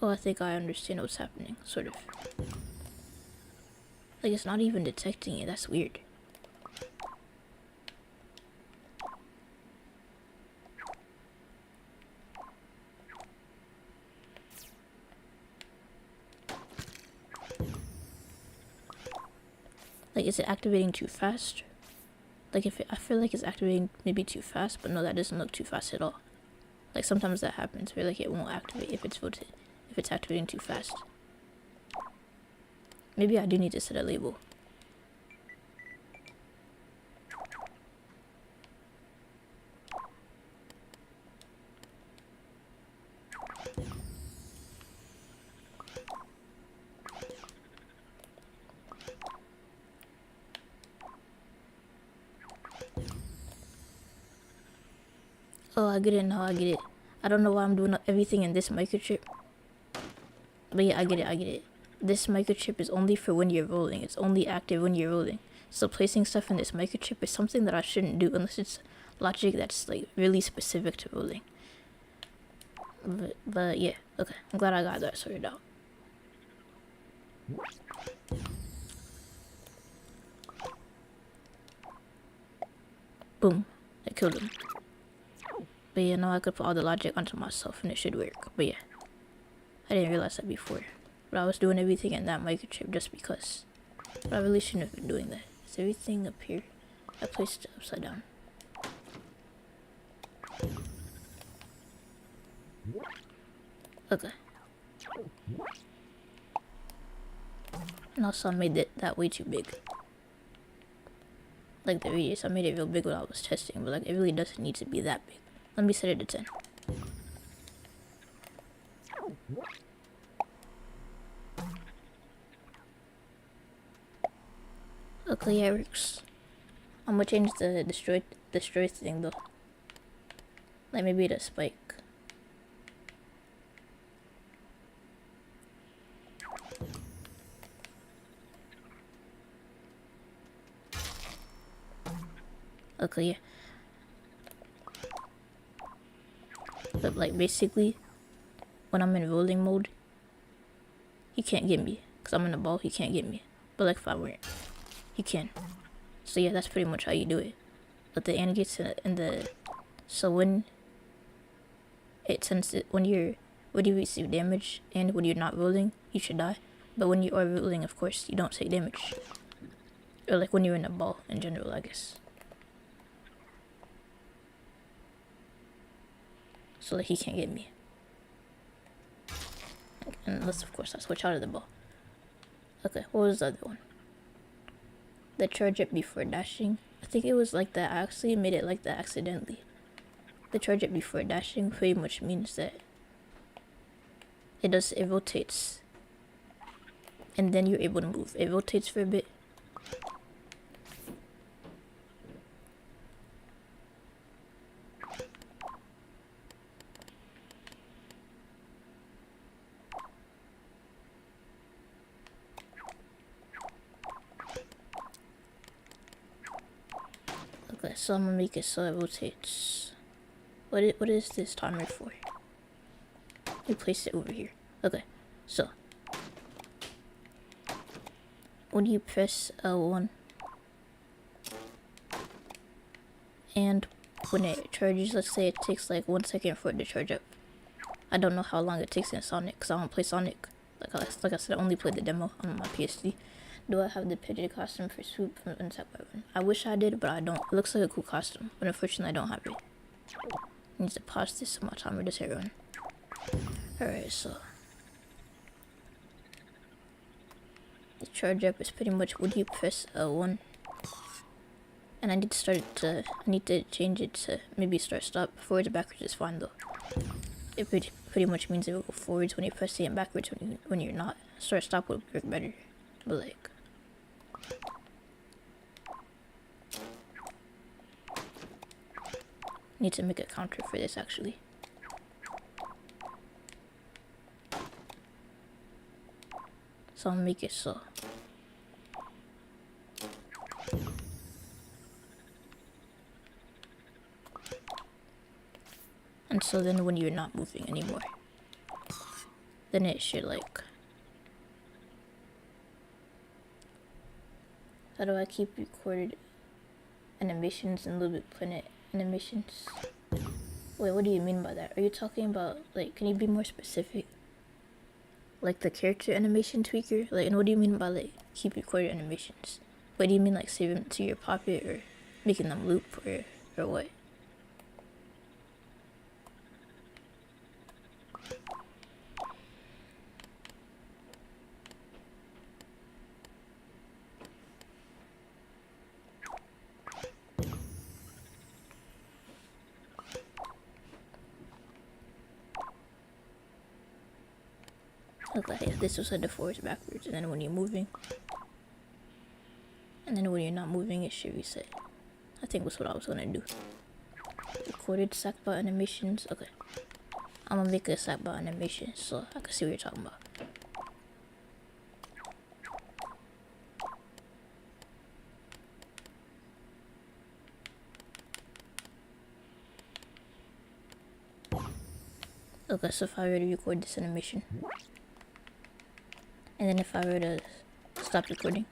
Oh, I think I understand what's happening, sort of. Like, it's not even detecting it. That's weird. Like, is it activating too fast? Like, I feel like it's activating maybe too fast, but no, that doesn't look too fast at all. Like, sometimes that happens where, like, it won't activate if it's activating too fast. Maybe I do need to set a label. Oh, I get it now, I get it. I don't know why I'm doing everything in this microchip. But yeah, I get it. This microchip is only for when you're rolling. It's only active when you're rolling. So placing stuff in this microchip is something that I shouldn't do unless it's logic that's like really specific to rolling. But yeah, okay. I'm glad I got that sorted out. Boom. I killed him. But yeah, now I could put all the logic onto myself and it should work. But yeah, I didn't realize that before. But I was doing everything in that microchip just because. But I really shouldn't have been doing that. Is everything up here? I placed it upside down. Okay. And also I made that way too big. Like the radius, I made it real big when I was testing, but like it really doesn't need to be that big. Let me set it to 10. Okay, yeah, it works. I'm gonna change the destroy thing though. Like maybe the spike. Okay, yeah. But like basically, when I'm in rolling mode, he can't get me. Cause I'm in the ball, he can't get me. But like if I weren't, he can. So yeah, that's pretty much how you do it. But the and gets in the, so when it sends it, when you receive damage and when you're not rolling, you should die. But when you are rolling, of course, you don't take damage. Or like when you're in a ball in general, I guess. So like he can't get me. Unless of course I switch out of the ball. Okay, what was the other one? The charge up before dashing. I think it was like that. I actually made it like that accidentally. The charge up before dashing pretty much means that it rotates. And then you're able to move. It rotates for a bit. Okay, so I'm gonna make it so it rotates. What is this timer for? Let me place it over here. Okay, so when you press L1 and when it charges, let's say it takes like 1 second for it to charge up. I don't know how long it takes in Sonic because I don't play Sonic. Like I said, I only played the demo on my PSD. Do I have the pigeon costume for Swoop from Untapped Weapon? I wish I did, but I don't. It looks like a cool costume, but unfortunately I don't have it. I need to pause this so my timer doesn't run. Alright, so the charge up is pretty much when you press L1. And I need to change it to maybe start stop. Forwards backwards is fine though. pretty much means it will go forwards when you're pressing it, backwards when you're not. Start stop would work better, but like. Need to make a counter for this actually. So I'll make it so. And so then when you're not moving anymore, then it should like. How do I keep recorded animations in LBP Planet animations? Wait, what do you mean by that? Are you talking about, like, can you be more specific? Like the character animation tweaker? Like, and what do you mean by like keep recorded animations? What do you mean like save them to your Puppet or making them loop or what? Okay, yeah, this was set to forwards backwards, and then when you're moving, and then when you're not moving, it should reset. I think that's what I was gonna do. Recorded sackbot animations. Okay, I'm gonna make a sackbot animation so I can see what you're talking about. Okay, so if I were to record this animation, and then if I were to stop recording,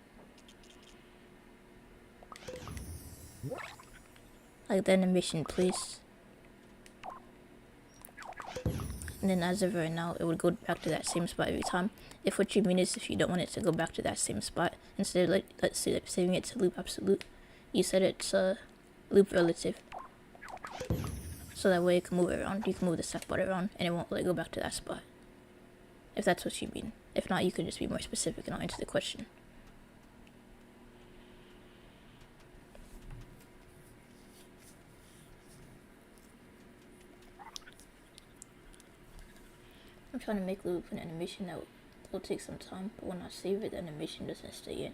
like the animation plays, and then as of right now, it would go back to that same spot every time. If what you mean is if you don't want it to go back to that same spot, instead of like, let's say like saving it to loop absolute, you set it to loop relative. So that way it can move around. You can move the sackbot around and it won't like go back to that spot. If that's what you mean. If not, you could just be more specific and I'll answer the question. I'm trying to make loop an animation that will take some time, but when I save it, the animation doesn't stay in.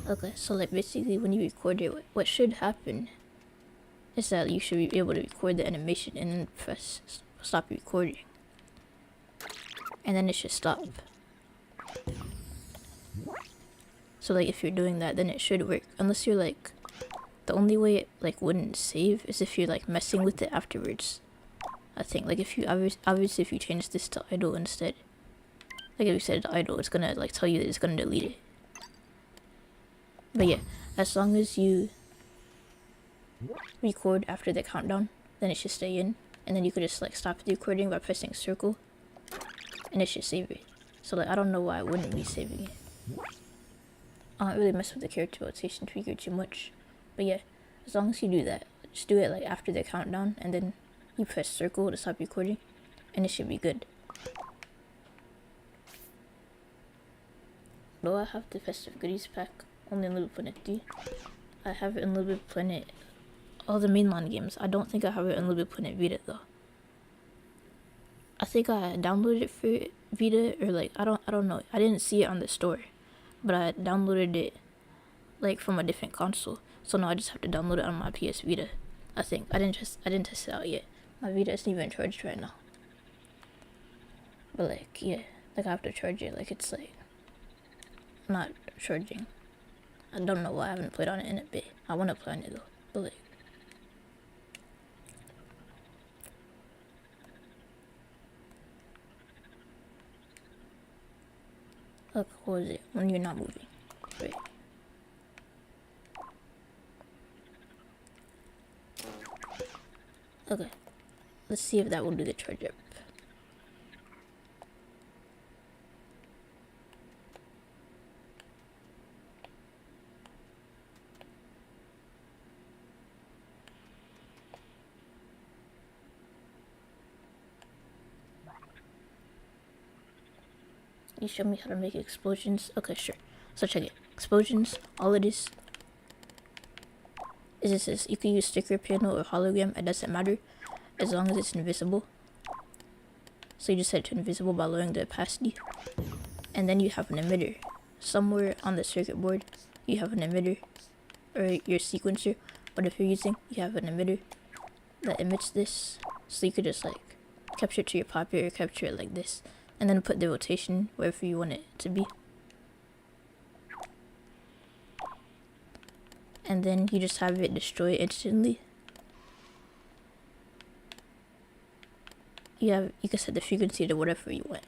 Okay, so like basically when you record it, what should happen is that you should be able to record the animation and then press stop recording. And then it should stop. So like if you're doing that, then it should work. Unless you're like, the only way it like wouldn't save is if you're like messing with it afterwards. I think like if you obviously if you change this to idle instead, like if you set it to idle, it's gonna like tell you that it's gonna delete it. But yeah, as long as you record after the countdown, then it should stay in, and then you could just like stop the recording by pressing circle, and it should save it. So like I don't know why I wouldn't be saving it. I don't really mess with the character rotation tweaker too much, but yeah, as long as you do that, just do it like after the countdown, and then you press circle to stop recording, and it should be good. Do I have the festive goodies pack only in LBP Planet 3? I have it in LBP Planet, all the mainline games. I don't think I have it in LBP Planet Vita though. I think I downloaded it for Vita, or like I don't know. I didn't see it on the store, but I downloaded it like from a different console. So now I just have to download it on my PS Vita. I think I didn't test it out yet. My Vita isn't even charged right now. But like yeah, like I have to charge it. Like it's like not charging. I don't know why I haven't played on it in a bit. I want to play on it though, but like. Look, what was it? When you're not moving. Wait. Okay. Let's see if that will do the charge up. You show me how to make explosions? Okay, sure. So check it. Explosions, all it is is it says you can use sticker, panel, or hologram. It doesn't matter as long as it's invisible. So you just set it to invisible by lowering the opacity. And then you have an emitter. Somewhere on the circuit board, you have an emitter, or your sequencer, whatever you're using, you have an emitter that emits this. So you could just like capture it to your pocket or capture it like this, and then put the rotation wherever you want it to be. And then you just have it destroy instantly. You can set the frequency to whatever you want,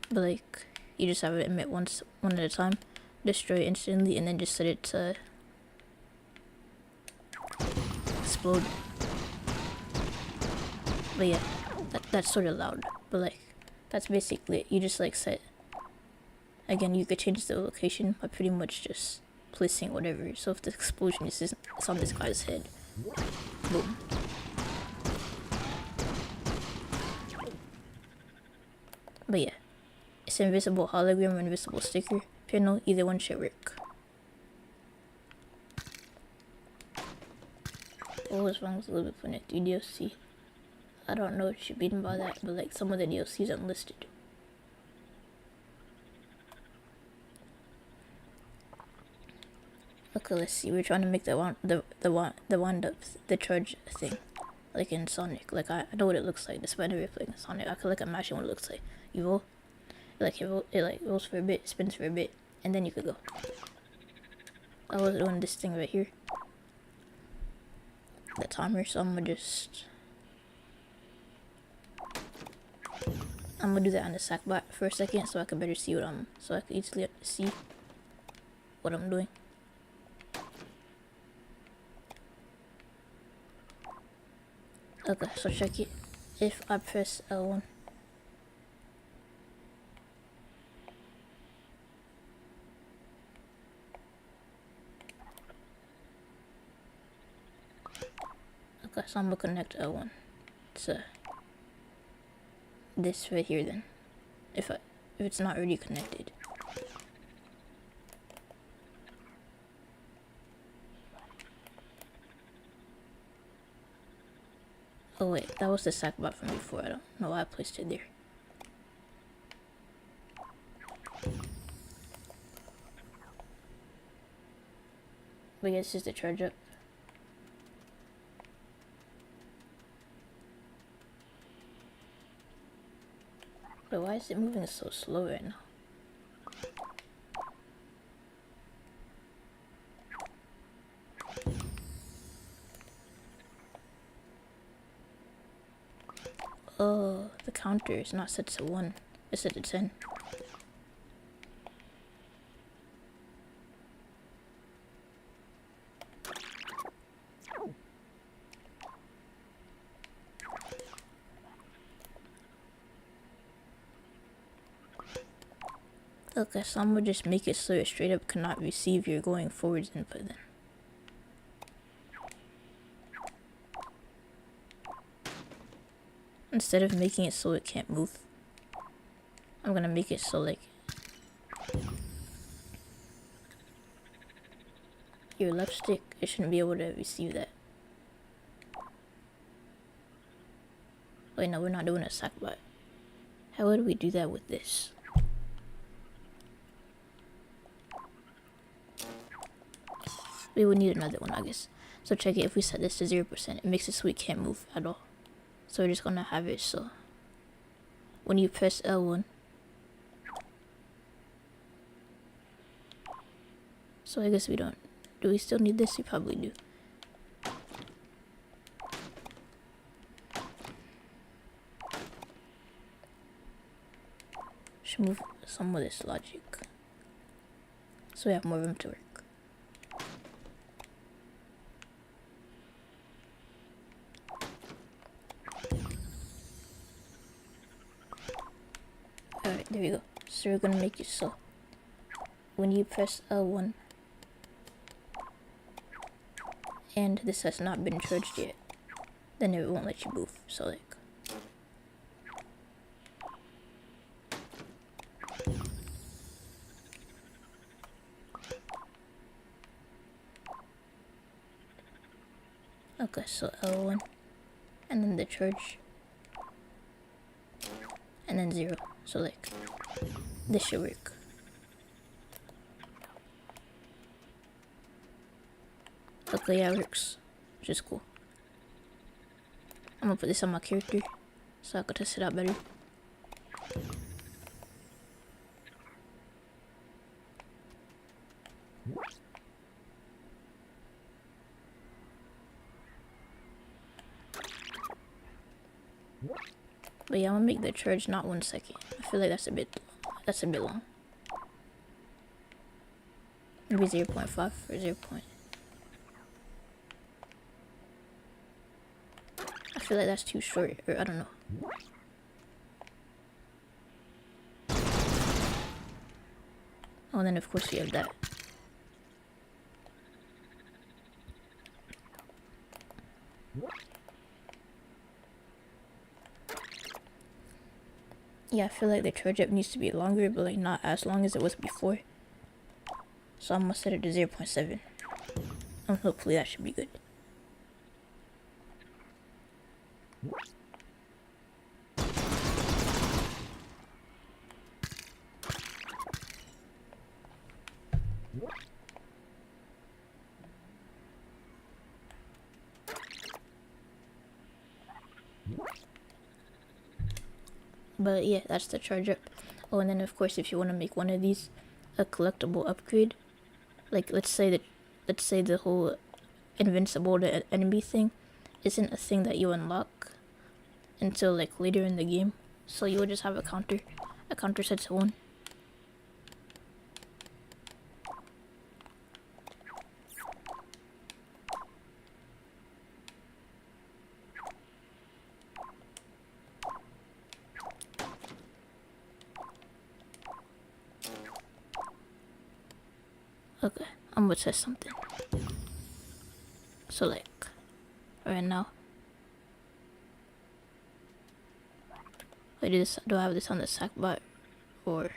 but like you just have it emit one at a time, destroy instantly, and then just set it to explode. But yeah, that's sort of loud, but like that's basically it. You just like set, again, you could change the location by pretty much just placing whatever. So if the explosion is on this guy's head, boom. But yeah, it's invisible hologram or invisible sticker, panel, either one should work. What was wrong with LBP3 DLC? I don't know what you mean by that, but like some of the DLCs unlisted. Okay, let's see. We're trying to make the wind up, the charge thing, like in Sonic. Like I know what it looks like. Despite never playing Sonic, I could like imagine what it looks like. You roll, it like rolls for a bit, spins for a bit, and then you could go. I was doing this thing right here, the timer. So I'm gonna do that on the Sackbot for a second, so I can better see so I can easily see what I'm doing. Okay, so check it. If I press L1, okay, so I'm gonna connect L1 to this right here. Then, if it's not already connected. Oh wait, that was the Sackbot from before. I don't know why I placed it there. But yeah, this is the charge up. But why is it moving so slow right now? Oh, the counter is not set to 1, it's set to 10. Okay, so I'm gonna just make it so it straight up cannot receive your going forwards input then. Instead of making it so it can't move, I'm gonna make it so like your left stick, it shouldn't be able to receive that. Wait, no, we're not doing a Sackbot. How would we do that with this? We would need another one, I guess. So check it, if we set this to 0%, it makes it so we can't move at all. So we're just gonna have it so when you press L1, so I guess we don't, do we still need this? We probably do. Should move some of this logic so we have more room to work. Alright, there we go. So we're gonna make it so when you press L1 and this has not been charged yet, then it won't let you move. So like, Okay, so L1, and then the charge, and then 0. So like, this should work. Okay, yeah, it works, which is cool. I'm gonna put this on my character so I can test it out better. But yeah, I'm gonna make the charge not 1 second. I feel like that's a bit long. Maybe 0.5 or 0. I feel like that's too short, or I don't know. Oh, and then of course we have that. Yeah, I feel like the charge up needs to be longer, but like not as long as it was before. So I'm gonna set it to 0.7. And hopefully that should be good. But yeah, that's the charge up. Oh, and then of course if you want to make one of these a collectible upgrade, like let's say the whole invincible to enemy thing isn't a thing that you unlock until like later in the game. So you would just have a counter set to 1. Okay, I'm gonna test something. So like, right now, do I have this on the SackBot, or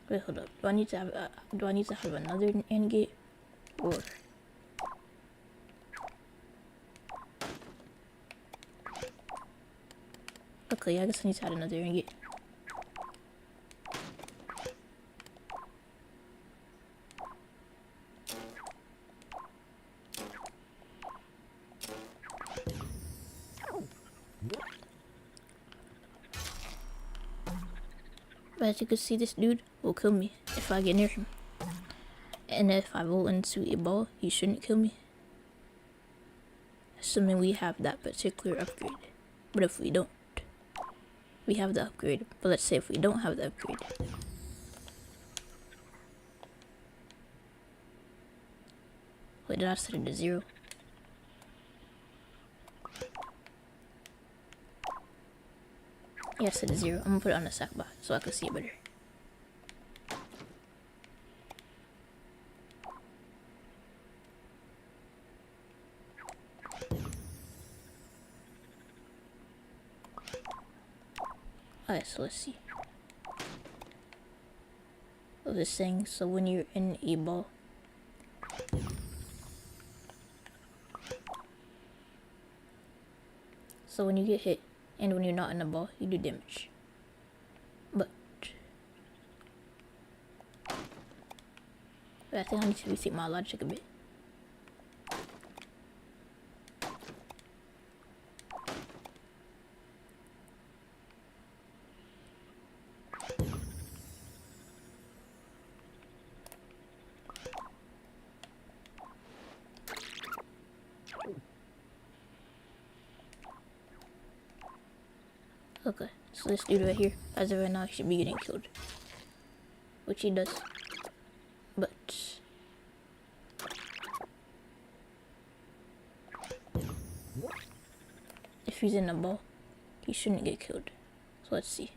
wait, hold up. Do I need to have another AND gate, or okay? Yeah, I guess I need to add another AND gate. But as you can see, this dude will kill me if I get near him. And if I roll into a ball, he shouldn't kill me. Assuming we have that particular upgrade. But if we don't, we have the upgrade. But let's say if we don't have the upgrade. Wait, did I set it to 0? Yeah, I set it to 0. I'm gonna put it on the SackBot so I can see it better. Alright, so let's see. I was saying, so when you're in a ball, so when you get hit and when you're not in a ball, you do damage. But I think I need to rethink my logic a bit. Okay, so this dude right here, as of right now, he should be getting killed. Which he does. But if he's in a ball, he shouldn't get killed. So let's see.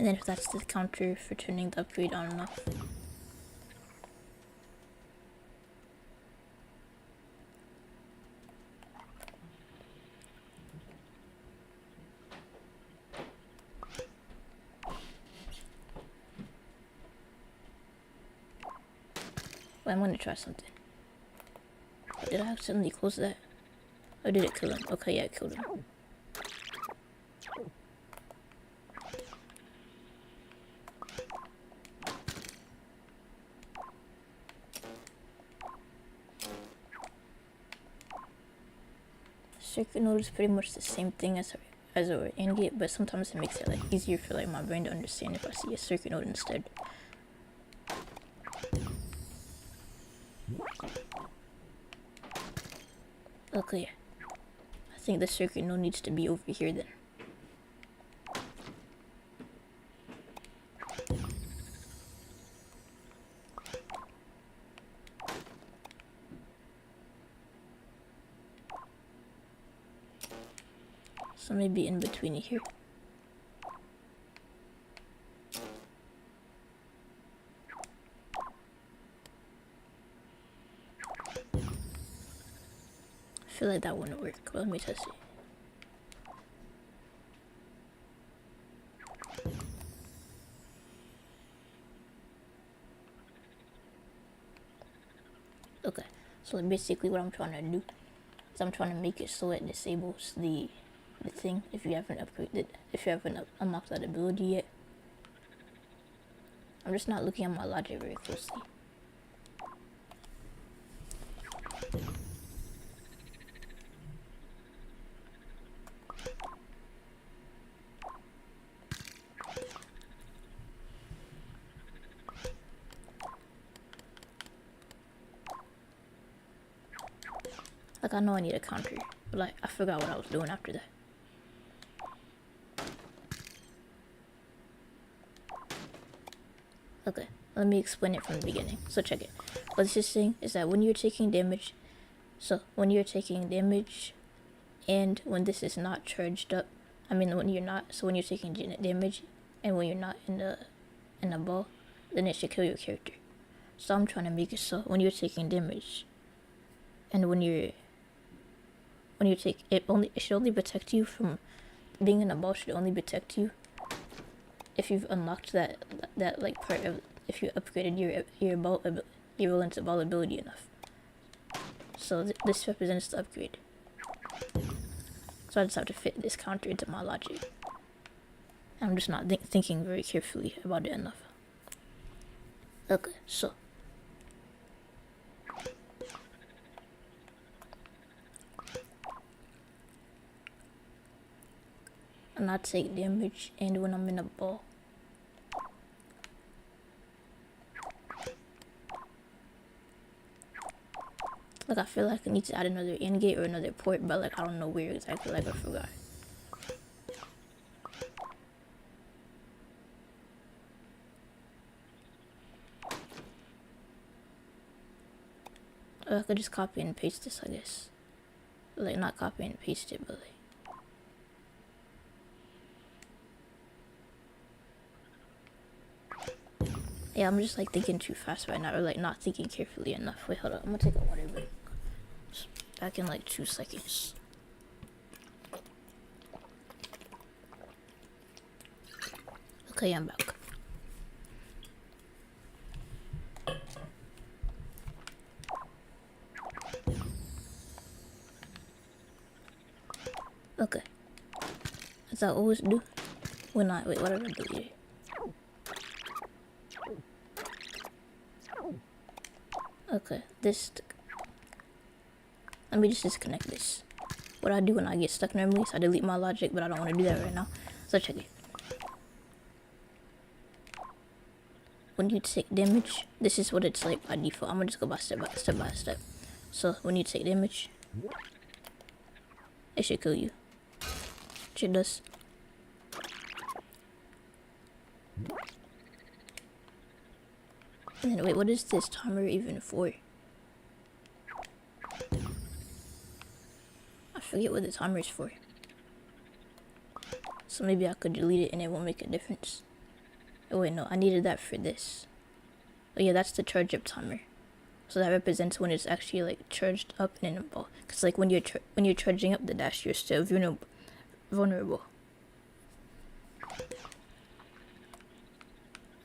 And then if that's the counter for turning the upgrade on and off. Well, I'm gonna try something. Did I accidentally close that? Or did it kill him? Okay, yeah, it killed him. Circuit node is pretty much the same thing as our AND gate, but sometimes it makes it like easier for like my brain to understand if I see a circuit node instead. Okay, I think the circuit node needs to be over here then. So maybe in between here. I feel like that wouldn't work, but let me test it. Okay, so basically what I'm trying to do is I'm trying to make it so it disables the thing if you haven't upgraded, if you haven't unlocked that ability yet. I'm just not looking at my logic very closely. Like, I know I need a counter, but like, I forgot what I was doing after that. Okay, let me explain it from the beginning. So check it. What this is saying is that when you're taking damage, and when this is not charged up, when you're taking damage, and when you're not in the ball, then it should kill your character. So I'm trying to make it so when you're taking damage, and when you take it should only protect you from being in a ball. Should only protect you if you've unlocked that like part of, if you upgraded your roll into ball ability enough. So this represents the upgrade. So I just have to fit this counter into my logic. I'm just not thinking very carefully about it enough. Okay, so and not take damage, and when I'm in a ball. Like, I feel like I need to add another AND gate or another port, but like I don't know where exactly, like I forgot. Or I could just copy and paste this, I guess. Like, not copy and paste it, but like. Yeah, I'm just like thinking too fast right now, or like not thinking carefully enough. Wait, hold up. I'm gonna take a water break. Back in like 2 seconds. Okay, I'm back. Okay. As I always do when I wait, what did I do here? Okay, let me just disconnect this. What I do when I get stuck normally is I delete my logic, but I don't want to do that right now. So check it. When you take damage, this is what it's like by default. I'm gonna just go by step. So when you take damage, it should kill you. It does. And then wait, what is this timer even for? I forget what the timer is for. So maybe I could delete it and it won't make a difference. Oh wait, no, I needed that for this. Oh yeah, that's the charge up timer. So that represents when it's actually like charged up and in a ball. Cause like when you're charging up the dash, you're still vulnerable.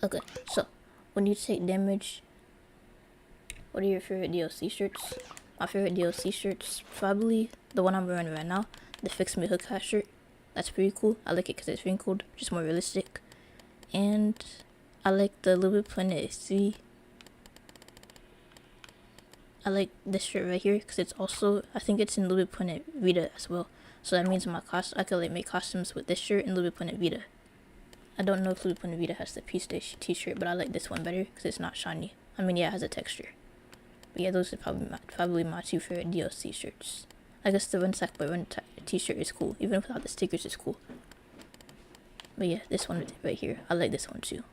Okay, so when you take damage, what are your favorite DLC shirts? My favorite DLC shirt's probably the one I'm wearing right now, the Fix Me Hook Hat shirt. That's pretty cool. I like it because it's wrinkled, just more realistic. And I like the LBP3. I like this shirt right here because it's also, I think it's in LBP Vita as well. So that means I could like make costumes with this shirt and LBP Vita. I don't know if LBP Vita has the Peace Day t-shirt, but I like this one better because it's not shiny. I mean, yeah, it has a texture. But yeah, those are probably my two favorite DLC shirts. I guess the Run Sackboy Run t-shirt is cool. Even without the stickers, it's cool. But yeah, this one right here, I like this one too.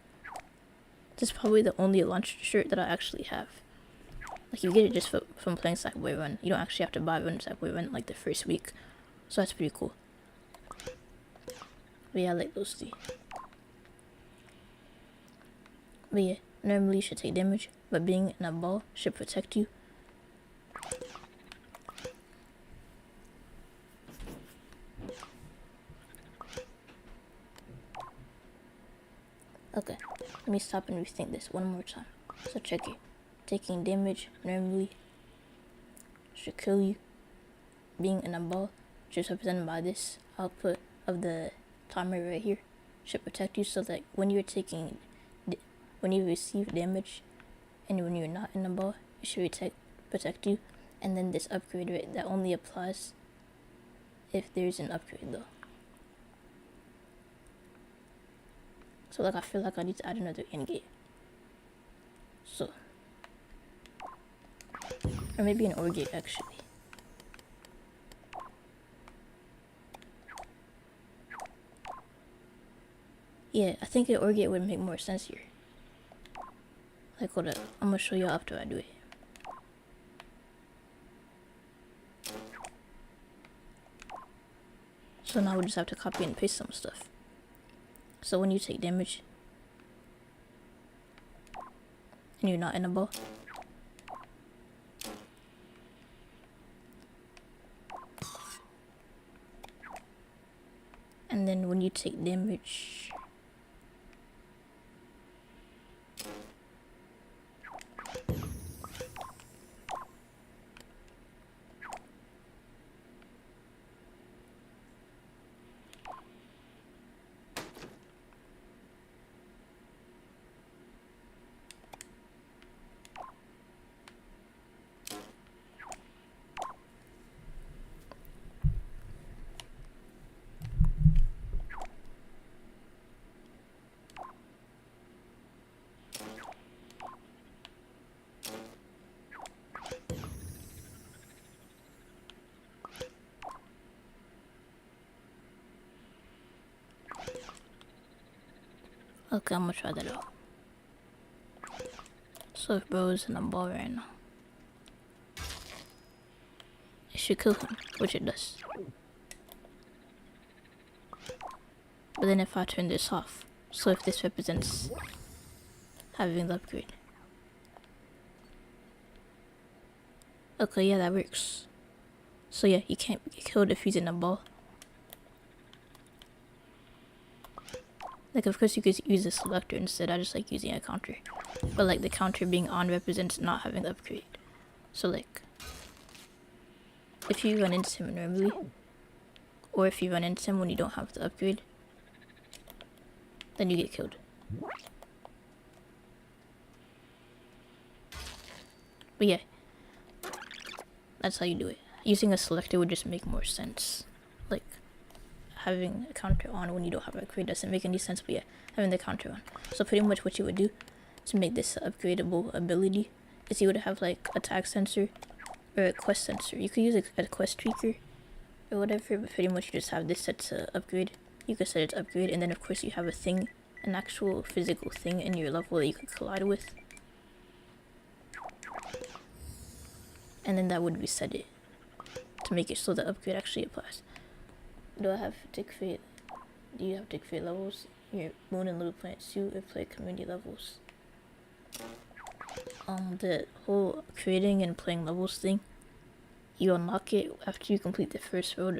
This is probably the only launch shirt that I actually have. Like, you get it just from playing Sackboy Run. You don't actually have to buy Run Sackboy Run like the first week. So that's pretty cool. But yeah, I like those three. But yeah, normally you should take damage, but being in a ball should protect you. Okay, let me stop and rethink this one more time. So check it. Taking damage normally should kill you. Being in a ball, which is represented by this output of the timer right here, should protect you so that when you receive damage and when you're not in a ball, it should protect you. And then this upgrade rate, that only applies if there's an upgrade though. So like, I feel like I need to add another end gate. So, or maybe an OR gate actually. Yeah, I think an OR gate would make more sense here. Like, hold up, I'm gonna show you after I do it. So now we just have to copy and paste some stuff. So when you take damage and you're not in a ball, and then when you take damage okay, I'm gonna try that out. So if bro is in a ball right now, it should kill him, which it does. But then if I turn this off, so if this represents having the upgrade. Okay, yeah, that works. So yeah, you can't get killed if he's in a ball. Like, of course you could use a selector instead. I just like using a counter. But like, the counter being on represents not having the upgrade. So like, if you run into him normally, or if you run into him when you don't have the upgrade, then you get killed. But yeah, that's how you do it. Using a selector would just make more sense. Like, having a counter on when you don't have an upgrade doesn't make any sense, but yeah, having the counter on. So pretty much what you would do to make this upgradable ability is you would have like a tag sensor or a quest sensor. You could use a quest tweaker or whatever, but pretty much you just have this set to upgrade. You could set it to upgrade, and then of course you have a thing, an actual physical thing in your level that you could collide with. And then that would reset it to make it so the upgrade actually applies. Do I have to create you have to create levels. Your Moon and Little Planet 2 and play community levels. The whole creating and playing levels thing, you unlock it after you complete the first road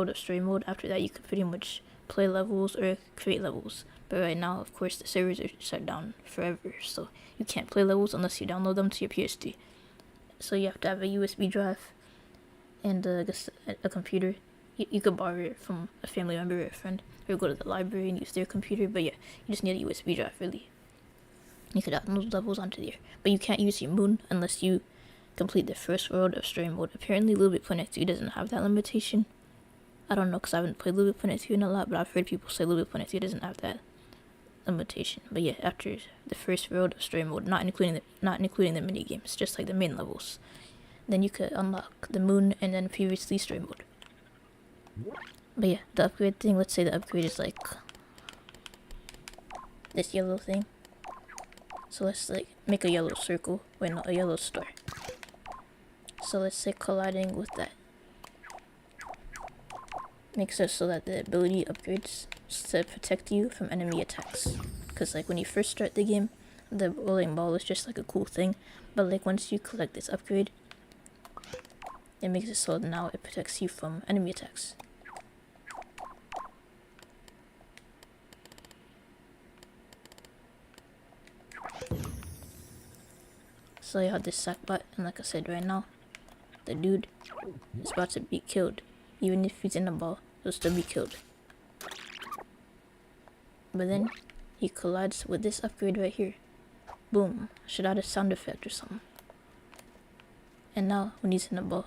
of story mode. After that, you can pretty much play levels or create levels. But right now, of course, the servers are shut down forever, so you can't play levels unless you download them to your PS3. So you have to have a USB drive and I guess a computer. You could borrow it from a family member or a friend, or go to the library and use their computer. But yeah, you just need a USB drive, really. You could download levels onto there, but you can't use your Moon unless you complete the first world of story mode. Apparently, LBP3 2 doesn't have that limitation. I don't know, because I haven't played LBP3 2 in a lot, but I've heard people say LBP3 2 doesn't have that limitation. But yeah, after the first world of story mode, not including the mini games, just like the main levels, then you could unlock the Moon and then previously story mode. But yeah, the upgrade thing, let's say the upgrade is like this yellow thing. So let's like make a yellow circle, wait, not a yellow star. So let's say colliding with that makes it so that the ability upgrades to protect you from enemy attacks. Because like when you first start the game, the rolling ball is just like a cool thing, but like once you collect this upgrade, it makes it so now it protects you from enemy attacks. So you have this Sackbot, and like I said right now, the dude is about to be killed. Even if he's in the ball, he'll still be killed. But then he collides with this upgrade right here. Boom. Should add a sound effect or something. And now when he's in the ball,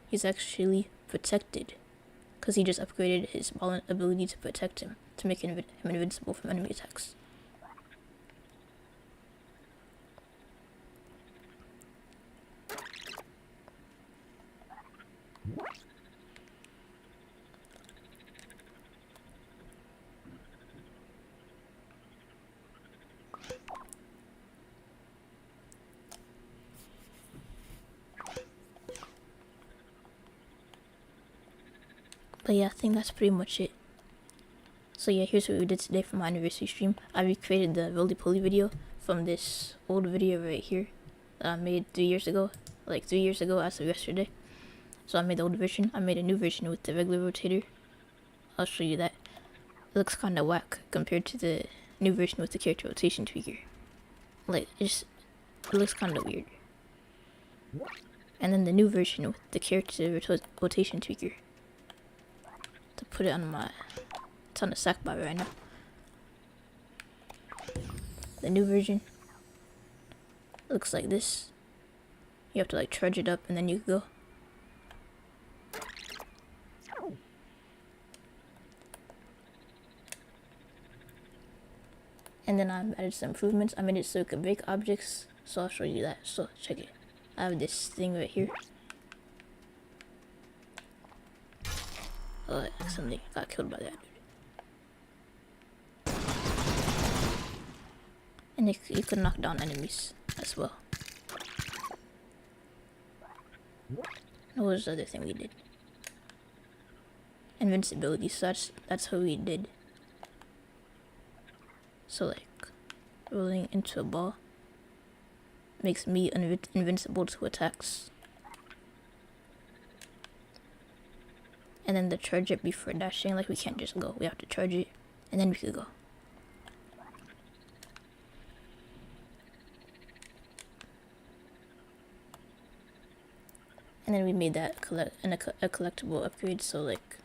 he's actually protected, because he just upgraded his ball ability to protect him, to make him invincible from enemy attacks. But yeah, I think that's pretty much it. So yeah, here's what we did today for my anniversary stream. I recreated the roly-poly video from this old video right here that I made 3 years ago. Like 3 years ago as of yesterday. So I made the old version. I made a new version with the regular rotator. I'll show you that. It looks kinda whack compared to the new version with the character rotation tweaker. Like, it looks kinda weird. And then the new version with the character rotation tweaker. To put it on it's on the Sackbot right now. The new version looks like this. You have to like charge it up and then you can go. And then I added some improvements. I made it so it could break objects, so I'll show you that. So check it. I have this thing right here. Oh, I accidentally got killed by that dude. And you can knock down enemies as well. What was the other thing we did? Invincibility, so that's what we did. So like, rolling into a ball makes me invincible to attacks. And then the charge it before dashing, like we can't just go, we have to charge it, and then we could go. And then we made that a collectible upgrade, so like,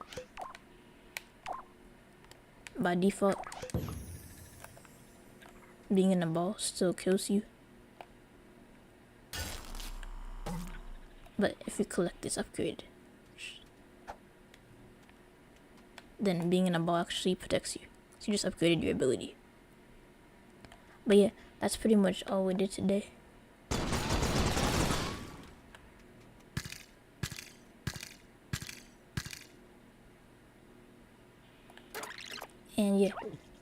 by default, being in a ball still kills you. But if you collect this upgrade, then being in a ball actually protects you. So you just upgraded your ability. But yeah, that's pretty much all we did today. And yeah,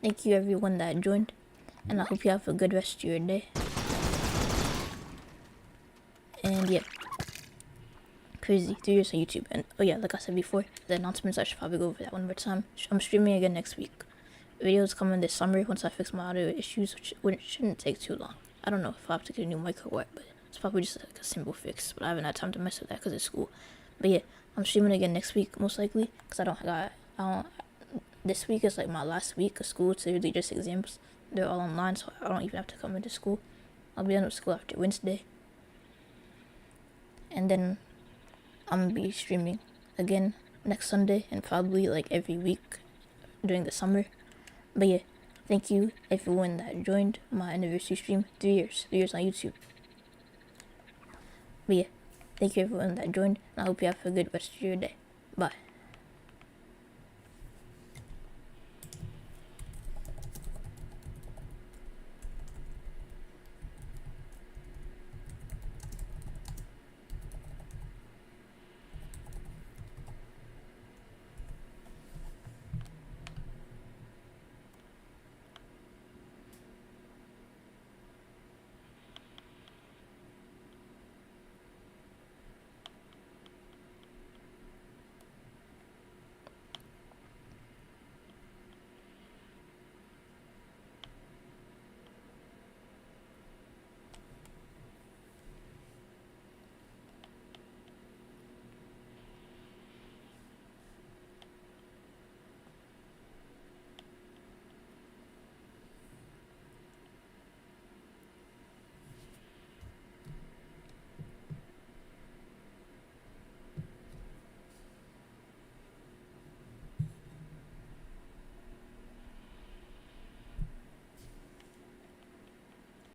thank you everyone that joined. And I hope you have a good rest of your day. And yeah, Crazy, 3 years on YouTube. And oh yeah, like I said before, the announcements, I should probably go over that one more time. I'm streaming again next week. Videos coming this summer once I fix my audio issues, which shouldn't take too long. I don't know if I have to get a new mic or what, but it's probably just like a simple fix. But I haven't had time to mess with that because it's school. But yeah, I'm streaming again next week most likely because I don't. This week is like my last week of school. It's literally just exams. They're all online, so I don't even have to come into school. I'll be done with school after Wednesday. And then I'm gonna be streaming again next Sunday and probably like every week during the summer. But yeah, thank you everyone that joined my anniversary stream. 3 years. 3 years on YouTube. But yeah, thank you everyone that joined, and I hope you have a good rest of your day. Bye.